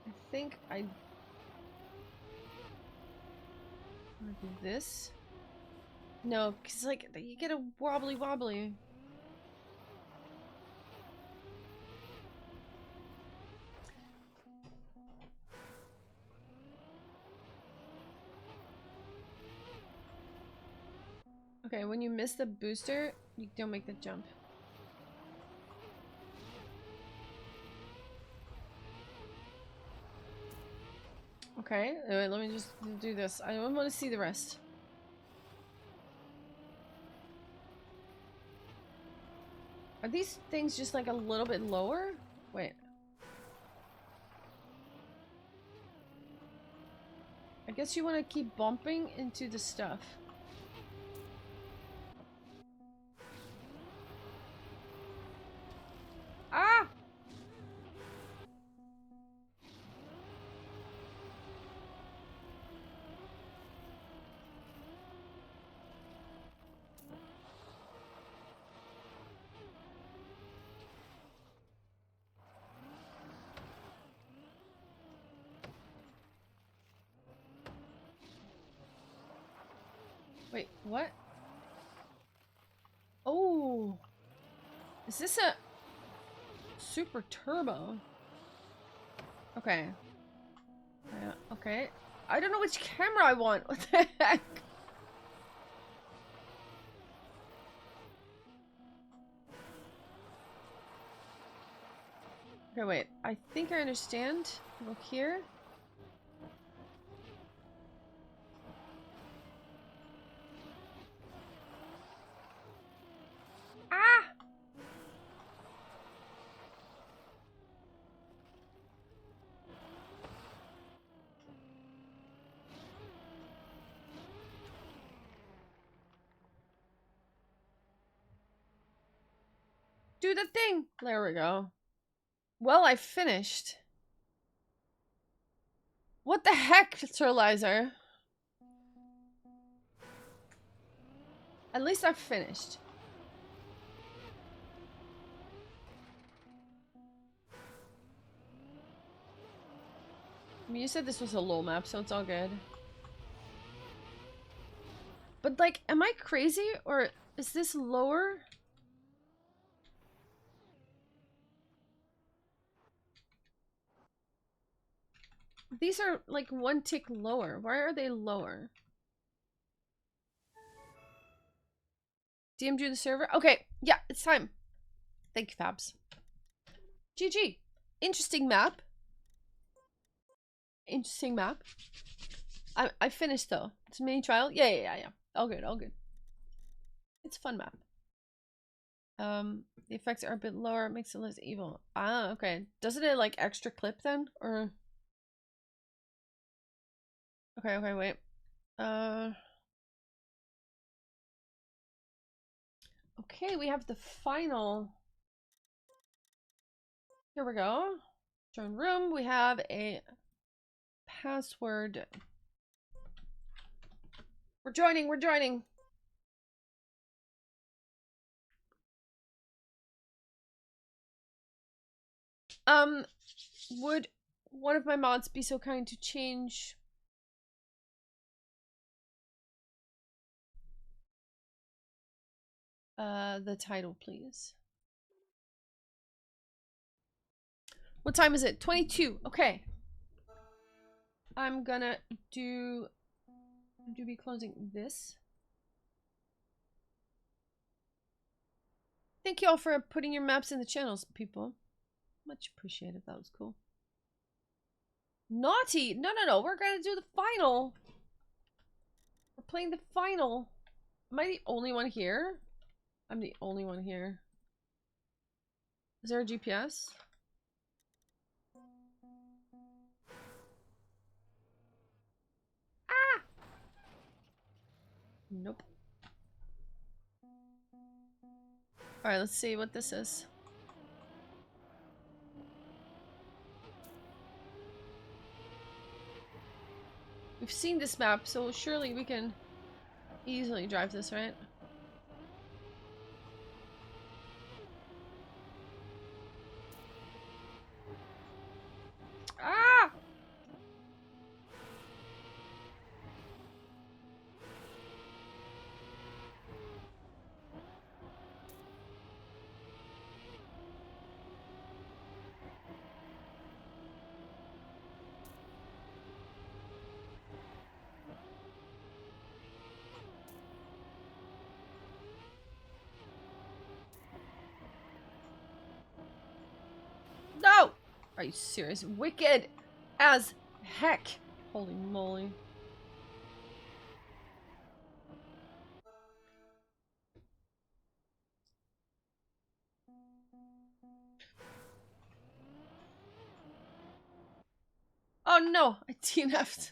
A: I think I wanna do this. No, cause like you get a wobbly wobbly. Okay, when you miss the booster, you don't make the jump. Okay, let me just do this. I don't want to see the rest. Are these things just like a little bit lower? Wait. I guess you want to keep bumping into the stuff. Ah! Wait, what? Oh! Is this a super turbo? Okay. Yeah, okay. I don't know which camera I want. What the heck? Okay, wait. I think I understand. Look here. Ah! Do the thing! There we go. Well, I finished. What the heck, Sir Lizer? At least I finished. I mean, you said this was a low map, so it's all good. But, like, am I crazy? Or is this lower? These are, like, 1 tick lower. Why are they lower? DMG the server? Okay, yeah, it's time. Thank you, Fabs. GG. Interesting map. Interesting map. I finished, though. It's a mini trial? Yeah. All good, all good. It's a fun map. The effects are a bit lower, it makes it less evil. Ah, okay. Doesn't it like extra clip then? Or okay, wait. Okay, we have the final. Here we go. Join room. We have a password. We're joining. Would one of my mods be so kind to change the title, please? What time is it? 22. Okay. I'm gonna do be closing this. Thank you all for putting your maps in the channels, people. Much appreciated. That was cool. Naughty! No. We're gonna do the final. We're playing the final. Am I the only one here? I'm the only one here. Is there a GPS? Ah! Nope. Alright, let's see what this is. We've seen this map, so surely we can easily drive this, right? Ah! No! Are you serious? Wicked as heck. Holy moly. Oh no, I DNF'd.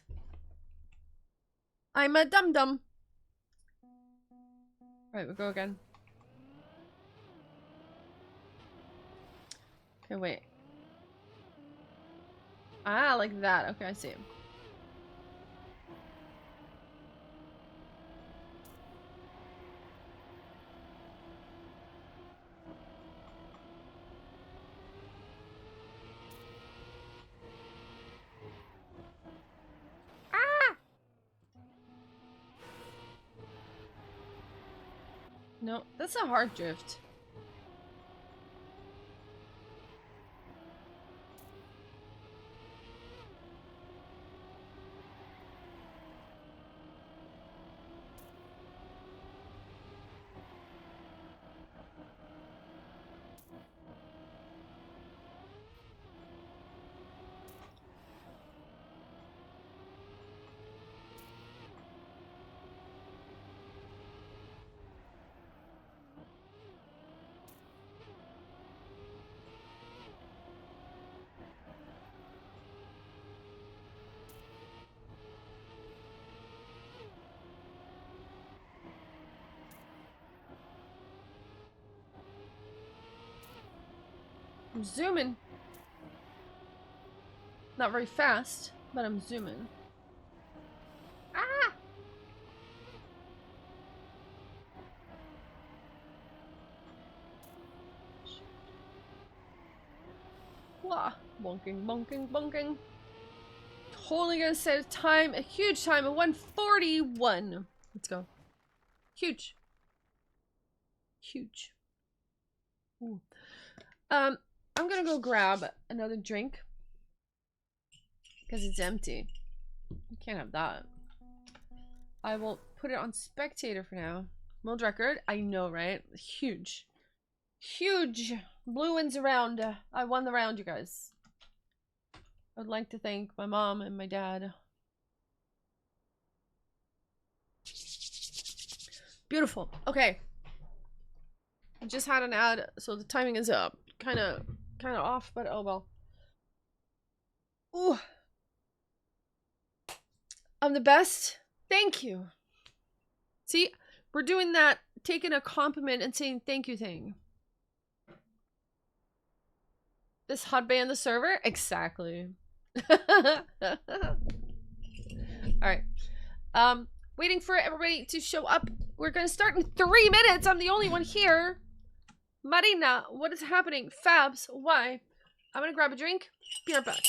A: I'm a dum-dum. Right, we'll go again. Okay, wait. Ah, like that. Okay, I see him. Ah! No, that's a hard drift. I'm zooming. Not very fast, but I'm zooming. Ah! Wah! Bonking, bonking, bonking. Totally gonna set a time, a huge time of 1:41. Let's go. Huge. Huge. Ooh. I'm gonna go grab another drink. Because it's empty. You can't have that. I will put it on spectator for now. World record. I know, right? Huge. Huge. Blue wins a round. I won the round, you guys. I would like to thank my mom and my dad. Beautiful. Okay. I just had an ad, so the timing is kind of off, but oh well. Ooh. I'm the best. Thank you. See, we're doing that, taking a compliment and saying thank you thing. This hot bay on the server? Exactly. Alright. Waiting for everybody to show up. We're gonna start in 3 minutes. I'm the only one here. Marina, what is happening? Fabs, why? I'm gonna grab a drink. Be right back.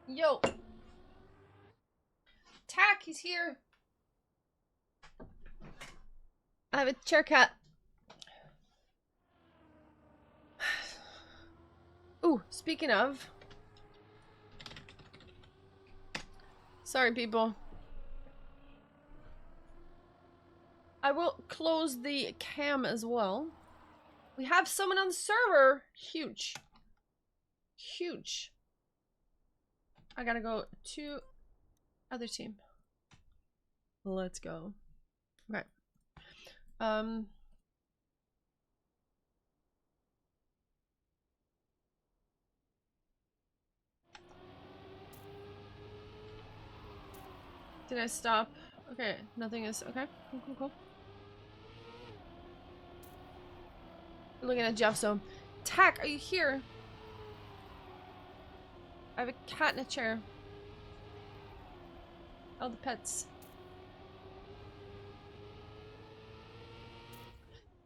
A: Yo. Tack, he's here. I have a chair cat. Ooh, speaking of. Sorry, people. I will close the cam as well. We have someone on the server. Huge. Huge. I gotta go to other team. Let's go. Okay. Did I stop? Okay, nothing is okay. Cool. We're looking at Jeff, so Tack, are you here? I have a cat in a chair. All the pets.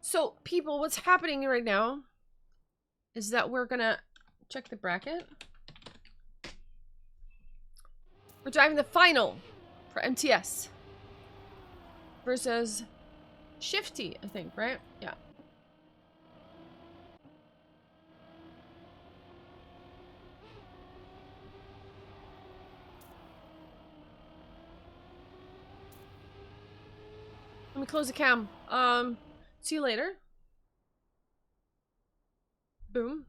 A: So, people, what's happening right now is that we're gonna check the bracket. We're driving the final for MTS versus Shifty, I think, right? Yeah. Let me close the cam. See you later. Boom.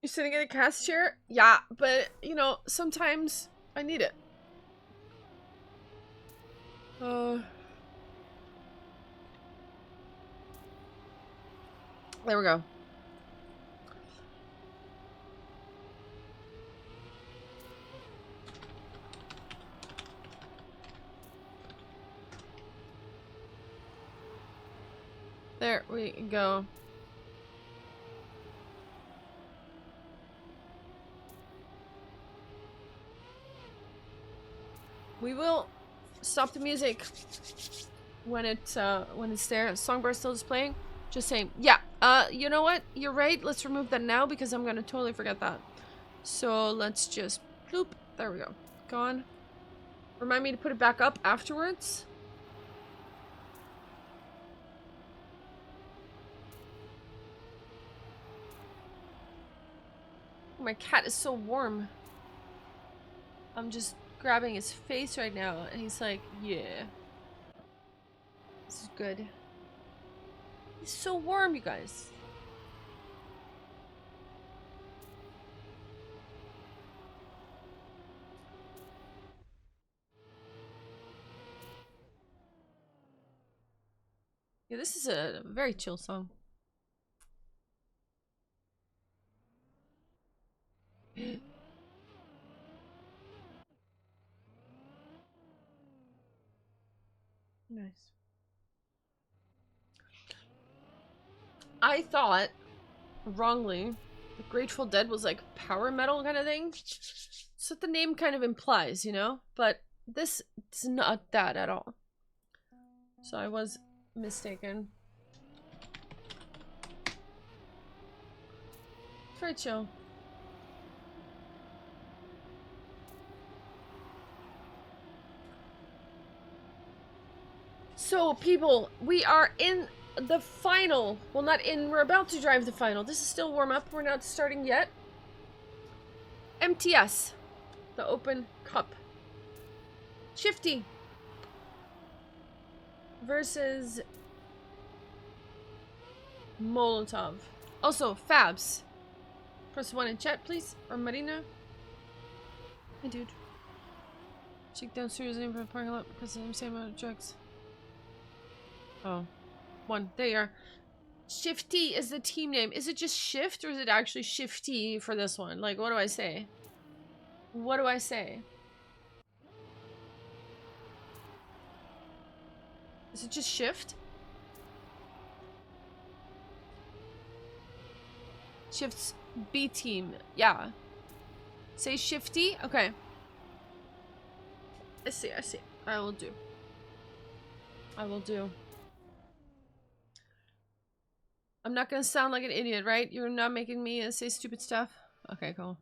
A: You're sitting in a cast chair? Yeah, but, you know, sometimes I need it. There we go. There we go. We will stop the music when it's there. Songbird still just playing. Just saying. Yeah. You know what? You're right. Let's remove that now because I'm gonna totally forget that. So let's just bloop. There we go. Gone. Remind me to put it back up afterwards. My cat is so warm. I'm just grabbing his face right now, and he's like, yeah. This is good. He's so warm, you guys. Yeah, this is a very chill song. Nice. I thought, wrongly, the Grateful Dead was like power metal kind of thing. That's what the name kind of implies, you know? But this is not that at all. So I was mistaken. It's very chill. So, people, we are in the final. Well, not in. We're about to drive the final. This is still warm up. We're not starting yet. MTS. The Open Cup. Shifty. Versus Molotov. Also, Fabs. Press 1 in chat, please. Or Marina. Hey, dude. Check downstairs in for the parking lot because of the same amount of trucks. Oh. 1. There you are. Shifty is the team name. Is it just Shift or is it actually Shifty for this one? Like, what do I say? What do I say? Is it just Shift? Shift's B team. Yeah. Say Shifty? Okay. I see, I see. I will do. I will do. I'm not gonna sound like an idiot, right? You're not making me say stupid stuff? Okay, cool.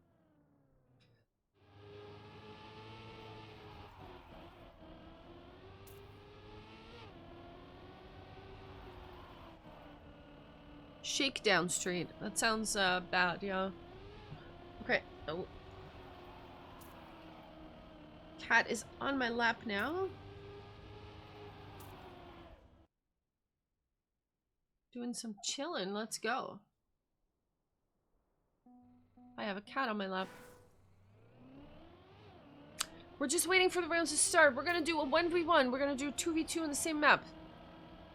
A: Shakedown Street. That sounds bad, yeah. Okay. Oh. Cat is on my lap now. Doing some chilling. Let's go. I have a cat on my lap. We're just waiting for the rounds to start. We're gonna do a 1v1. We're gonna do 2v2 on the same map.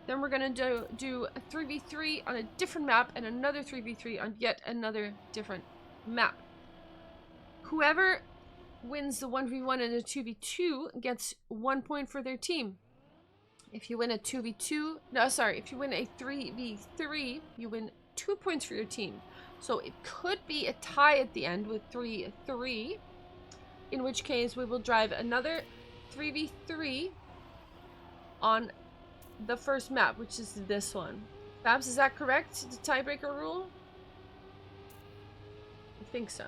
A: Then we're gonna do a 3v3 on a different map and another 3v3 on yet another different map. Whoever wins the 1v1 and a 2v2 gets 1 point for their team. If you win a 2v2, no, sorry, if you win a 3v3, you win 2 points for your team. So it could be a tie at the end with 3-3, in which case we will drive another 3v3 on the first map, which is this one. Babs, is that correct? The tiebreaker rule? I think so.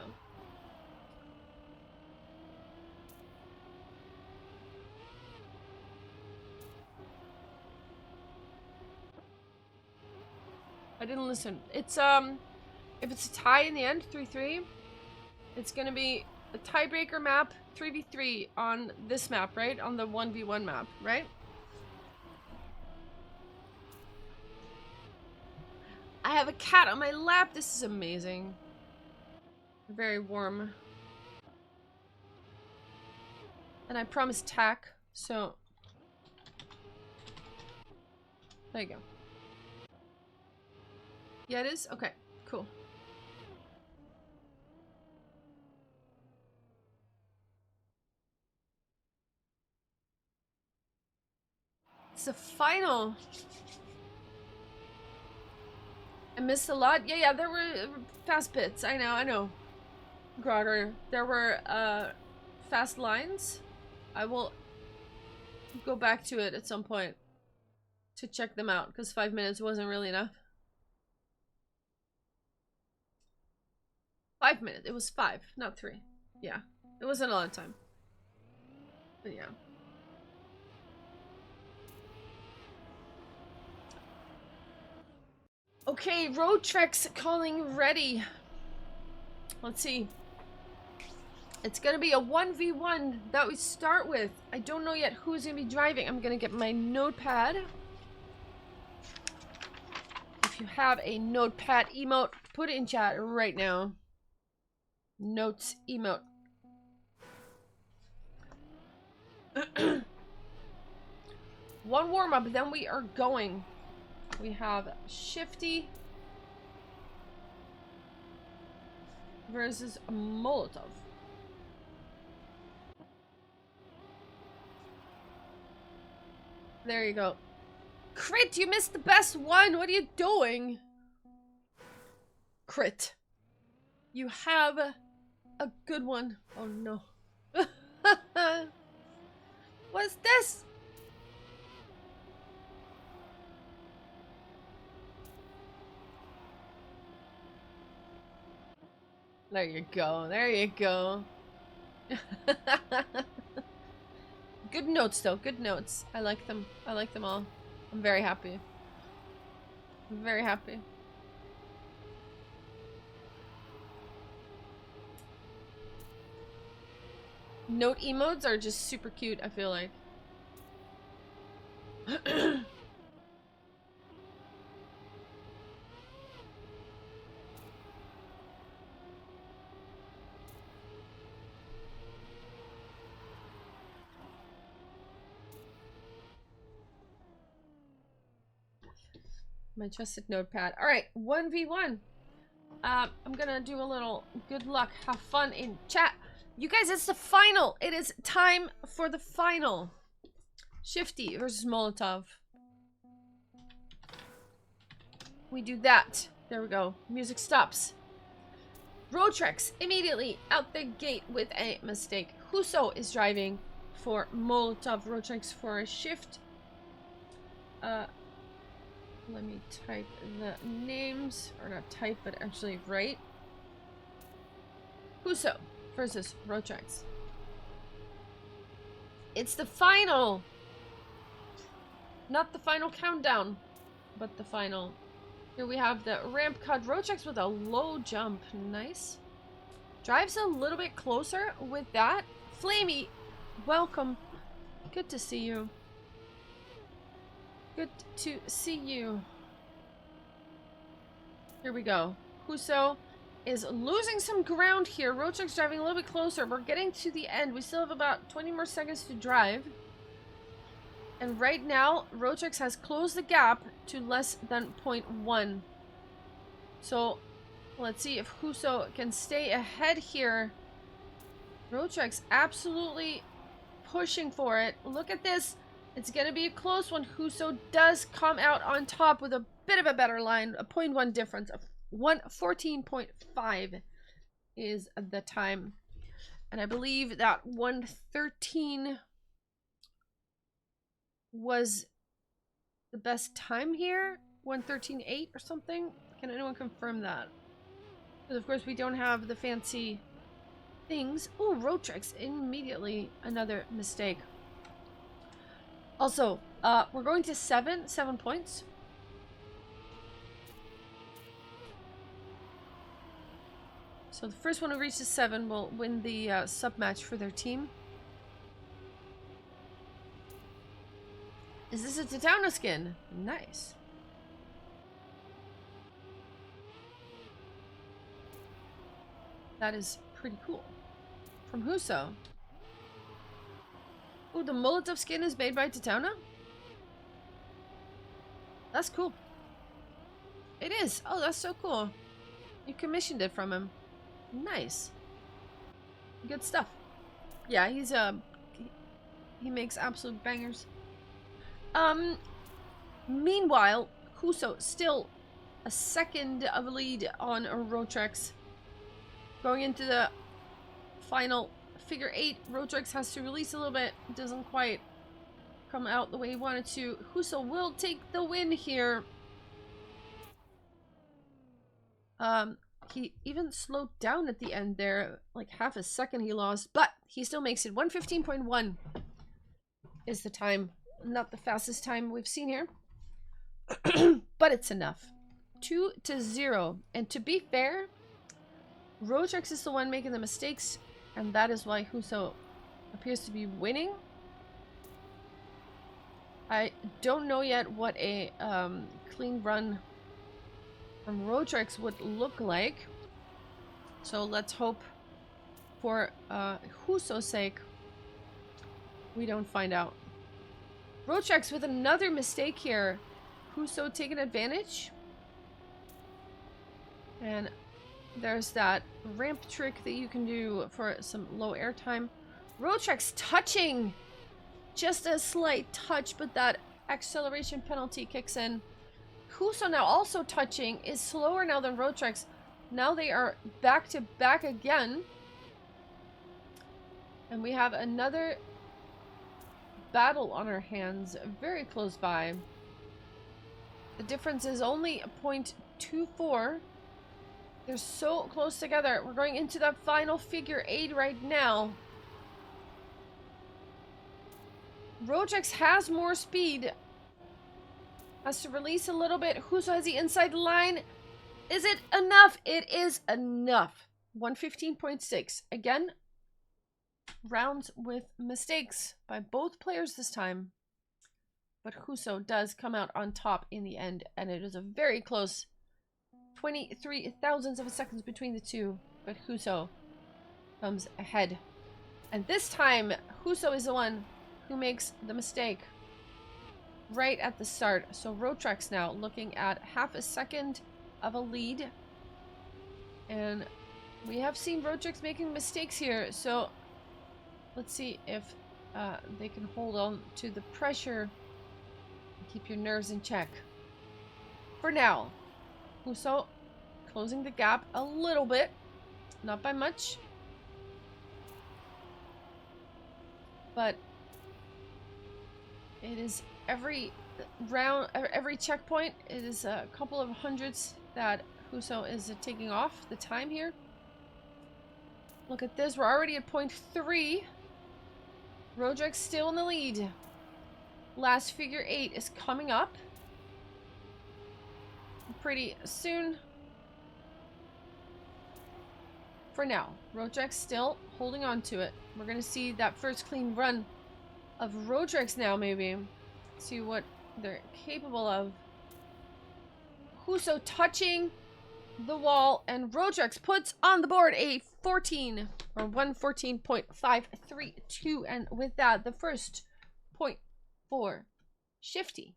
A: I didn't listen. It's if it's a tie in the end, 3-3, it's gonna be a tiebreaker map, 3v3 on this map, right? On the 1v1 map, right? I have a cat on my lap. This is amazing. Very warm. And I promised tack, so there you go. Yeah, it is? Okay, cool. It's the final. I missed a lot. Yeah, there were fast bits. I know. Grogger. There were fast lines. I will go back to it at some point to check them out, because 5 minutes wasn't really enough. 5 minutes. It was 5, not 3. Yeah. It wasn't a lot of time. But yeah. Okay, road treks calling ready. Let's see. It's gonna be a 1v1 that we start with. I don't know yet who's gonna be driving. I'm gonna get my notepad. If you have a notepad emote, put it in chat right now. Notes emote. One warm-up, then we are going. We have Shifty versus Molotov. There you go. Crit, you missed the best one. What are you doing? Crit. You have a good one. Oh no. What's this? There you go. There you go. Good notes though. Good notes. I like them. I like them all. I'm very happy. I'm very happy. Note emotes are just super cute, I feel like. My trusted notepad. Alright, 1v1. I'm gonna do a little good luck. Have fun in chat. You guys, it's the final. It is time for the final. Shifty versus Molotov. We do that. There we go. Music stops. Road treks immediately out the gate with a mistake. Huso is driving for Molotov. Road treks for a shift. Let me type the names, or not type, but actually write. Huso versus road treks. It's the final! Not the final countdown, but the final. Here we have the ramp cut. Road treks with a low jump. Nice. Drives a little bit closer with that. Flamey, welcome. Good to see you. Good to see you. Here we go. Huso is losing some ground here. Road treks driving a little bit closer. We're getting to the end. We still have about 20 more seconds to drive. And right now, road treks has closed the gap to less than 0.1. So, let's see if Huso can stay ahead here. Road treks absolutely pushing for it. Look at this. It's going to be a close one. Huso does come out on top with a bit of a better line. A 0.1 difference. 114.5 is the time. And I believe that 113 was the best time here. 113.8 or something. Can anyone confirm that? Because of course we don't have the fancy things. Oh, road treks. Immediately another mistake. Also, we're going to 7 points. So the first one who reaches 7 will win the sub match for their team. Is this a Titano skin? Nice. That is pretty cool. From Huso. Oh, the Molotov skin is made by Titano? That's cool. It is. Oh, that's so cool. You commissioned it from him. Nice. Good stuff. Yeah, he's he makes absolute bangers. Meanwhile, Huso still a second of a lead on road treks. Going into the final figure 8. Rodrix has to release a little bit. It doesn't quite come out the way he wanted to. Huso will take the win here. He even slowed down at the end there. Like half a second he lost. But he still makes it. 1:15.1 is the time. Not the fastest time we've seen here. But it's enough. 2-0. And to be fair, Rodrix is the one making the mistakes. And that is why Huso appears to be winning. I don't know yet what a clean run from Rodrix would look like. So let's hope for Huso's sake we don't find out. Rodrix with another mistake here. Huso taking advantage. And there's that ramp trick that you can do for some low air time. Rodrix touching! Just a slight touch, but that acceleration penalty kicks in. Huso now also touching, is slower now than Rodrix. Now they are back to back again. And we have another battle on our hands, very close by. The difference is only 0.24. They're so close together. We're going into that final figure 8 right now. Rodrix has more speed. Has to release a little bit. Huso has the inside line. Is it enough? It is enough. 1:15.6. Again, rounds with mistakes by both players this time. But Huso does come out on top in the end. And it is a very close 23 thousandths of a second between the two. But Huso comes ahead. And this time, Huso is the one who makes the mistake right at the start. So Rodrix now looking at half a second of a lead. And we have seen Rodrix making mistakes here. So let's see if they can hold on to the pressure and keep your nerves in check. For now, Huso closing the gap a little bit. Not by much. But it is every round, every checkpoint, it is a couple of hundreds that Huso is taking off the time here. Look at this, we're already at 0.3. Rodrix still in the lead. Last figure 8 is coming up pretty soon. For now, Rodrix still holding on to it. We're going to see that first clean run of Rodrix now, maybe. See what they're capable of. Huso touching the wall, and Rodrix puts on the board a 14 or 1:14.532, and with that, the first 0.4 shifty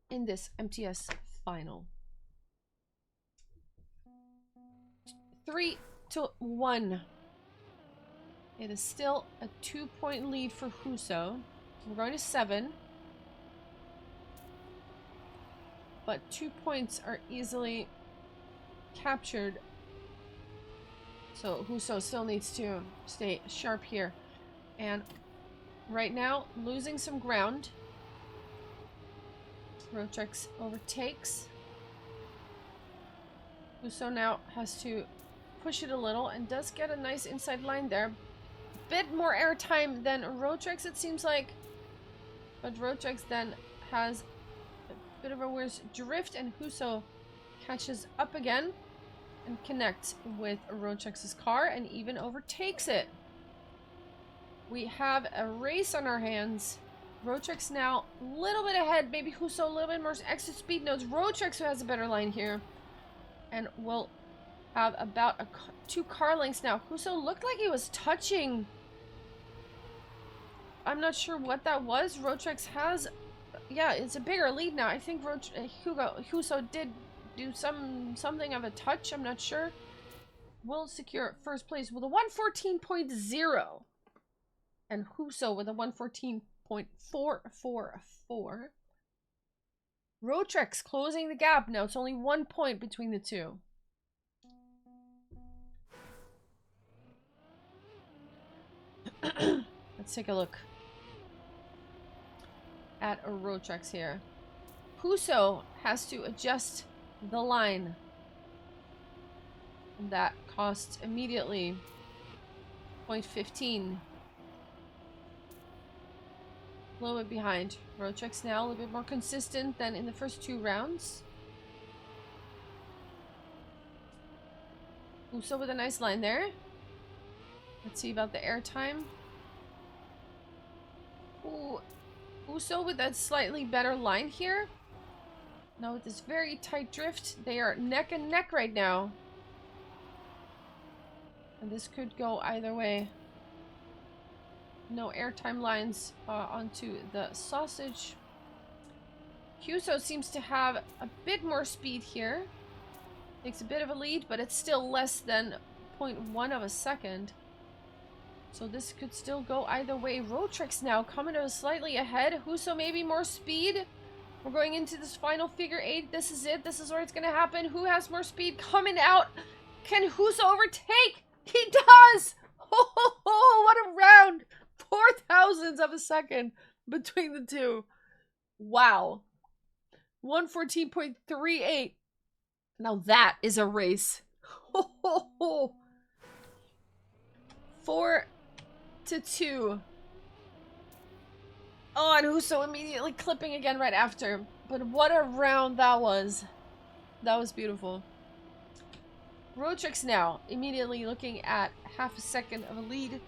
A: in this MTS final. 3-1. It is still a 2-point lead for Huso. We're going to 7. But 2 points are easily captured. So Huso still needs to stay sharp here. And right now, losing some ground. Rodrix overtakes. Huso now has to push it a little and does get a nice inside line there. Bit more airtime than Rodrix, it seems like. But Rodrix then has a bit of a worse drift, and Huso catches up again and connects with Rodrix's car and even overtakes it. We have a race on our hands. Rodrix now a little bit ahead. Maybe Huso a little bit more extra speed. No, it's Rodrix who has a better line here. And we'll have about 2 car lengths now. Huso looked like he was touching. I'm not sure what that was. Rodrix has, yeah, it's a bigger lead now. I think Huso did do something of a touch. I'm not sure. Will secure first place with a 1:14.0, and Huso with a 1:14.444. Rodrix closing the gap now. It's only 1 point between the two. Let's take a look at a Rotrex here. Huso has to adjust the line. And that costs immediately 0.15. A little bit behind. Rotrex now a little bit more consistent than in the first 2 rounds. Huso with a nice line there. Let's see about the airtime. Ooh, Huso with that slightly better line here. Now with this very tight drift, they are neck and neck right now. And this could go either way. No airtime lines onto the sausage. Huso seems to have a bit more speed here. Takes a bit of a lead, but it's still less than 0.1 of a second. So this could still go either way. Rotrex now coming slightly ahead. Huso maybe more speed. We're going into this final figure 8. This is it. This is where it's going to happen. Who has more speed coming out? Can Huso overtake? He does! Oh, what a round! 0.004 of a second between the two. Wow. 114.38. Now that is a race. 4-2. Oh, and Huso immediately clipping again right after. But what a round that was. That was beautiful. Rotrex now immediately looking at half a second of a lead.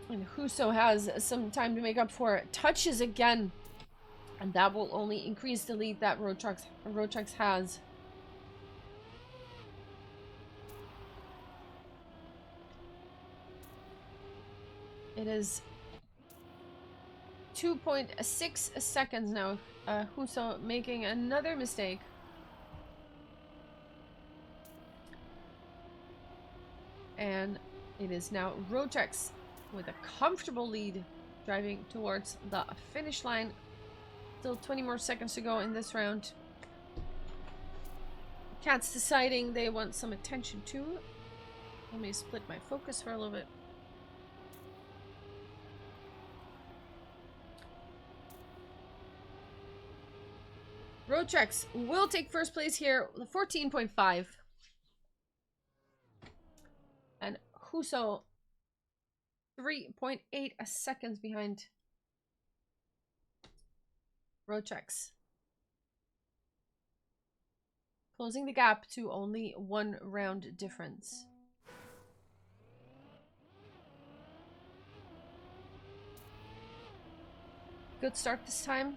A: And Huso has some time to make up for it. Touches again. And that will only increase the lead that Rotrex has. It is 2.6 seconds now. Huso making another mistake. And it is now Rotrex with a comfortable lead driving towards the finish line. Still 20 more seconds to go in this round. Cat's deciding they want some attention too. Let me split my focus for a little bit. Rotrex will take first place here with a 14.5. And Huso 3.8 seconds behind Rotrex. Closing the gap to only 1 round difference. Good start this time.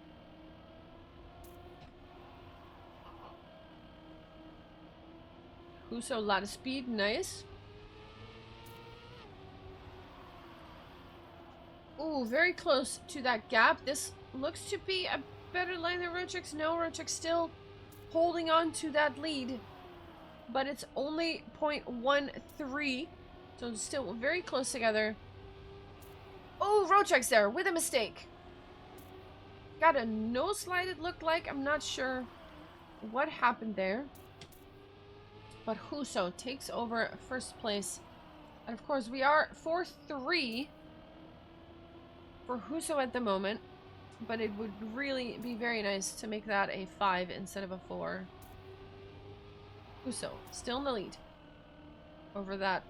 A: Huso, a lot of speed, nice. Ooh, very close to that gap. This looks to be a better line than Rotrex. No, Rotrex still holding on to that lead. But it's only 0.13. So it's still very close together. Oh, Rotrex there with a mistake. Got a nose slide it looked like. I'm not sure what happened there. But Huso takes over first place. And of course we are 4-3 for Huso at the moment. But it would really be very nice to make that a 5 instead of a 4. Huso still in the lead over that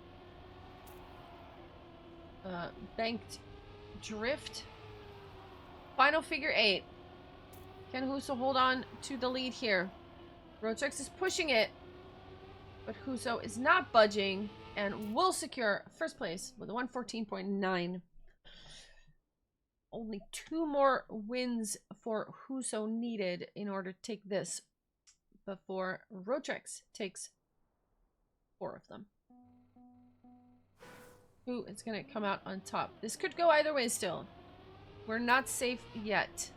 A: banked drift. Final figure 8. Can Huso hold on to the lead here? Rotrex is pushing it. But Huso is not budging and will secure first place with a 114.9. Only 2 more wins for Huso needed in order to take this before Rotrex takes 4 of them. Ooh, it's gonna come out on top. This could go either way still. We're not safe yet.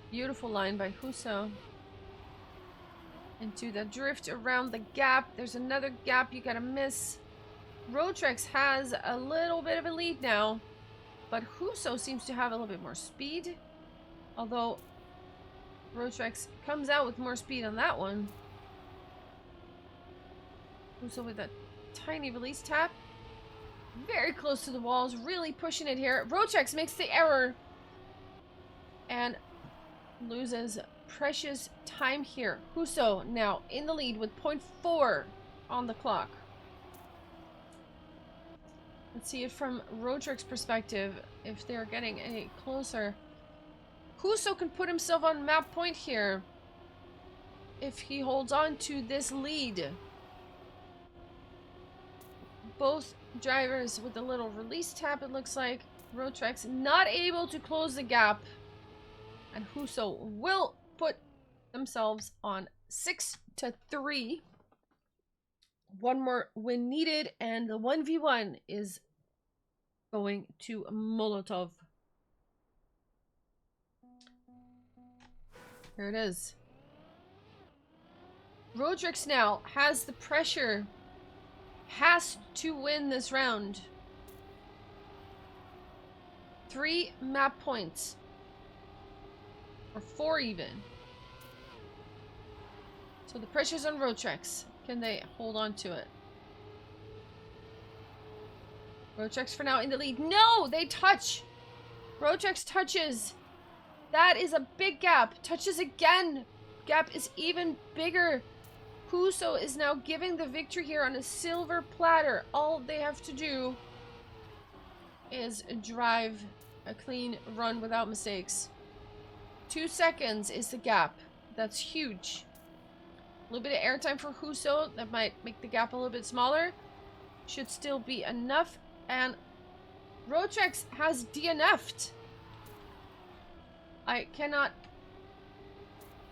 A: Beautiful line by Huso. Into the drift around the gap. There's another gap you gotta miss. Rotrex has a little bit of a lead now. But Huso seems to have a little bit more speed. Although Rotrex comes out with more speed on that one. Huso with a tiny release tap. Very close to the walls, really pushing it here. Rotrex makes the error and loses precious time here. Huso now in the lead with 0.4 on the clock. Let's see it from Rotrex's perspective, if they're getting any closer. Huso can put himself on map point here if he holds on to this lead. Both drivers with a little release tap, it looks like. Rotrex not able to close the gap. And Huso will put themselves on 6-3. One more win needed, and the 1v1 is going to Molotov. There it is. Rodrix now has the pressure. Has to win this round. 3 map points. Or 4 even. So the pressure's on Rotrex. Can they hold on to it? Rotrex for now in the lead. No! They touch! Rotrex touches. That is a big gap. Touches again. Gap is even bigger. Huso is now giving the victory here on a silver platter. All they have to do is drive a clean run without mistakes. 2 seconds is the gap. That's huge. A little bit of airtime for Huso. That might make the gap a little bit smaller. Should still be enough. And Rotrex has DNF'd. I cannot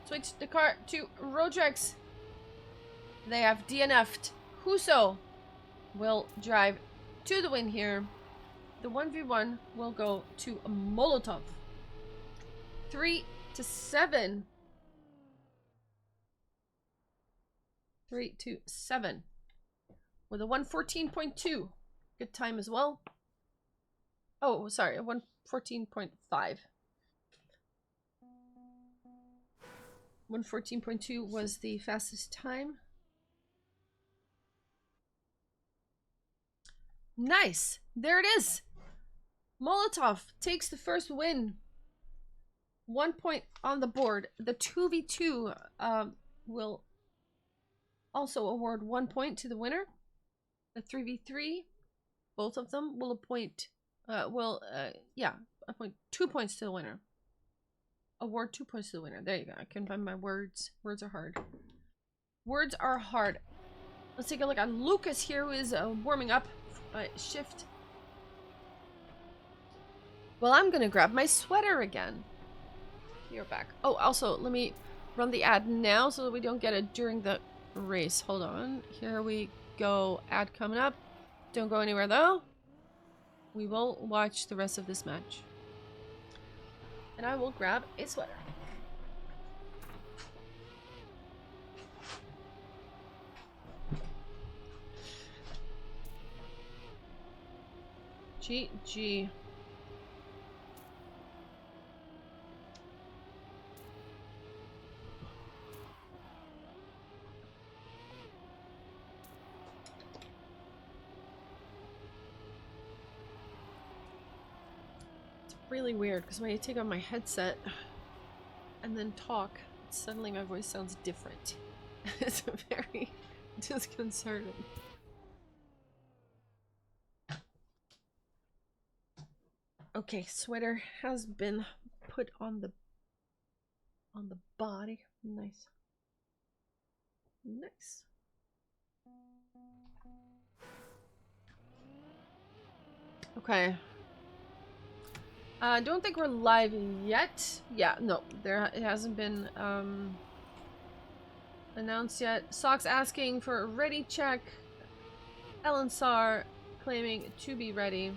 A: switch the car to Rotrex. They have DNF'd. Huso will drive to the win here. The 1v1 will go to Molotov. 3-7. 3-7. With a 114.2. Good time as well. Oh, sorry, a 114.5. 114.2 was the fastest time. Nice! There it is! Molotov takes the first win. 1 point on the board. The 2v2 will also award 1 point to the winner. The 3v3, both of them will appoint, appoint 2 points to the winner. Award 2 points to the winner. There you go. I can find my words. Words are hard. Words are hard. Let's take a look at Lucas here, who is warming up. Shift. Well, I'm gonna grab my sweater again. You're back. Oh, also, let me run the ad now so that we don't get it during the race. Hold on. Here we go. Ad coming up. Don't go anywhere though. We will watch the rest of this match. And I will grab a sweater. GG. It's really weird because when I take on my headset and then talk, suddenly my voice sounds different. It's very disconcerting. Okay, sweater has been put on the body. Nice. Nice. Okay. I don't think we're live yet. Yeah, no, it hasn't been announced yet. Socks asking for a ready check. Ellen Sar claiming to be ready.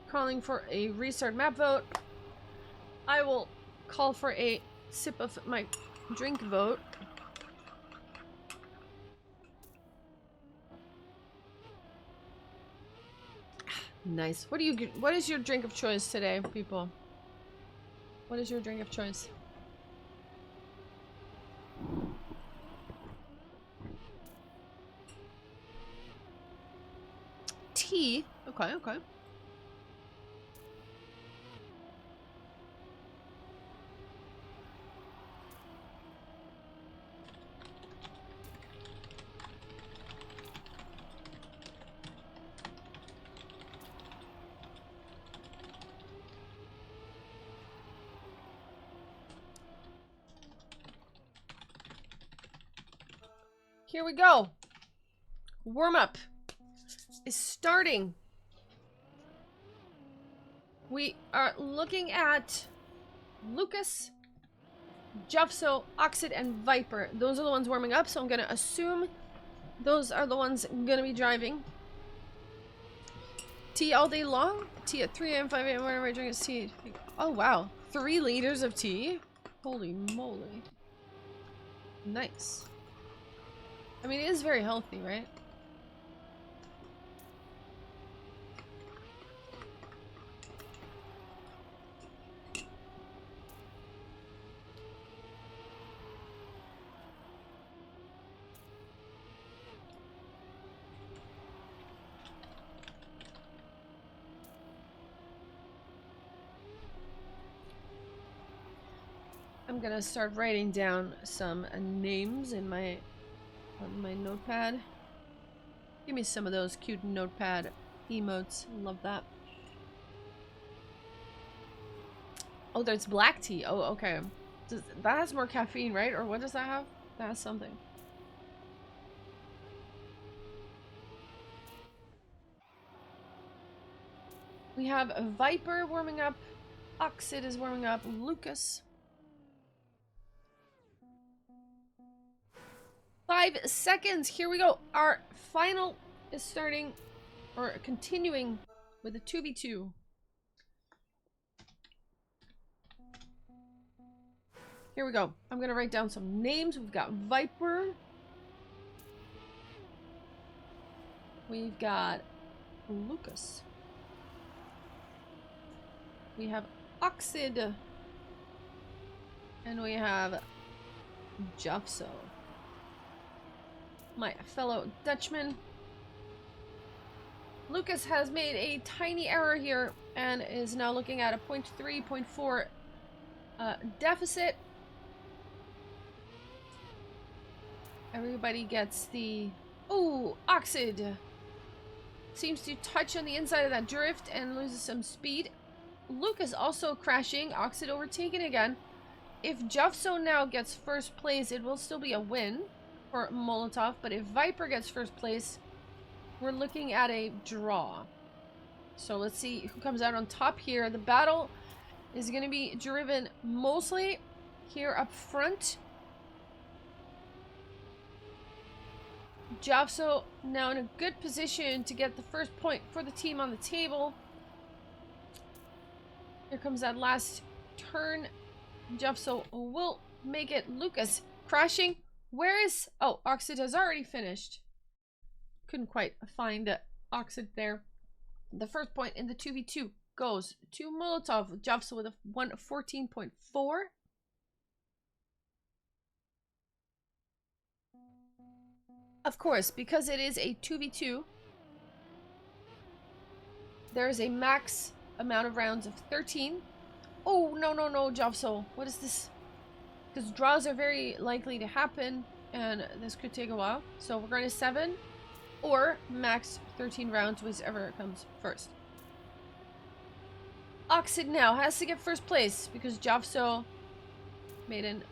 A: Calling for a restart map vote. I will call for a sip of my drink vote. Nice. What is your drink of choice today, people? What is your drink of choice? Tea. Okay, okay. Here we go. Warm up is starting. We are looking at Lucas, Jeffso, Oxid, and Viper. Those are the ones warming up, so I'm gonna assume those are the ones gonna be driving. Tea all day long? Tea at 3 a.m., 5 a.m., whenever I drink is tea. Oh wow. 3 liters of tea? Holy moly. Nice. I mean, it is very healthy, right? I'm gonna start writing down some names in my notepad. Give me some of those cute notepad emotes. Love that. Oh, there's black tea. Oh, okay. That has more caffeine, right? Or what does that have? That has something. We have a Viper warming up. Oxid is warming up. Lucas. 5 seconds. Here we go. Our final is starting, or continuing, with a 2v2. Here we go. I'm gonna write down some names. We've got Viper. We've got Lucas. We have Oxid. And we have Jeffso. My fellow Dutchman. Lucas has made a tiny error here and is now looking at a 0.3, 0.4 deficit. Everybody gets the... Oh, Oxid seems to touch on the inside of that drift and loses some speed. Lucas also crashing. Oxid overtaken again. If Jeffso now gets first place, it will still be a win for Molotov, but if Viper gets first place, we're looking at a draw. So let's see who comes out on top here. The battle is going to be driven mostly here up front. Jeffso now in a good position to get the first point for the team on the table. Here comes that last turn. Jeffso will make it. Lucas crashing. Where is... Oh, Oxid has already finished. Couldn't quite find Oxid there. The first point in the 2v2 goes to Molotov. Jeffso with a 114.4. Of course, because it is a 2v2, there is a max amount of rounds of 13. Oh, no, no, no, Jeffso. What is this? Because draws are very likely to happen, and this could take a while. So we're going to 7 or max 13 rounds, whichever comes first. Oxid now has to get first place because Jeffso made an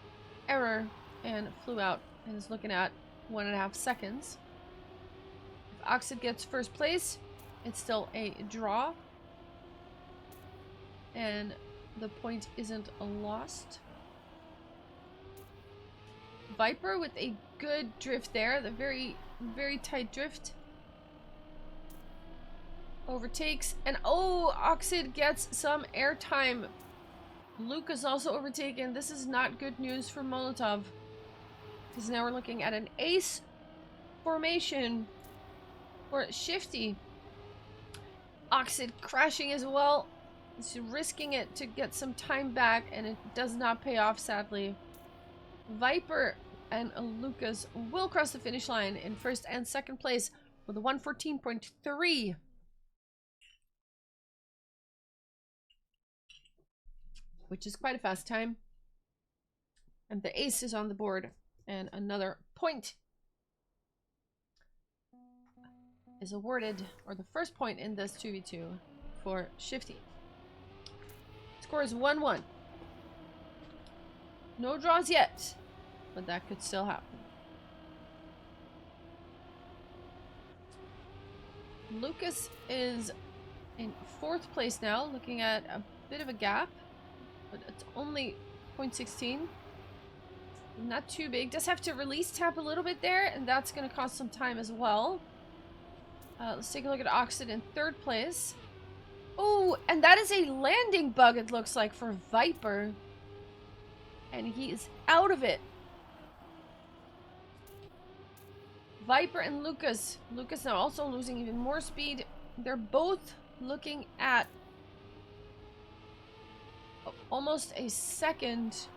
A: error and flew out and is looking at 1.5 seconds. If Oxid gets first place, it's still a draw. And the point isn't lost. Viper with a good drift there. The very, very tight drift. Overtakes. And oh, Oxid gets some airtime. Lucas also overtaken. This is not good news for Molotov. Because now we're looking at an ace formation for Shifty. Oxid crashing as well. It's risking it to get some time back, and it does not pay off, sadly. Viper and Lucas will cross the finish line in first and second place with a 1:14.3. Which is quite a fast time. And the ace is on the board. And another point is awarded, or the first point in this 2v2 for Shifty. Score is 1-1. No draws yet, but that could still happen. Lucas is in 4th place now, looking at a bit of a gap, but it's only 0.16. Not too big. Does have to release tap a little bit there, and that's going to cost some time as well. Let's take a look at Oxid in 3rd place. Oh, and that is a landing bug, it looks like, for Viper. And he is out of it. Viper and Lucas. Lucas now also losing even more speed. They're both looking at almost a second.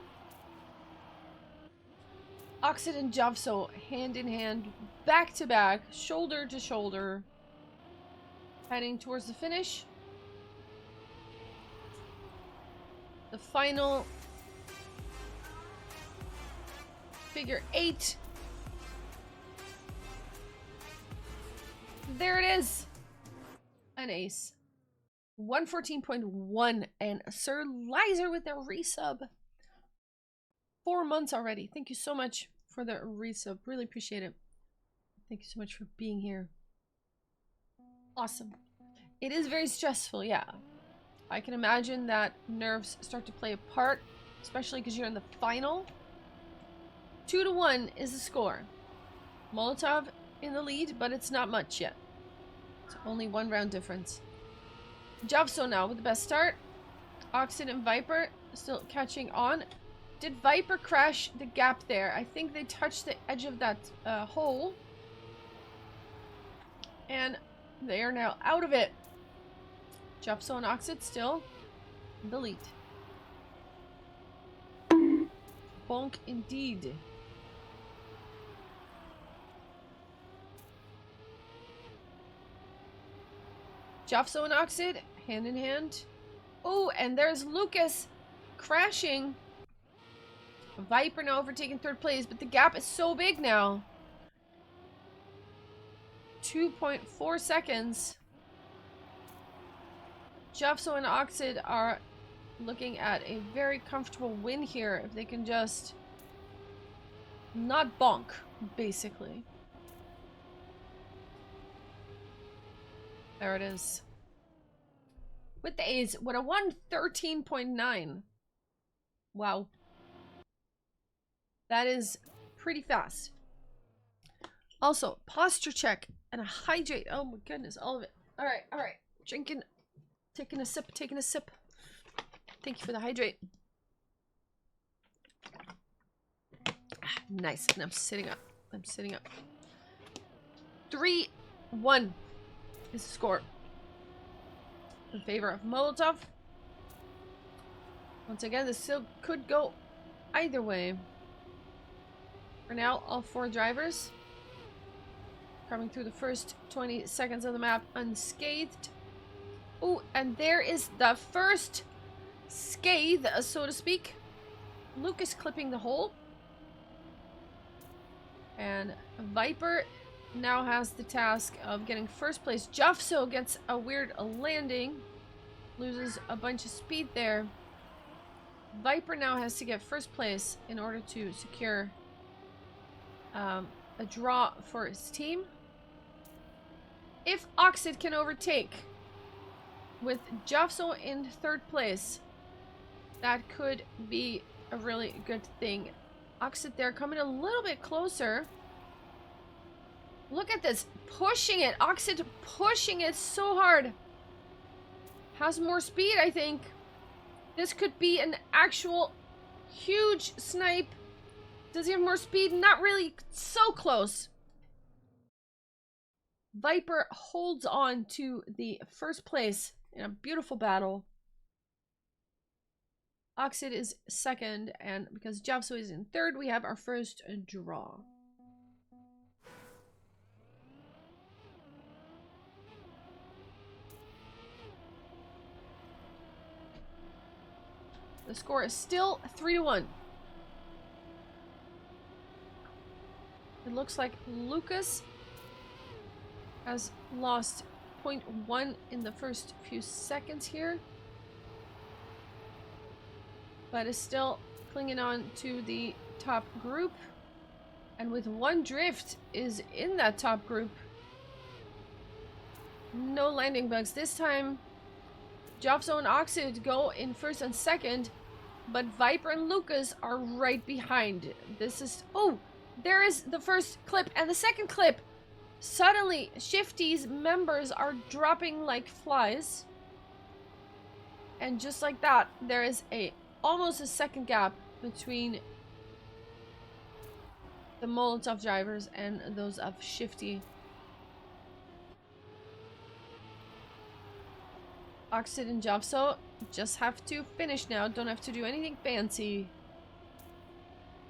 A: Oxid and Javso hand in hand, back to back, shoulder to shoulder, heading towards the finish. The final figure 8. There it is. An ace. 114.1, and Sir Lizer with the resub. 4 months already. Thank you so much for the resub. Really appreciate it. Thank you so much for being here. Awesome. It is very stressful, yeah. I can imagine that nerves start to play a part, especially because you're in the final. 2-1 is the score. Molotov in the lead, but it's not much yet. It's only 1 round difference. Javso now with the best start. Oxid and Viper still catching on. Did Viper crash the gap there? I think they touched the edge of that hole. And they are now out of it. Javso and Oxid still in the lead. Bonk indeed. Javso and Oxid, hand in hand. Oh, and there's Lucas crashing. Viper now overtaking 3rd place, but the gap is so big now. 2.4 seconds. Javso and Oxid are looking at a very comfortable win here if they can just not bonk, basically. There it is. With the A's, with a 113.9. Wow. That is pretty fast. Also, posture check and a hydrate. Oh my goodness, all of it. All right. Drinking, taking a sip. Thank you for the hydrate. Nice, and I'm sitting up. 3-1 is the score in favor of Molotov. Once again, this still could go either way. For now, all 4 drivers coming through the first 20 seconds of the map unscathed. Oh, and there is the first scathe, so to speak. Lucas clipping the hole. And Viper now has the task of getting first place. Javso gets a weird landing. Loses a bunch of speed there. Viper now has to get first place in order to secure a draw for his team. If Oxid can overtake with Javso in 3rd place, that could be a really good thing. Oxid there coming a little bit closer. Look at this, pushing it. Oxid pushing it so hard. Has more speed, I think. This could be an actual huge snipe. Does he have more speed? Not really. So close. Viper holds on to the first place in a beautiful battle. Oxid is second, and because Javso is in third, we have our first draw. The score is still 3-1. It looks like Lucas has lost 0.1 in the first few seconds here, but is still clinging on to the top group, and with one drift is in that top group. No landing bugs this time. Javso and Oxid go in first and second, but Viper and Lucas are right behind. This is... oh! There is the first clip and the second clip. Suddenly, Shifty's members are dropping like flies. And just like that, there is almost a second gap between the Molotov drivers and those of Shifty. Oxid and Javso just have to finish now. Don't have to do anything fancy.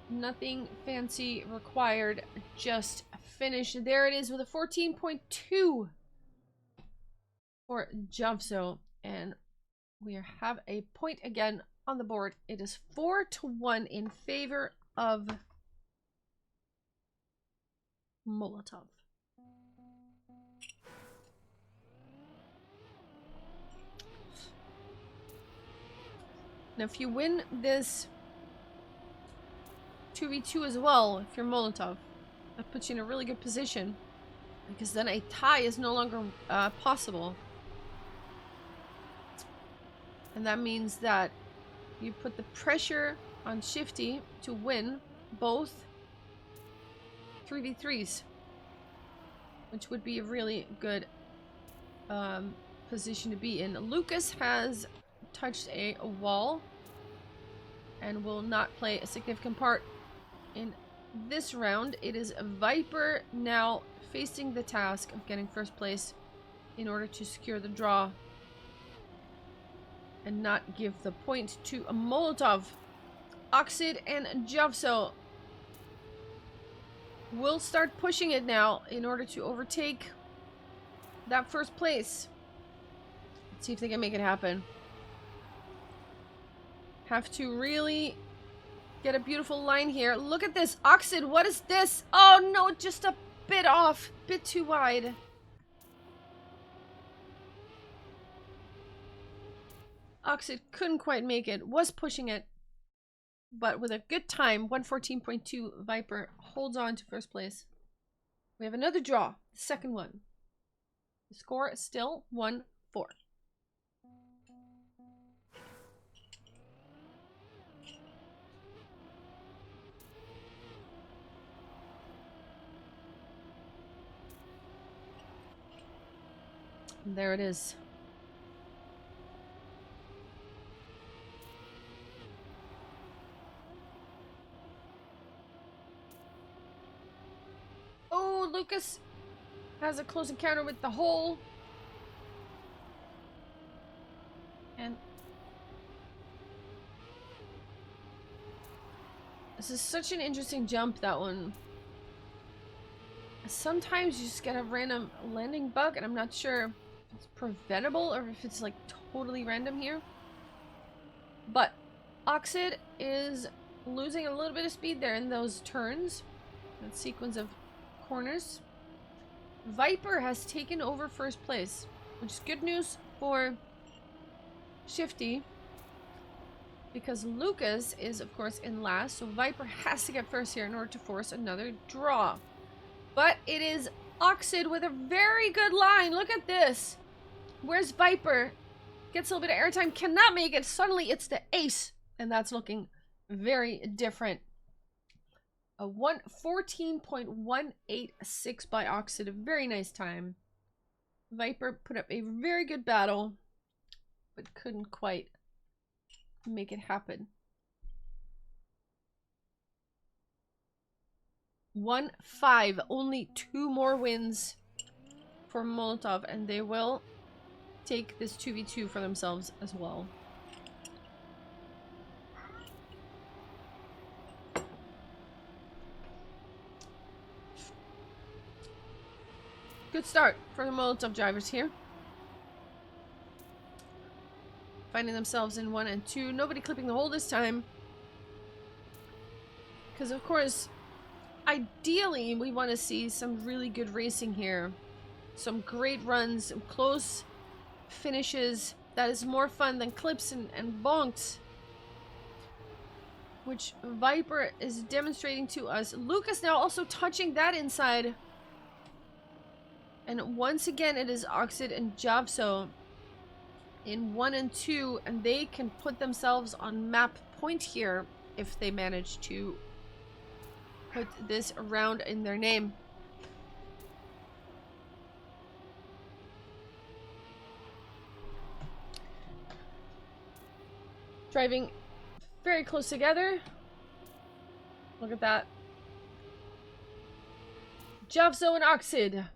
A: Nothing fancy required. Just finish. There it is with a 14.2 for Javso. And we have a point again on the board. It is 4-1 in favor of Molotov. Now, if you win this 2v2 as well, if you're Molotov, that puts you in a really good position, because then a tie is no longer possible. And that means that you put the pressure on Shifty to win both 3v3s, which would be a really good position to be in. Lucas has touched a wall and will not play a significant part in this round. It is Viper now facing the task of getting first place in order to secure the draw and not give the point to a Molotov. Oxid and Javso will start pushing it now in order to overtake that first place. Let's see if they can make it happen. Have to really get a beautiful line here. Look at this. Oxid, what is this? Oh no, just a bit off. Bit too wide. Oxid couldn't quite make it. Was pushing it. But with a good time, 114.2, Viper holds on to first place. We have another draw. The second one. The score is still 1-4. There it is. Oh, Lucas has a close encounter with the hole. And this is such an interesting jump, that one. Sometimes you just get a random landing bug, and I'm not sure if it's preventable or if it's like totally random here. But Oxid is losing a little bit of speed there in those turns, that sequence of corners. Viper has taken over first place, which is good news for Shifty, because Lucas is of course in last, so Viper has to get first here in order to force another draw. But it is Oxid with a very good line. Look at this. Where's Viper? Gets a little bit of airtime, cannot make it. Suddenly it's the ace, and that's looking very different. A 114.186 by Oxid. A very nice time. Viper put up a very good battle, but couldn't quite make it happen. 1-5. Only 2 more wins for Molotov, and they will take this 2v2 for themselves as well. Good start for the Molotov drivers here. Finding themselves in 1 and 2. Nobody clipping the hole this time. Because, of course, ideally, we want to see some really good racing here. Some great runs, some close finishes. That is more fun than clips and bonks. Which Viper is demonstrating to us. Lucas now also touching that inside. And once again, it is Oxid and Javso in 1 and 2. And they can put themselves on map point here if they manage to put this round in their name. Driving very close together. Look at that. Javso and Oxid.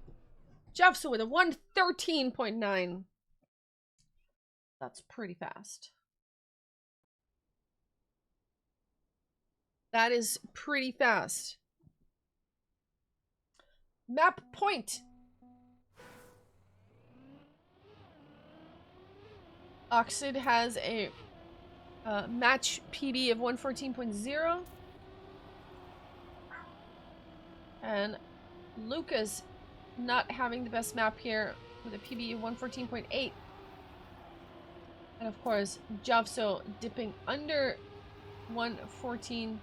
A: Javso with a 113.9. That's pretty fast. That is pretty fast. Map point. Oxid has a match PB of 114.0. And Lucas not having the best map here with a PB of 114.8. And of course, Javso dipping under 114.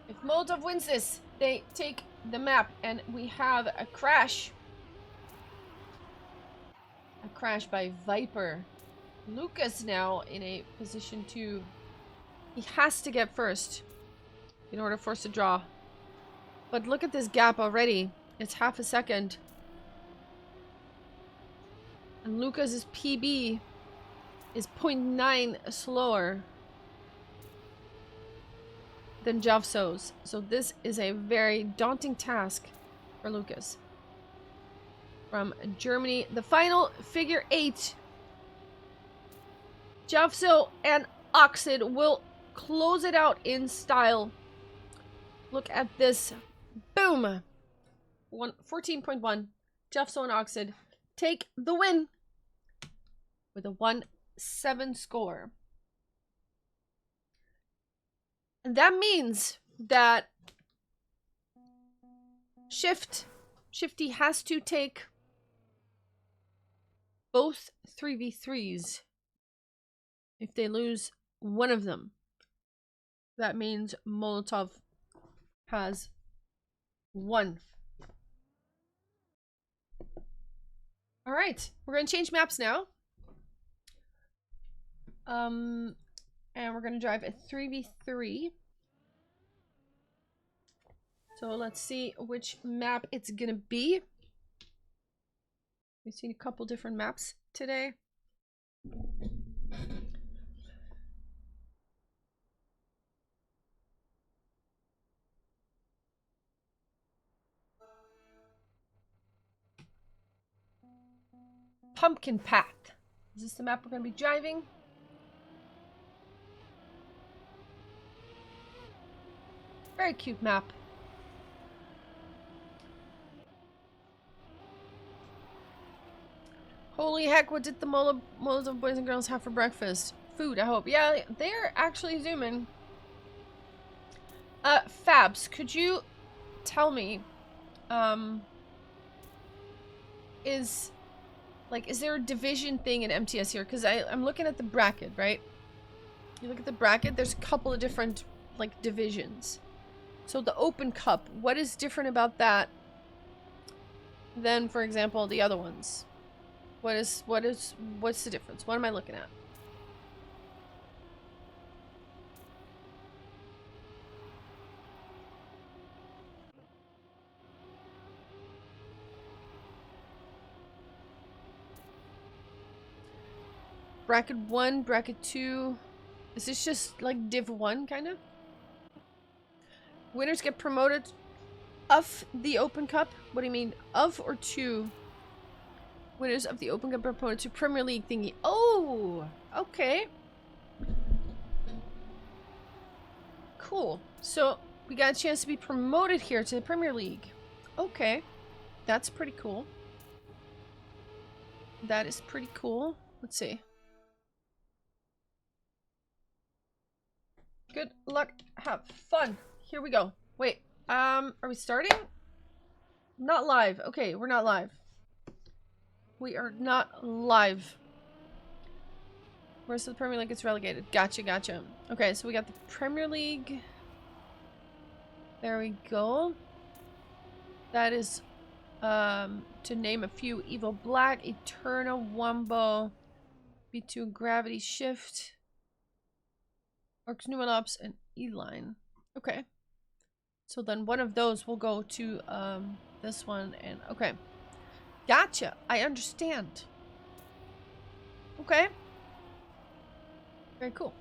A: If Molotov wins this, they take the map, and we have a crash. A crash by Viper. Lucas now in a position to... He has to get first in order for us to draw. But look at this gap already. It's half a second. And Lucas's PB is 0.9 slower than Javso's. So this is a very daunting task for Lucas. From Germany, the final figure 8. Javso and Oxid will close it out in style. Look at this. Boom! 14.1. Javso and Oxid take the win with a 1-7 score. And that means that Shifty has to take both 3v3s. If they lose one of them, that means Molotov has won. All right, we're going to change maps now. And we're going to drive a 3v3. So let's see which map it's going to be. We've seen a couple different maps today. Pumpkin Path. Is this the map we're going to be driving? Very cute map. Holy heck, what did the Molotov boys and girls have for breakfast? Food, I hope. Yeah, they're actually zooming. Fabs, could you tell me, is there a division thing in MTS here? Because I'm looking at the bracket, right? You look at the bracket, there's a couple of different, like, divisions. So the Open Cup, what is different about that than, for example, the other ones? What's the difference? What am I looking at? Bracket 1, bracket 2. Is this just like Div 1 kind of? Winners get promoted Of the Open Cup? What do you mean? Of or to? Winners of the Open Cup are promoted to Premier League thingy. Oh! Okay. Cool. So, we got a chance to be promoted here to the Premier League. Okay. That's pretty cool. That is pretty cool. Let's see. Good luck. Have fun. Here we go. Wait. Are we starting? Not live. Okay, we're not live. We are not live. Rest of the Premier League gets relegated. Gotcha, gotcha. Okay, so we got the Premier League. There we go. That is, to name a few: Evil Black, Eterna, Wumbo, B2 Gravity Shift, Orcs Numelops, and Eline. Okay. So then one of those will go to, this one, and okay. Gotcha. I understand. Okay. Very cool.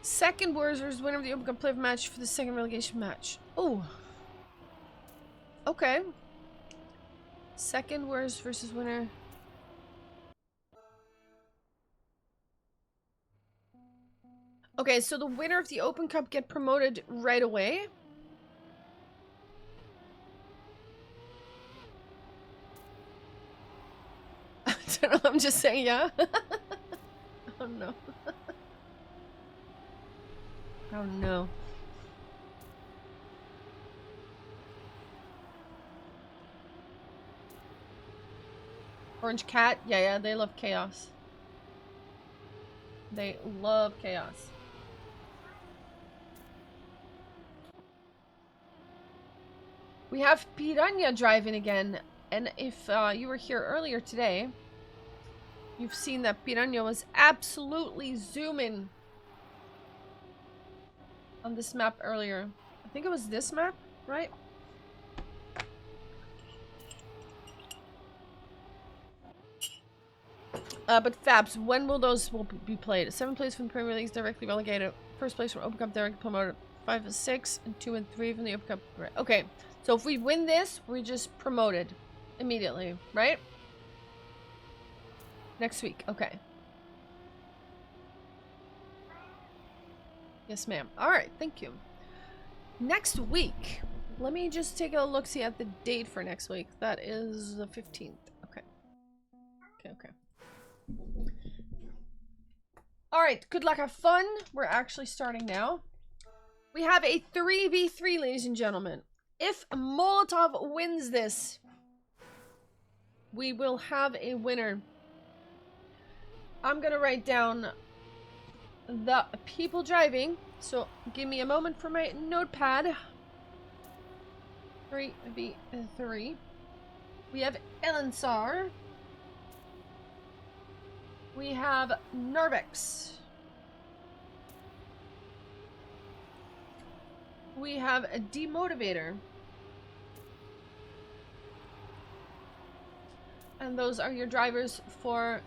A: Second Warriors versus winner of the Open Cup playoff match for the second relegation match. Oh. Okay. Second Warriors versus winner. Okay, so the winner of the Open Cup get promoted right away. I don't know, I'm just saying, yeah. Oh no. Oh no. Orange Cat? Yeah, they love chaos. They love chaos. We have Piranha driving again, and if you were here earlier today, you've seen that Piranha was absolutely zooming on this map earlier. I think it was this map, right? But Fabs, when will those be played? 7th place from the Premier League is directly relegated. 1st place from Open Cup directly promoted. 5 and 6, and 2 and 3 from the Open Cup. Right. Okay, so if we win this, we're just promoted immediately, right? Next week, okay. Yes, ma'am. All right, thank you. Next week, let me just take a look-see at the date for next week. That is the 15th. Okay. Okay. All right, good luck, have fun. We're actually starting now. We have a 3v3, ladies and gentlemen. If Molotov wins this, we will have a winner. I'm gonna write down the people driving, so give me a moment for my notepad. 3v3. We have Elensar. We have Narbex. We have a Demotivator. And those are your drivers for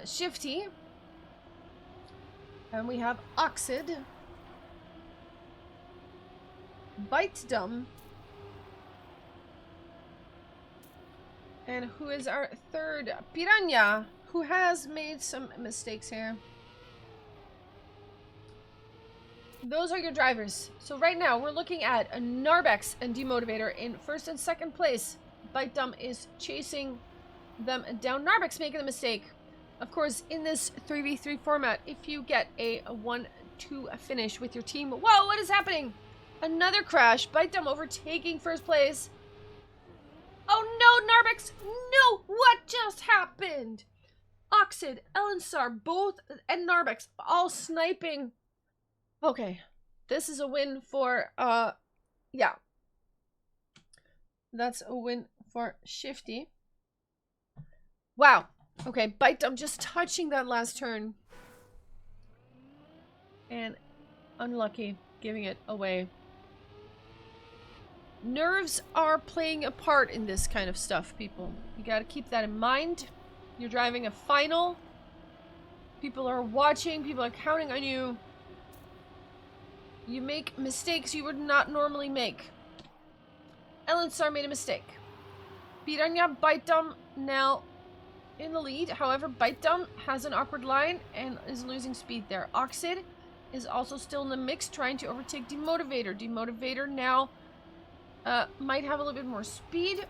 A: Shifty. And we have Oxid. Bite Dumb. And who is our third? Piranha, who has made some mistakes here. Those are your drivers. So right now we're looking at a Narbex and Demotivator in 1st and 2nd place. Bite Dumb is chasing them down. Narbex making a mistake. Of course, in this 3v3 format, if you get a 1-2 finish with your team... Whoa, what is happening? Another crash. Bite Dumb overtaking 1st place. Oh no, Narbex! No! What just happened? Oxid, Elensar, both, and Narbex all sniping. Okay, this is a win for, yeah. That's a win for Shifty. Wow. Okay, Bite Dumb just touching that last turn. And unlucky, giving it away. Nerves are playing a part in this kind of stuff, people. You gotta keep that in mind. You're driving a final. People are watching, people are counting on you. You make mistakes you would not normally make. Elensar made a mistake. Piranha, Bite Dump now in the lead. However, Bite Dump has an awkward line and is losing speed there. Oxid is also still in the mix, trying to overtake Demotivator. Demotivator now might have a little bit more speed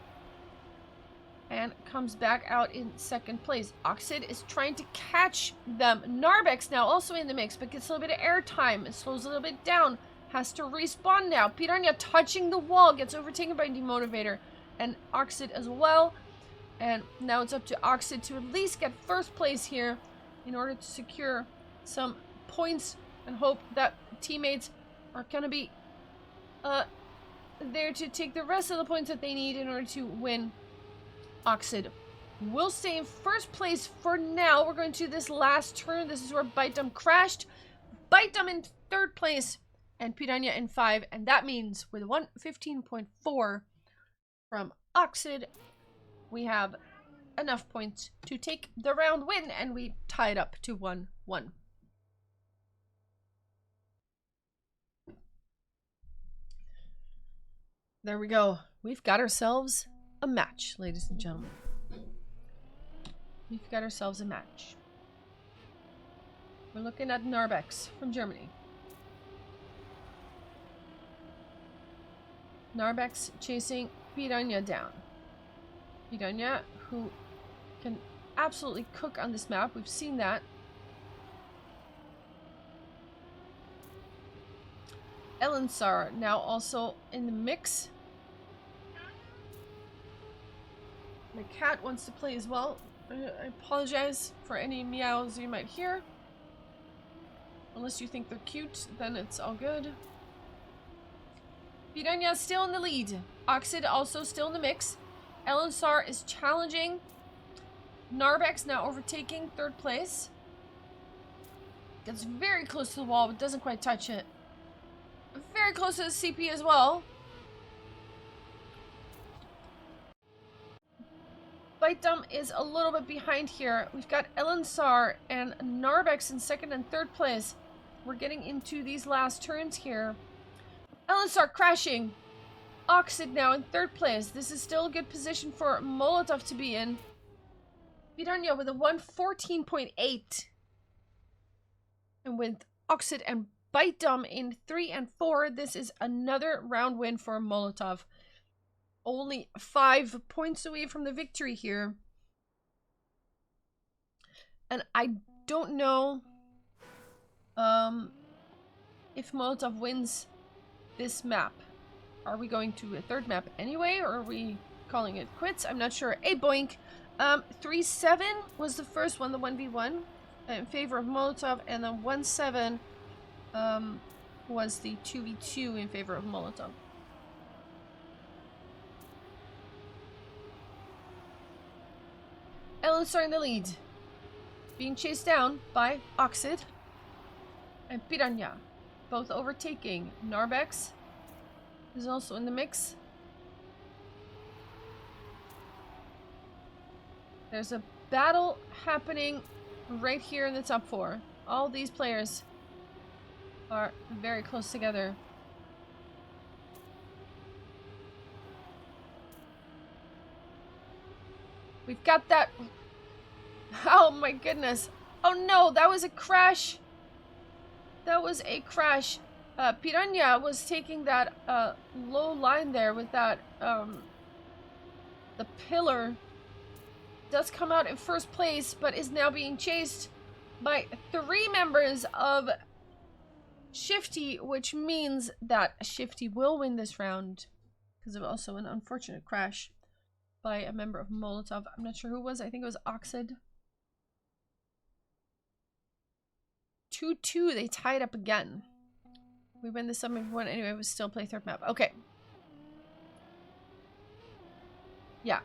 A: and comes back out in second place. Oxid is trying to catch them. Narbex now also in the mix, but gets a little bit of air time. It slows a little bit down. Has to respawn now. Piranha touching the wall, gets overtaken by Demotivator and Oxid as well. And now it's up to Oxid to at least get first place here in order to secure some points and hope that teammates are going to be there to take the rest of the points that they need in order to win. Oxid will stay in first place for now. We're going to this last turn. This is where Bite Dump crashed. Bite Dump in third place and Piranha in 5. And that means with 115.4 from Oxid, we have enough points to take the round win, and we tie it up to 1-1. There we go. We've got ourselves a match, ladies and gentlemen. We've got ourselves a match. We're looking at Narbex from Germany. Narbex chasing Piranha down. Piranha, who can absolutely cook on this map. We've seen that. Elensar now also in the mix. The cat wants to play as well. I apologize for any meows you might hear. Unless you think they're cute, then it's all good. Piranha still in the lead. Oxid also still in the mix. Elensar is challenging. Narbex now overtaking third place. Gets very close to the wall, but doesn't quite touch it. Very close to the CP as well. Bite Dump is a little bit behind here. We've got Elensar and Narbex in second and third place. We're getting into these last turns here. Elensar crashing. Oxid now in third place. This is still a good position for Molotov to be in. Piranha with a 114.8. And with Oxid and Bite Dump in 3 and 4, this is another round win for Molotov. Only 5 points away from the victory here. And I don't know if Molotov wins this map. Are we going to a third map anyway, or are we calling it quits? I'm not sure. Hey, boink. 3-7 was the first one, the 1v1, in favor of Molotov, and then 1-7 was the 2v2 in favor of Molotov. Elensar in the lead, being chased down by Oxid and Piranha, both overtaking. Narbex is also in the mix. There's a battle happening right here in the top 4. All these players are very close together. We've got that. Oh my goodness. Oh no, that was a crash. That was a crash. Piranha was taking that low line there with that the pillar. Does come out in first place, but is now being chased by 3 members of Shifty, which means that Shifty will win this round because of also an unfortunate crash by a member of Molotov. I'm not sure who it was. I think it was Oxid. 2-2. They tied up again. We win the sum of 1 anyway. We still play third map. Okay. Yeah.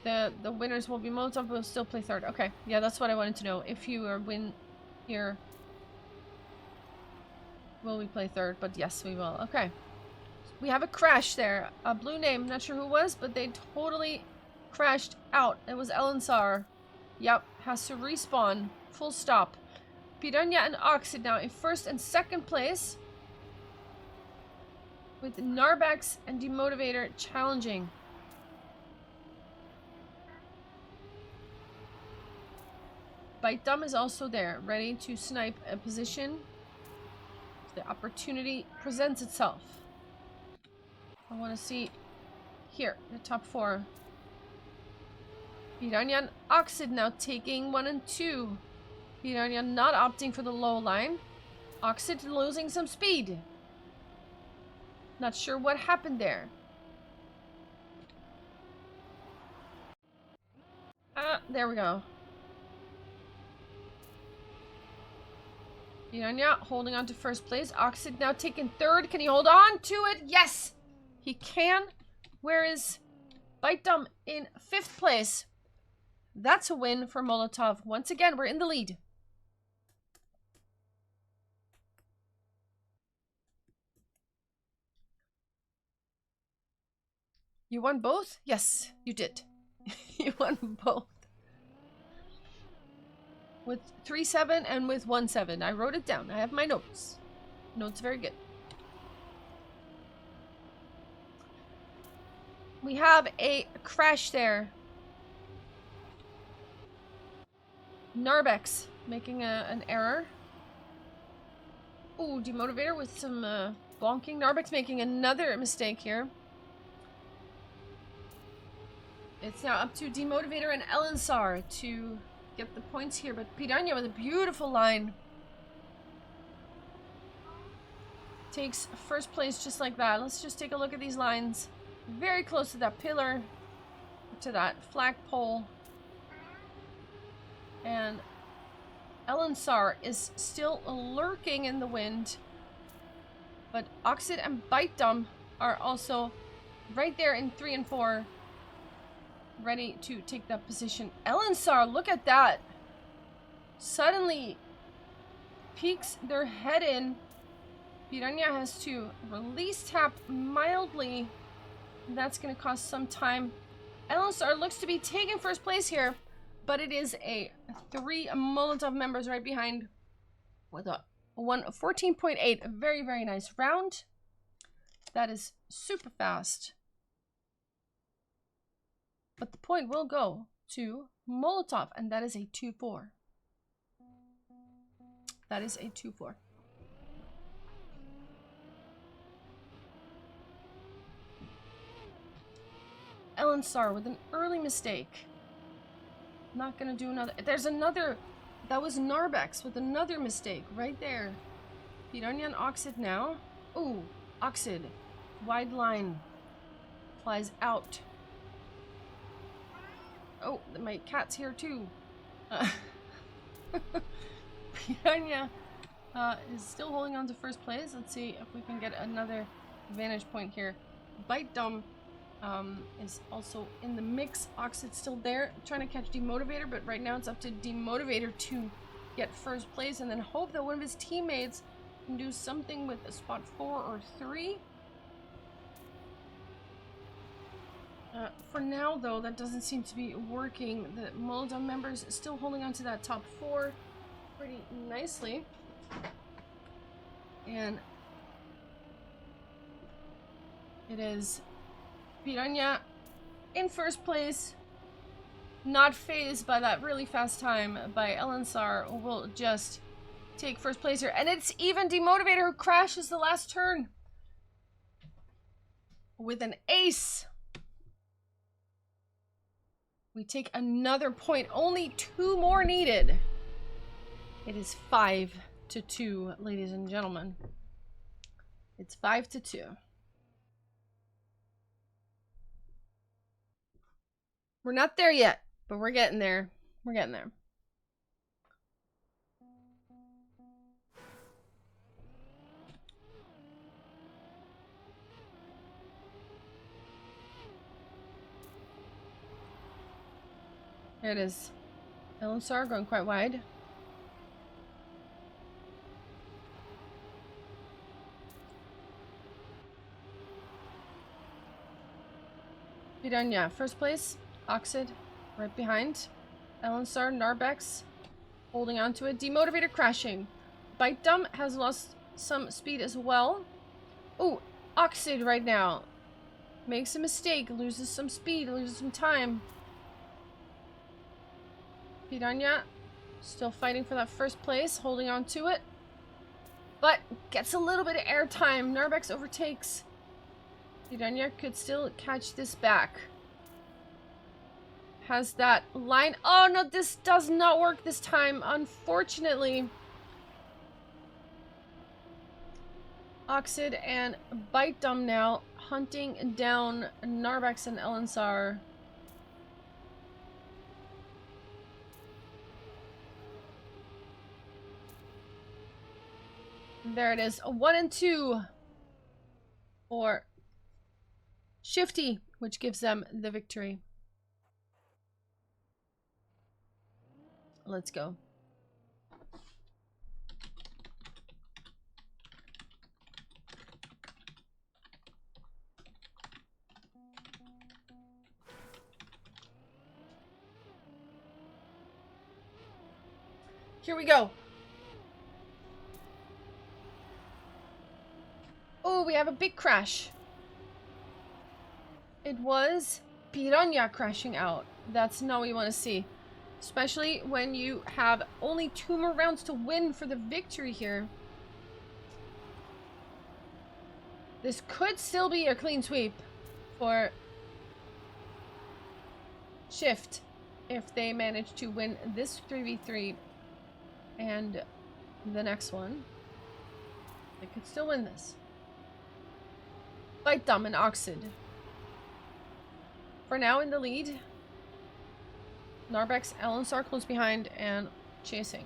A: The winners will be Molotov, but we'll still play third. Okay. Yeah, that's what I wanted to know. If you win here, will we play third? But yes, we will. Okay. We have a crash there. A blue name. Not sure who it was, but they totally crashed out. It was Elensar. Yep. Has to respawn. Full stop. Piranha and Oxid now in first and second place. with Narbex and Demotivator challenging. Bite Dumb is also there, ready to snipe a position. The opportunity presents itself. I want to see here, the top 4. Piranha and Oxid now taking 1 and 2. Piranha not opting for the low line. Oxid losing some speed. Not sure what happened there. There we go. Piranha holding on to first place. Oxid now taking 3rd. Can he hold on to it? Yes! He can. Where is Bite Dumb in 5th place? That's a win for Molotov. Once again, we're in the lead. You won both? Yes, you did. You won both. With 3-7 and with 1-7. I wrote it down. I have my notes. Notes very good. We have a crash there. Narbex making an error. Ooh, Demotivator with some bonking. Narbex making another mistake here. It's now up to Demotivator and Elensar to get the points here, but Piranha with a beautiful line takes first place just like that. Let's just take a look at these lines. Very close to that pillar, to that flagpole. And Elensar is still lurking in the wind. But Oxid and Bite Dumb are also right there in 3 and 4. Ready to take that position. Elensar, look at that. Suddenly peeks their head in. Piranha has to release tap mildly. That's going to cost some time. Elensar looks to be taking first place here. But it is a 3 Molotov members right behind with a 14.8. A very, very nice round. That is super fast. But the point will go to Molotov, and that is a 2-4. That is a 2-4. Elensar with an early mistake. Not gonna do another. There's another. That was Narbex with another mistake right there. Piranha and Oxid now. Ooh, Oxid. Wide line. Flies out. Oh, my cat's here too. Piranha is still holding on to first place. Let's see if we can get another vantage point here. Bite Dumb is also in the mix. Oxid's still there, trying to catch Demotivator, but right now it's up to Demotivator to get first place and then hope that one of his teammates can do something with a spot 4 or 3. For now, though, that doesn't seem to be working. The Molotov members still holding on to that top 4 pretty nicely. And it is Piranha in first place, not phased by that really fast time by Elensar, who will just take first place here. And it's even Demotivator who crashes the last turn with an ace. We take another point. Only 2 more needed. It is 5-2, ladies and gentlemen. It's 5-2. We're not there yet, but we're getting there. We're getting there. There it is. Elensar going quite wide. Piranha, first place. Oxid, right behind. Elensar, Narbex, holding on to it. Demotivator crashing. Bite Dumb has lost some speed as well. Ooh, Oxid right now makes a mistake, loses some speed, loses some time. Piranha still fighting for that first place, holding on to it. But gets a little bit of airtime. Narbex overtakes. Piranha could still catch this back. Has that line. Oh no, this does not work this time, unfortunately. Oxid and Bite Dumb now hunting down Narbex and Elensar. There it is. 1 and 2 for Shifty, which gives them the victory. Let's go. Here we go. Oh, we have a big crash. It was Piranha crashing out. That's not what you want to see. Especially when you have only 2 more rounds to win for the victory here. This could still be a clean sweep for Shift if they manage to win this 3v3 and the next one. They could still win this. Bite Dumb and Oxid. For now in the lead. Narbex, Elensar close behind and chasing.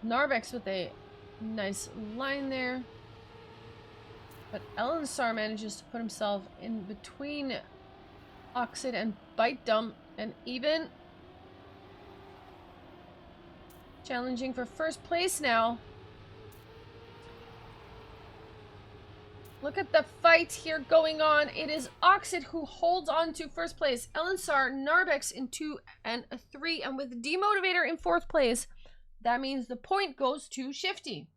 A: Narbex with a nice line there. But Elensar manages to put himself in between Oxid and Bite Dumb, and even challenging for first place now. Look at the fight here going on. It is Oxid who holds on to first place. Elensar, Narbex in 2 and 3. And with Demotivator in 4th place, that means the point goes to Shifty.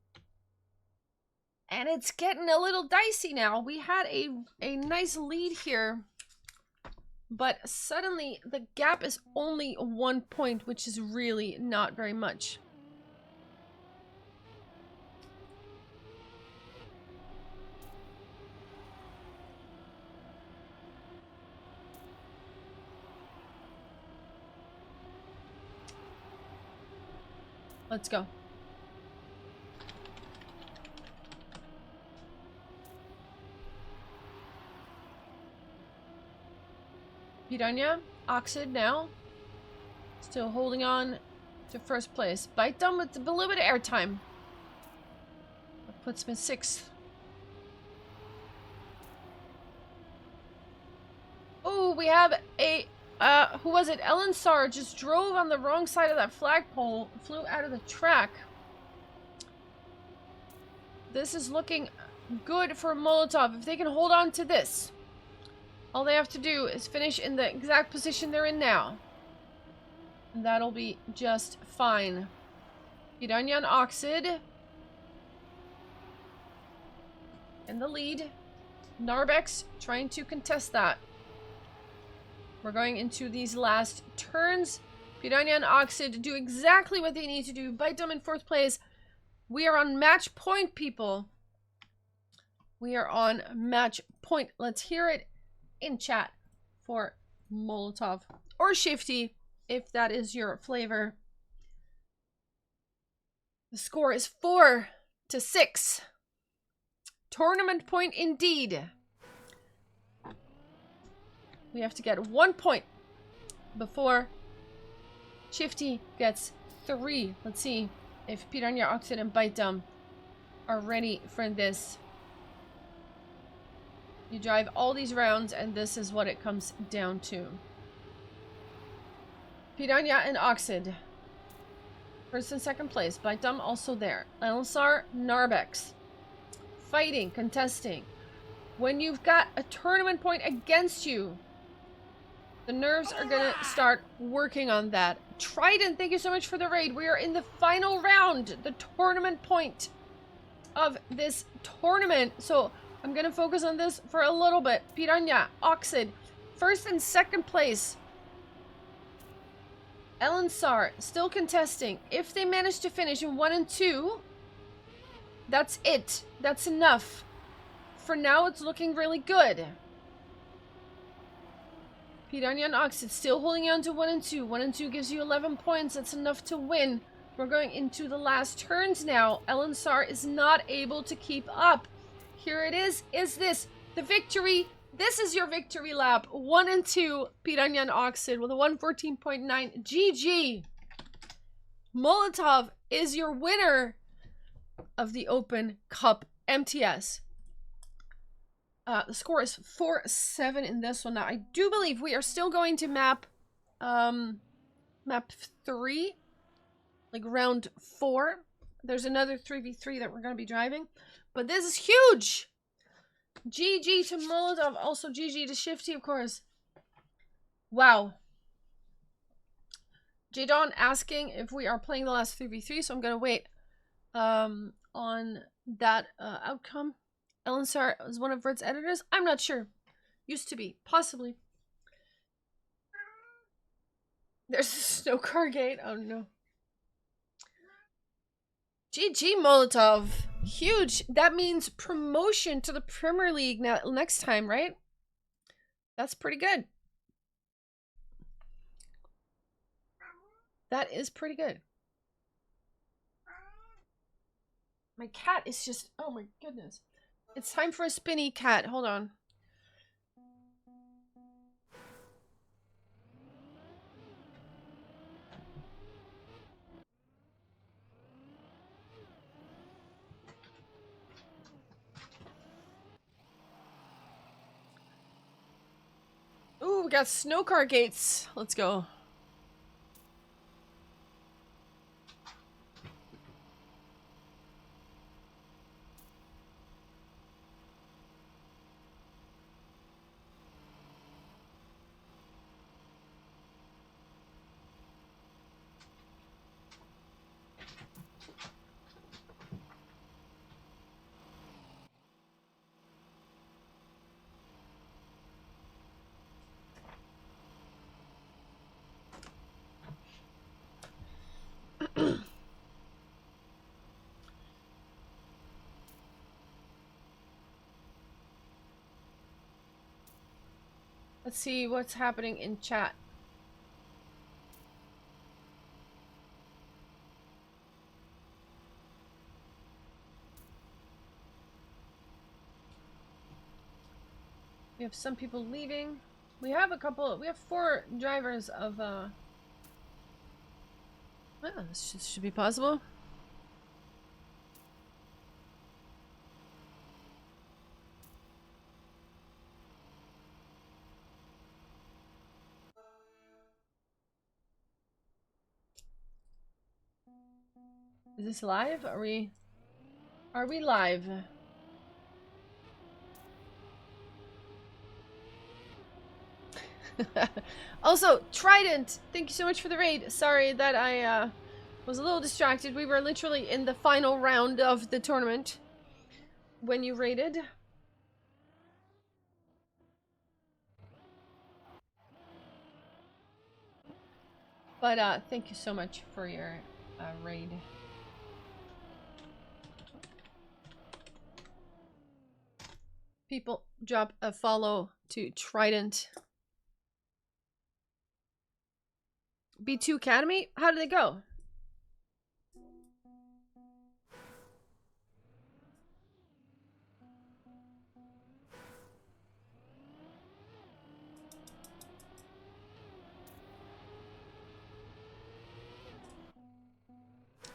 A: And it's getting a little dicey now. We had a nice lead here. But suddenly the gap is only 1 point, which is really not very much. Let's go. Piranha, Oxid now. Still holding on to first place. Bite Dumb with a little bit of airtime. That puts him in 6th. Oh, we have a... who was it? Elensar just drove on the wrong side of that flagpole, flew out of the track. This is looking good for Molotov. If they can hold on to this, all they have to do is finish in the exact position they're in now. And that'll be just fine. Piranha and Oxid in the lead. Narbex trying to contest that. We're going into these last turns. Piranha and Oxid do exactly what they need to do. Bite Dumb in 4th place. We are on match point, people. We are on match point. Let's hear it in chat for Molotov or Shifty, if that is your flavor. The score is 4-6. Tournament point indeed. We have to get 1 point before Shifty gets 3. Let's see if Piranha, Oxid, and Bite Dumb are ready for this. You drive all these rounds, and this is what it comes down to. Piranha and Oxid. 1st and 2nd place. Bite Dumb also there. Elensar, Narbex. Fighting, contesting. When you've got a tournament point against you, the nerves are gonna start working on that. Trident, thank you so much for the raid. We are in the final round. The tournament point of this tournament. So I'm gonna focus on this for a little bit. Piranha, Oxid, first and second place. Ellen Sar, still contesting. If they manage to finish in 1 and 2, that's it. That's enough. For now, it's looking really good. Piranha and Oxid still holding on to 1 and 2. 1 and 2 gives you 11 points. That's enough to win. We're going into the last turns now. Ellen Sar is not able to keep up. Here it is. Is this the victory? This is your victory lap. 1 and 2. Piranha and Oxid with a 114.9. GG. Molotov is your winner of the Open Cup MTS. The score is 4-7 in this one. Now, I do believe we are still going to map 3, like round 4. There's another 3v3 that we're going to be driving, but this is huge. GG to Molotov, also GG to Shifty, of course. Wow. Jadon asking if we are playing the last 3v3, so I'm going to wait on that outcome. Ellen Sar is one of Vert's editors. I'm not sure. Used to be. Possibly. There's a snow car gate. Oh no. GG Molotov. Huge. That means promotion to the Premier League next time, right? That's pretty good. That is pretty good. My cat is just... Oh my goodness. It's time for a spinny cat. Hold on. Ooh, we got snow car gates. Let's go. Let's see what's happening in chat. We have some people leaving. We have 4 drivers of, well, this should be possible. Is this live? Are we live? Also, Trident, thank you so much for the raid. Sorry that I was a little distracted. We were literally in the final round of the tournament when you raided. But thank you so much for your raid. People, drop a follow to Trident. B2 Academy? How did they go?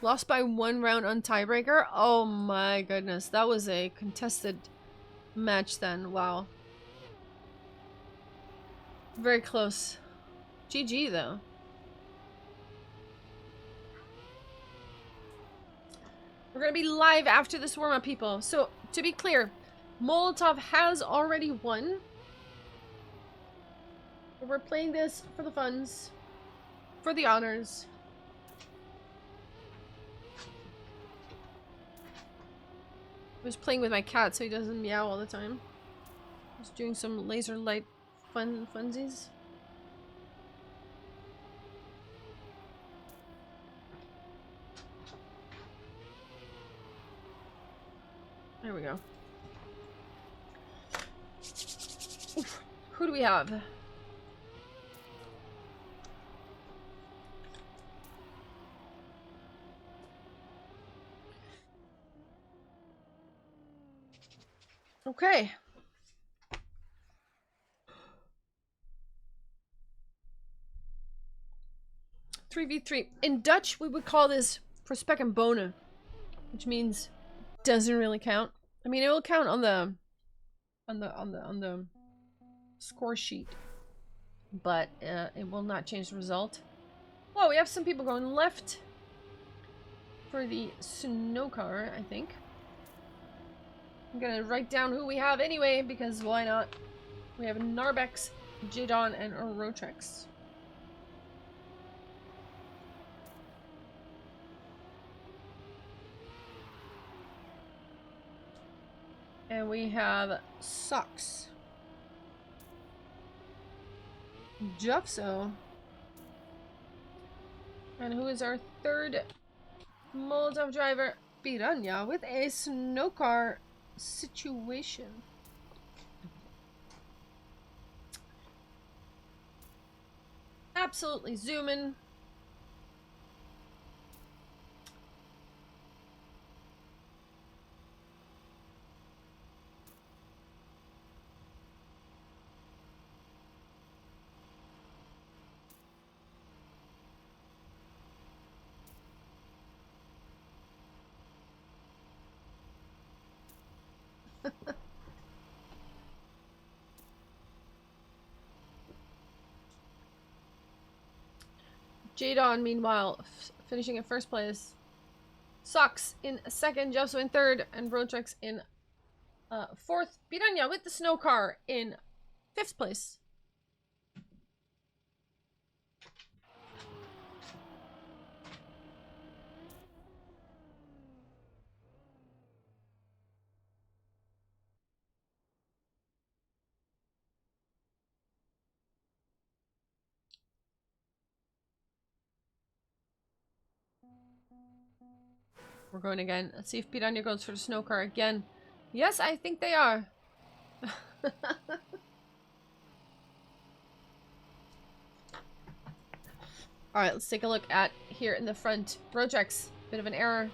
A: Lost by 1 round on tiebreaker? Oh my goodness, that was a contested match then. Wow. Very close. GG though. We're gonna be live after this warm-up, people. So, to be clear, Molotov has already won. We're playing this for the funds, for the honors. was playing with my cat so he doesn't meow all the time. I was doing some laser light funsies. There we go. Oof. Who do we have? Okay. Three v 3. In Dutch, we would call this Prospect and Bonen, which means doesn't really count. I mean, it will count on the score sheet, but it will not change the result. Whoa, we have some people going left for the snow car, I think. I'm gonna write down who we have anyway, because why not? We have Narbex, Jadon, and Rotrex. And we have Socks. Jupso. And who is our third Molotov driver? Piranha with a snow car situation. Absolutely zooming. Jadon, meanwhile, finishing in first place. Socks in second, Jupso in third, and Rotrex in fourth. Piranha with the snow car in fifth place. We're going again. Let's see if Piranha goes for the snow car again. Yes, I think they are. Alright, let's take a look at here in the front. Rotrex, bit of an error.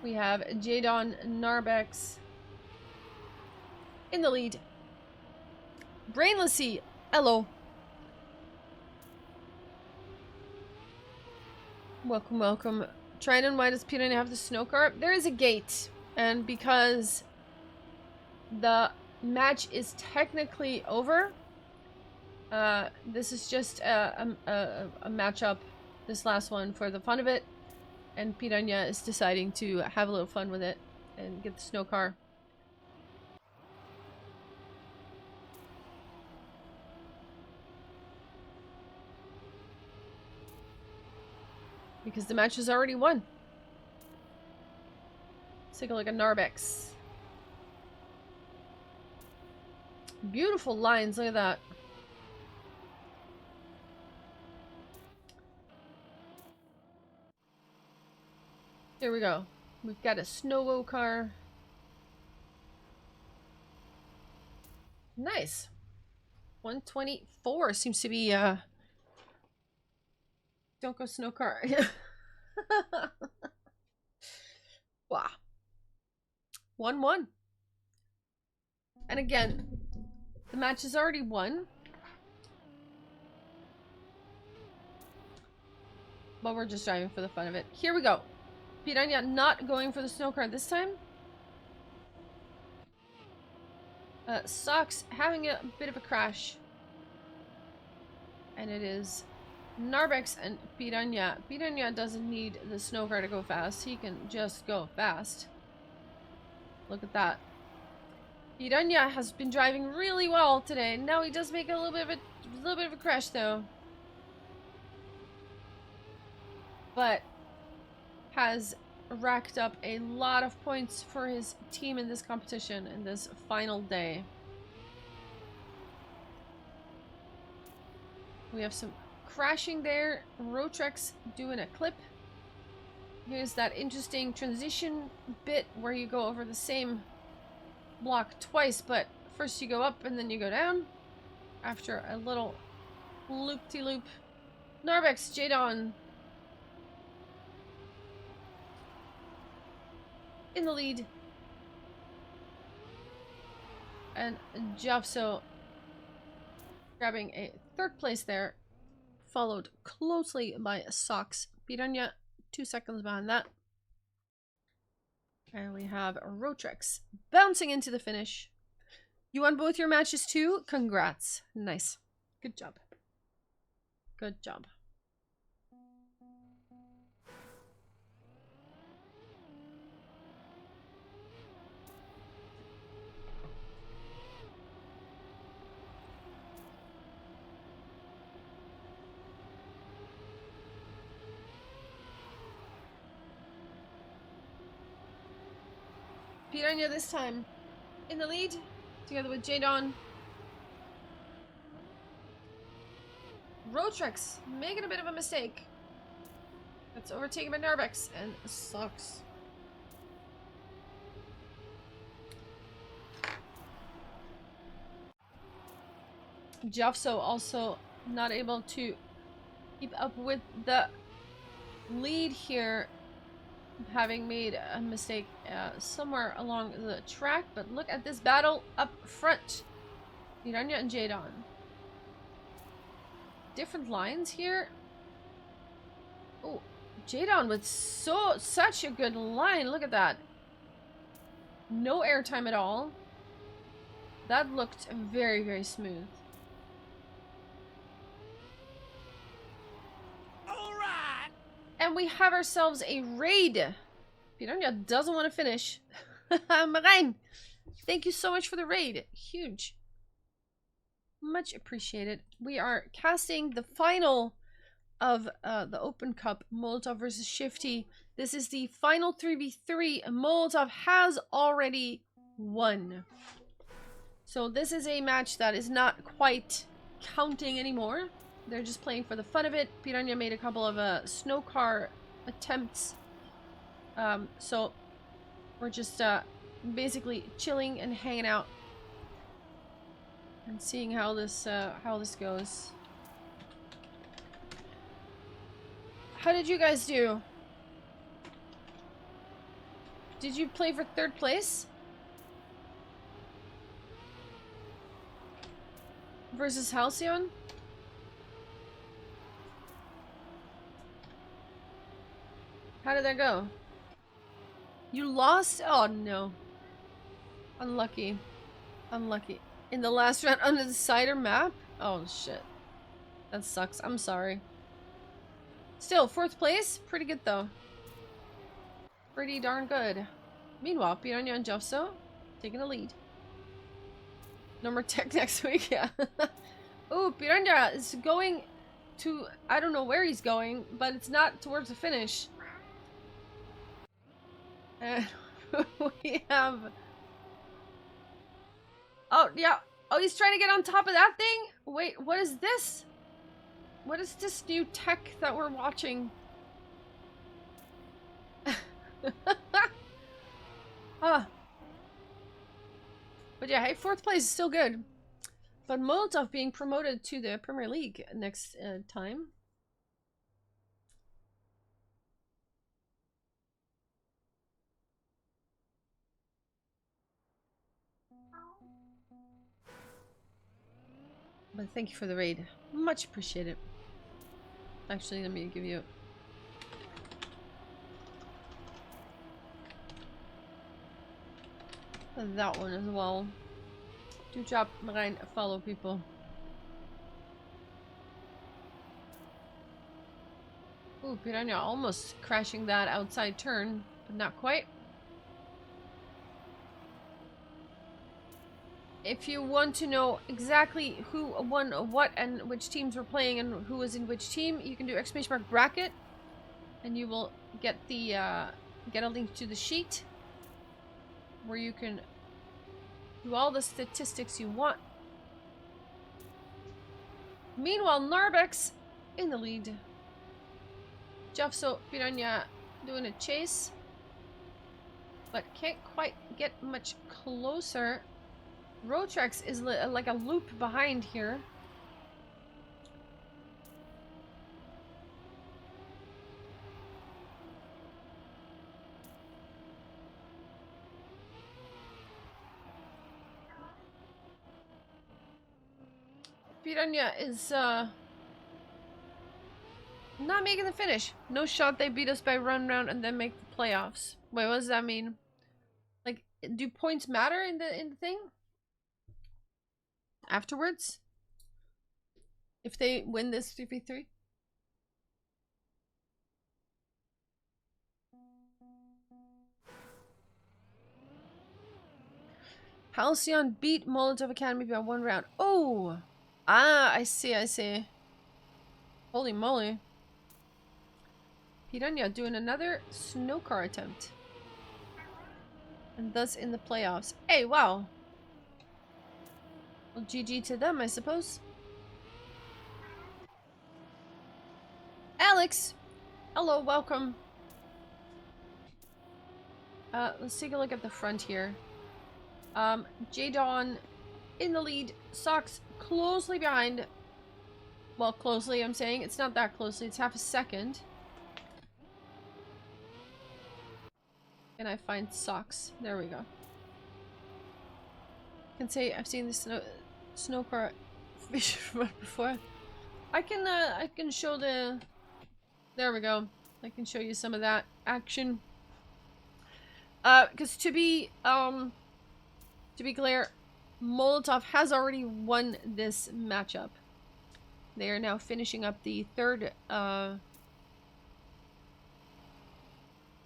A: We have Jadon Narbex in the lead. Brainlessy, hello. Welcome, welcome. Triton, why does Piranha have the snow car? There is a gate, and because the match is technically over, this is just a matchup, this last one, for the fun of it, and Piranha is deciding to have a little fun with it and get the snow car. Because the match is already won. Let's take a look at Narbex. Beautiful lines, look at that. Here we go. We've got a snow car. Nice. 124 seems to be don't go snow car. Wow. 1-1. And again, the match is already won. But we're just driving for the fun of it. Here we go. Piranha not going for the snow car this time. Socks having a bit of a crash. And it is Narbex and Piranha. Piranha doesn't need the snow car to go fast. He can just go fast. Look at that. Piranha has been driving really well today. Now he does make a little bit of a crash though. But has racked up a lot of points for his team in this competition in this final day. We have some crashing there. Rotrex doing a clip. Here's that interesting transition bit where you go over the same block twice, but first you go up and then you go down after a little loop-de-loop. Narbex, Jadon in the lead. And Jafso grabbing a third place there, followed closely by Socks. Piranha 2 seconds behind that. And we have Rotrex bouncing into the finish. You won both your matches too? Congrats. Nice. Good job. Good job. Piranha this time in the lead, together with Jadon. Rotrex making a bit of a mistake. That's overtaken by Narbex and Sucks. Jafso also not able to keep up with the lead here, having made a mistake somewhere along the track. But look at this battle up front. Piranha and Jadon. Different lines here. Oh, Jadon with such a good line. Look at that. No airtime at all. That looked very, very smooth. Alright! And we have ourselves a raid. Piranha doesn't want to finish. Marijn, thank you so much for the raid. Huge. Much appreciated. We are casting the final of the Open Cup, Molotov versus Shifty. This is the final 3v3. Molotov has already won. So this is a match that is not quite counting anymore. They're just playing for the fun of it. Piranha made a couple of snow car attempts. So we're just basically chilling and hanging out and seeing how this goes. How did you guys do? Did you play for 3rd place? Versus Halcyon? How did that go? You lost? Oh no. Unlucky. Unlucky. In the last round under the cider map? Oh shit. That sucks. I'm sorry. Still, 4th place? Pretty good though. Pretty darn good. Meanwhile, Piranha and Jafso taking the lead. No more tech next week, yeah. Oh, Piranha is going to... I don't know where he's going, but it's not towards the finish. And we have... Oh, yeah. Oh, he's trying to get on top of that thing? Wait, what is this? What is this new tech that we're watching? Huh. But yeah, hey, 4th place is still good. But Molotov being promoted to the Premier League next time. But thank you for the raid. Much appreciated. Actually, let me give you... that one as well. Do job, Marijn, follow people. Ooh, Piranha almost crashing that outside turn, but not quite. If you want to know exactly who won what and which teams were playing and who was in which team, you can do !bracket and you will get the get a link to the sheet where you can do all the statistics you want. Meanwhile, Narbex in the lead. Jeffso Piranha doing a chase, but can't quite get much closer. Rotrex is like a loop behind here. Piranha is not making the finish. No shot. They beat us by run round and then make the playoffs. Wait, what does that mean? Like, do points matter in the thing? Afterwards? If they win this 3v3? Halcyon beat Molotov Academy by 1 round. Oh! Ah, I see, I see. Holy moly. Piranha doing another snow car attempt. And thus in the playoffs. Hey, wow. Well, GG to them, I suppose. Alex! Hello, welcome. Let's take a look at the front here. J-Dawn in the lead. Socks closely behind. Well, closely, I'm saying. It's not that closely. It's half a second. And I find Socks. There we go. I can say I've seen this snow car run before. I can show the... There we go. I can show you some of that action. Because to be clear, Molotov has already won this matchup. They are now finishing up the third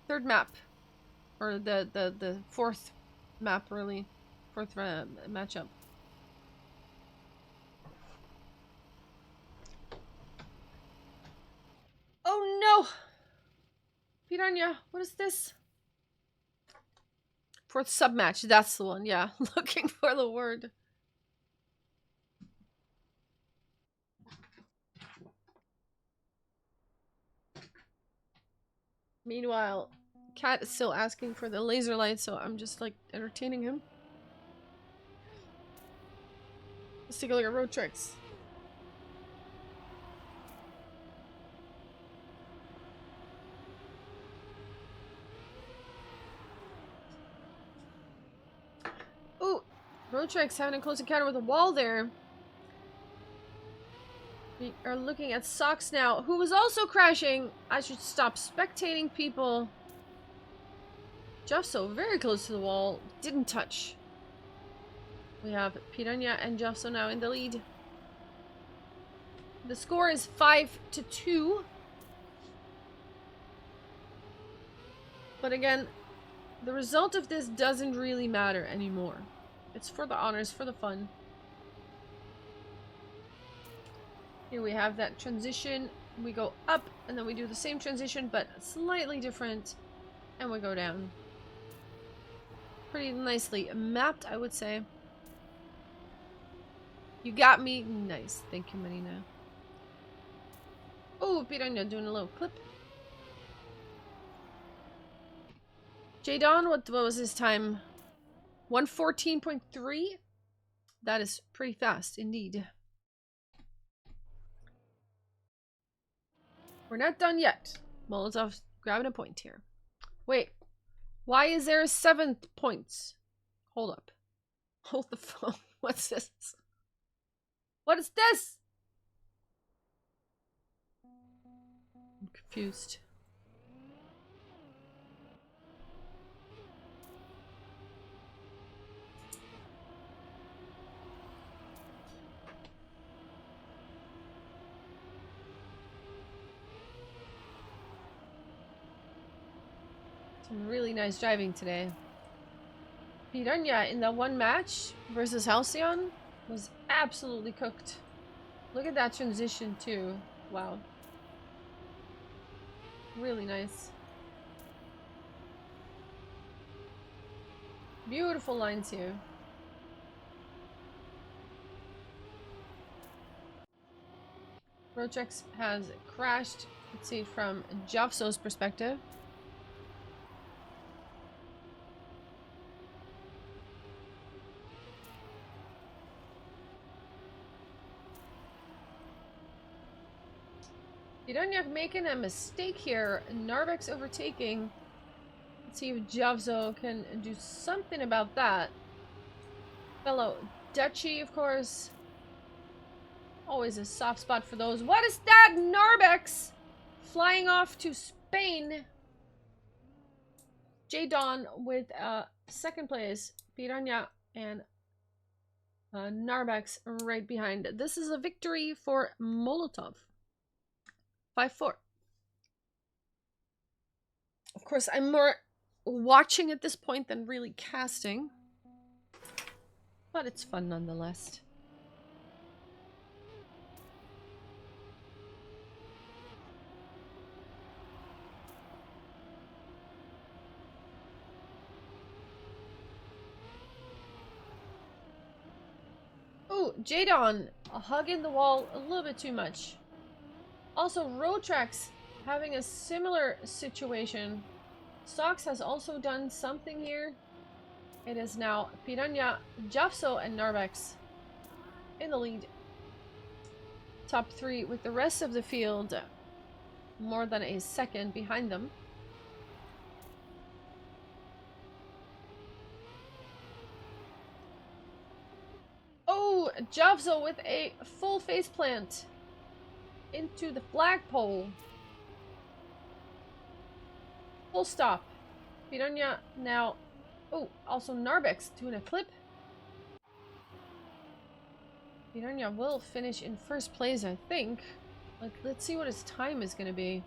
A: map, or the fourth map, really, fourth matchup. Oh no, Piranha, what is this? Fourth sub-match, that's the one, yeah. Looking for the word. Meanwhile, Cat is still asking for the laser light, so I'm just like entertaining him. Let's take a look at road tricks. Ooh, Roadtrix having a close encounter with a wall there. We are looking at Socks now, who was also crashing. I should stop spectating people. Jeffso very close to the wall. Didn't touch. We have Piranha and Jeffso now in the lead. The score is 5-2. But again, the result of this doesn't really matter anymore. It's for the honors, for the fun. Here we have that transition. We go up, and then we do the same transition, but slightly different. And we go down. Pretty nicely mapped, I would say. You got me. Nice. Thank you, Marina. Oh, Piranha doing a little clip. J-Don, what was his time? 1:14.3? That is pretty fast, indeed. We're not done yet. Molotov's grabbing a point here. Wait. Why is there a 7th point? Hold up. Hold the phone. What's this? What is this? I'm confused. Some really nice driving today. Piranha in that one match versus Halcyon was absolutely cooked. Look at that transition too. Wow. Really nice. Beautiful lines here. Rochex has crashed. Let's see from Jovso's perspective. Piranyak making a mistake here. Narbex overtaking. Let's see if Jovso can do something about that. Fellow Duchy, of course. Always a soft spot for those. What is that? Narbex flying off to Spain. J-Dawn with second place. Piranha and Narbex right behind. This is a victory for Molotov. 5-4. Of course, I'm more watching at this point than really casting. But it's fun nonetheless. Ooh, J-Dawn hugging the wall a little bit too much. Also, Rotrax having a similar situation. Sox has also done something here. It is now Piranha, Jovso, and Narbex in the lead. Top 3 with the rest of the field more than a second behind them. Oh, Jovso with a full face plant into the flagpole. Full stop. Piranha now. Oh, also Narbex doing a flip. Piranha will finish in first place, I think. Let's see what his time is going to be.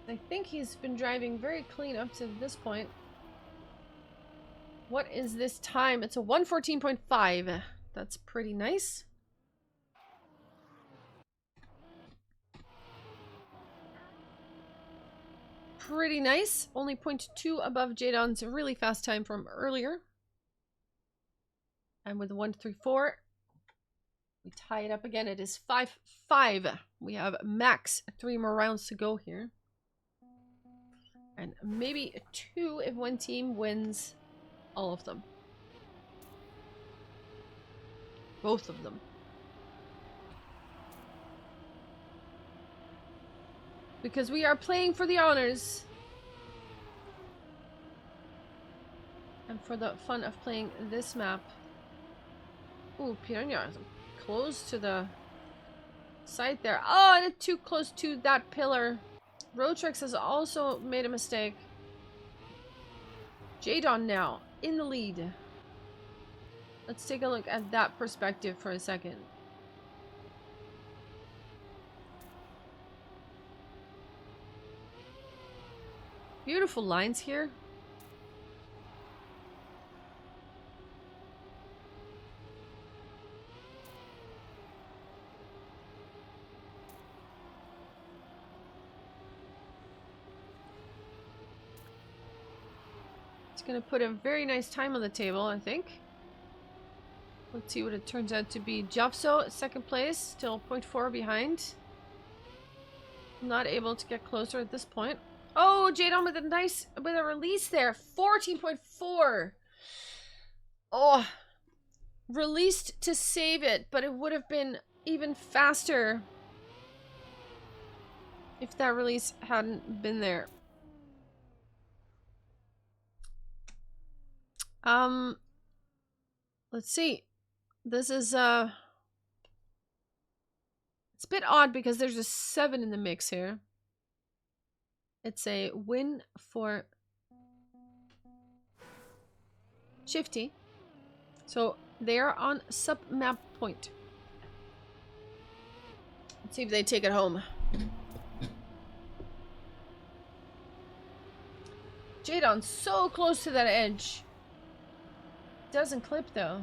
A: I think he's been driving very clean up to this point. What is this time? It's a 1:14.5. That's pretty nice. Pretty nice. Only 0.2 above J-Dawn's really fast time from earlier. And with the 1:34, we tie it up again. It is 5-5. We have max 3 more rounds to go here. And maybe 2 if one team wins all of them. Both of them. Because we are playing for the honors. And for the fun of playing this map. Ooh, Piranha is close to the site there. Oh, and too close to that pillar. Rotrax has also made a mistake. J-Dawn now in the lead. Let's take a look at that perspective for a second. Beautiful lines here. It's gonna put a very nice time on the table, I think. Let's see what it turns out to be. Jovso, second place, still 0.4 behind. Not able to get closer at this point. Oh, J-Dawn with a release there. 14.4. Oh, released to save it, but it would have been even faster if that release hadn't been there. Let's see. This is it's a bit odd because there's a 7 in the mix here. It's a win for Shifty. So they are on sub-map point. Let's see if they take it home. J-Dawn so close to that edge. Doesn't clip though.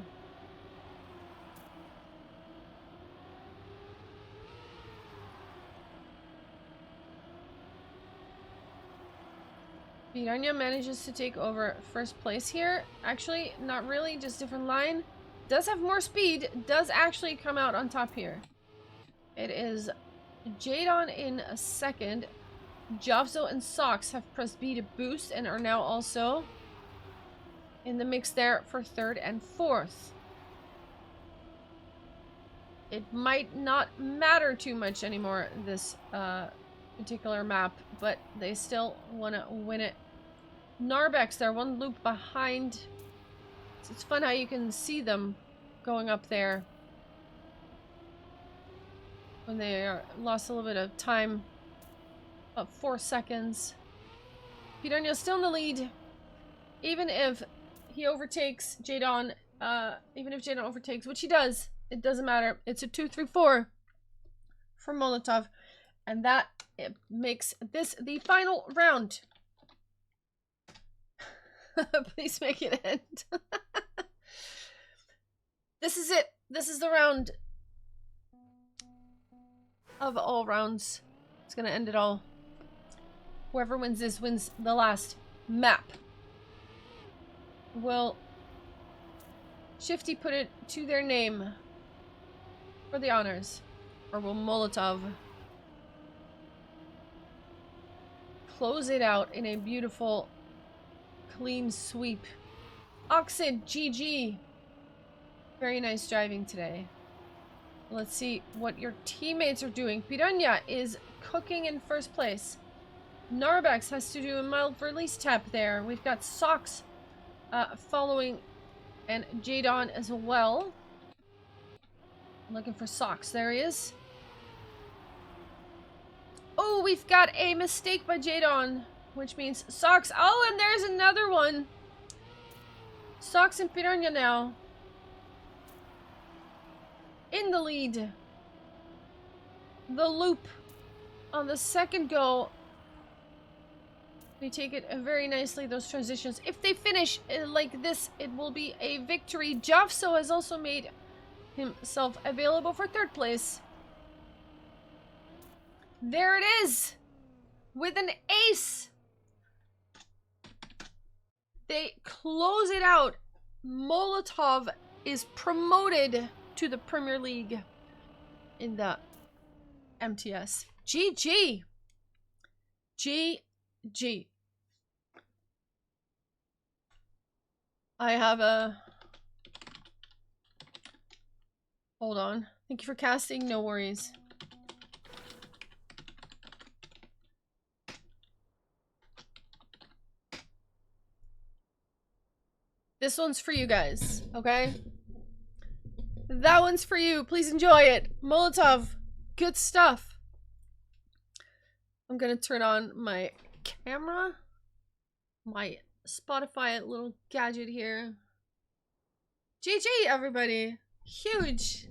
A: Piranha manages to take over first place here. Actually, not really, just different line. Does have more speed, does actually come out on top here. It is Jadon in a second. Jovzo and Socks have pressed B to boost and are now also in the mix there for third and fourth. It might not matter too much anymore, this particular map, but they still want to win it. Narbex, they're one loop behind. It's fun how you can see them going up there when they are lost a little bit of time. About 4 seconds. Piranha's still in the lead. Even if he overtakes Jadon, even if Jadon overtakes, which he does, it doesn't matter. It's a 2-3-4 for Molotov. And that makes this the final round. Please make it end. This is it. This is the round of all rounds. It's gonna end it all. Whoever wins this wins the last map. Will Shifty put it to their name for the honors? Or will Molotov close it out in a beautiful, clean sweep? Oxid, GG. Very nice driving today. Let's see what your teammates are doing. Piranha is cooking in first place. Narbex has to do a mild release tap there. We've got Socks following, and Jadon as well. I'm looking for Socks. There he is. Oh, we've got a mistake by Jadon, which means Socks. Oh, and there's another one. Socks and Piranha now in the lead. The loop on the second go. They take it very nicely, those transitions. If they finish like this, it will be a victory. Jovso has also made himself available for third place. There it is! With an ace! They close it out. Molotov is promoted to the Premier League in the MTS. GG! GG. I have a... Hold on. Thank you for casting. No worries. This one's for you guys, okay? That one's for you. Please enjoy it. Molotov, good stuff. I'm gonna turn on my camera. My Spotify little gadget here. GG, everybody. Huge.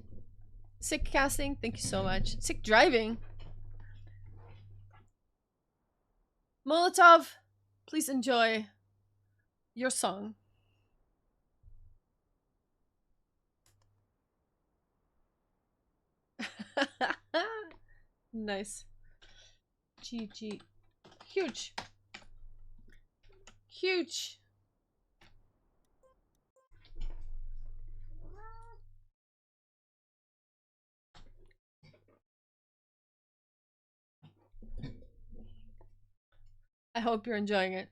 A: Sick casting. Thank you so much. Sick driving. Molotov, please enjoy your song. Nice. GG. Huge. Huge. I hope you're enjoying it.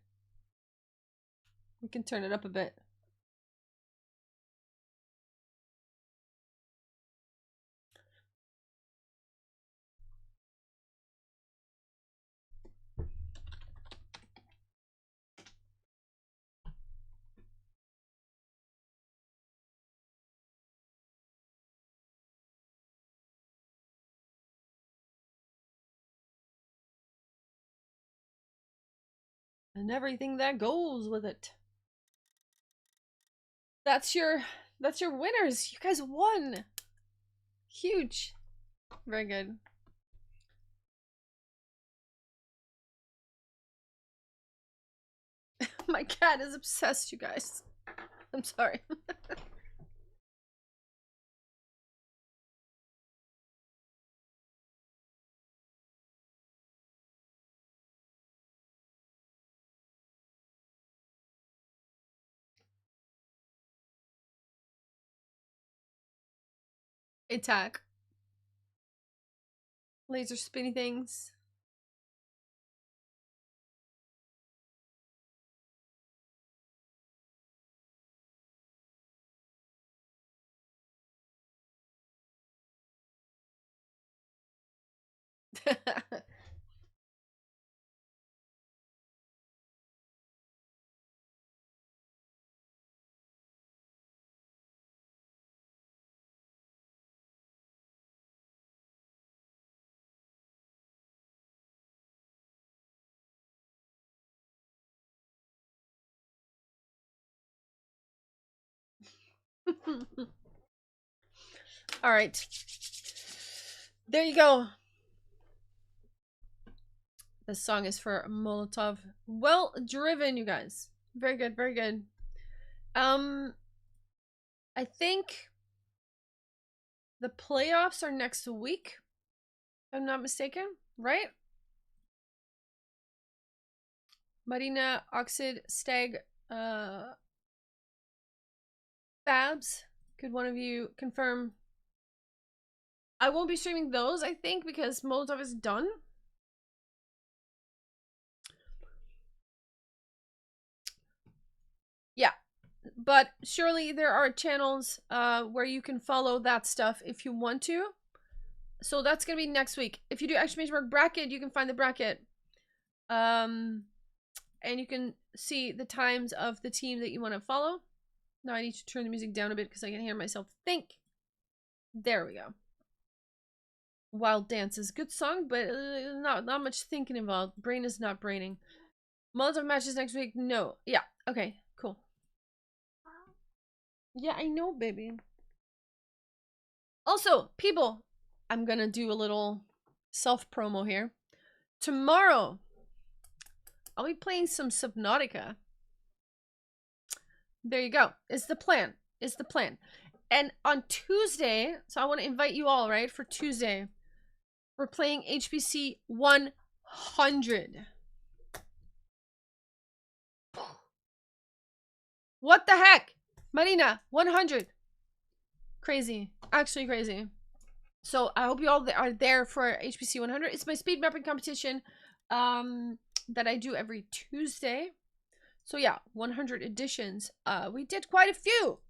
A: We can turn it up a bit. And everything that goes with it. That's your winners. You guys won. Huge. Very good. My cat is obsessed, you guys. I'm sorry. Attack. Laser spinny things. All right. There you go. This song is for Molotov. Well driven, you guys. Very good, very good. I think the playoffs are next week, if I'm not mistaken, right? Marina, Oxid, Stag, Fabs. Could one of you confirm? I won't be streaming those, I think, because Molotov is done. Yeah. But surely there are channels where you can follow that stuff if you want to. So that's gonna be next week. If you do exclamation mark bracket, you can find the bracket. And you can see the times of the team that you want to follow. Now I need to turn the music down a bit because I can hear myself think. There we go. Wild Dance is a good song, but not much thinking involved. Brain is not braining. Molotov matches next week? No. Yeah. Okay. Cool. Yeah, I know, baby. Also, people, I'm gonna do a little self-promo here. Tomorrow, I'll be playing some Subnautica. There you go. It's the plan. It's the plan. And on Tuesday, so I want to invite you all, right, for Tuesday. We're playing HPC 100. What the heck? Marina, 100. Crazy. Actually crazy. So I hope you all are there for HPC 100. It's my speed mapping competition that I do every Tuesday. So yeah, 100 editions. We did quite a few.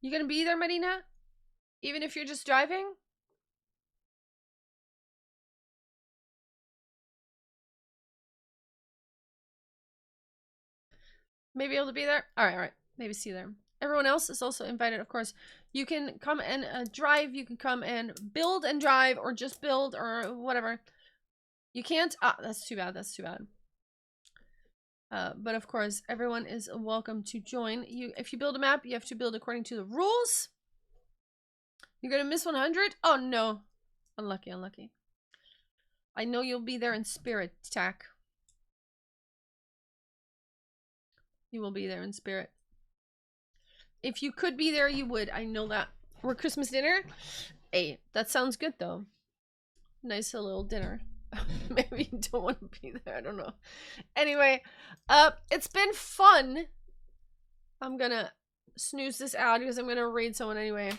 A: You gonna be there, Marina? Even if you're just driving? Maybe able to be there? Alright, alright. Maybe see you there. Everyone else is also invited, of course. You can come and drive. You can come and build and drive, or just build, or whatever. You can't? Ah, that's too bad. That's too bad. But of course, everyone is welcome to join. If you build a map, you have to build according to the rules. You're gonna miss 100? Oh no. Unlucky, unlucky. I know you'll be there in spirit, Tack. You will be there in spirit. If you could be there, you would. I know that. For Christmas dinner? Hey, that sounds good though. Nice little dinner. Maybe you don't want to be there. I don't know. Anyway, it's been fun. I'm gonna snooze this out because I'm gonna raid someone anyway.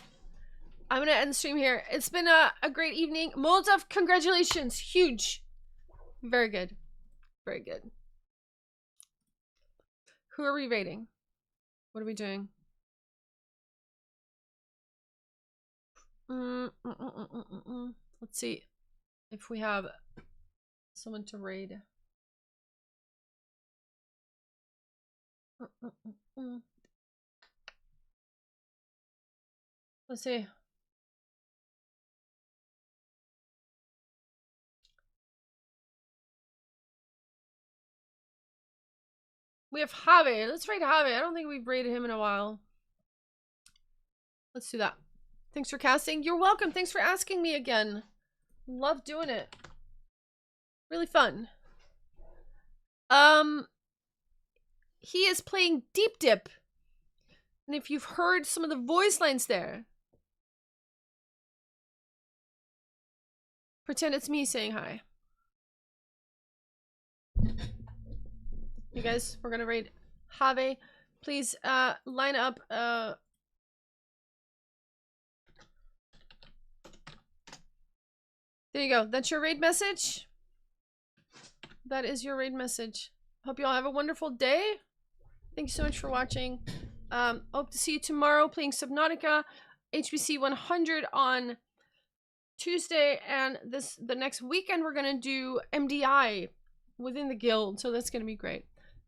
A: I'm gonna end the stream here. It's been a great evening. Molotov, congratulations. Huge. Very good. Very good. Who are we raiding? What are we doing? Let's see if we have someone to raid. Let's see. We have Have. Let's raid Have. I don't think we've raided him in a while. Let's do that. Thanks for casting. You're welcome. Thanks for asking me again. Love doing it. Really fun. He is playing Deep Dip. And if you've heard some of the voice lines there, pretend it's me saying hi. You guys, we're gonna raid Have. Please line up There you go. That's your raid message. That is your raid message. Hope you all have a wonderful day. Thank you so much for watching. Hope to see you tomorrow playing Subnautica, HBC 100 on Tuesday, and the next weekend we're gonna do MDI within the guild, so that's gonna be great.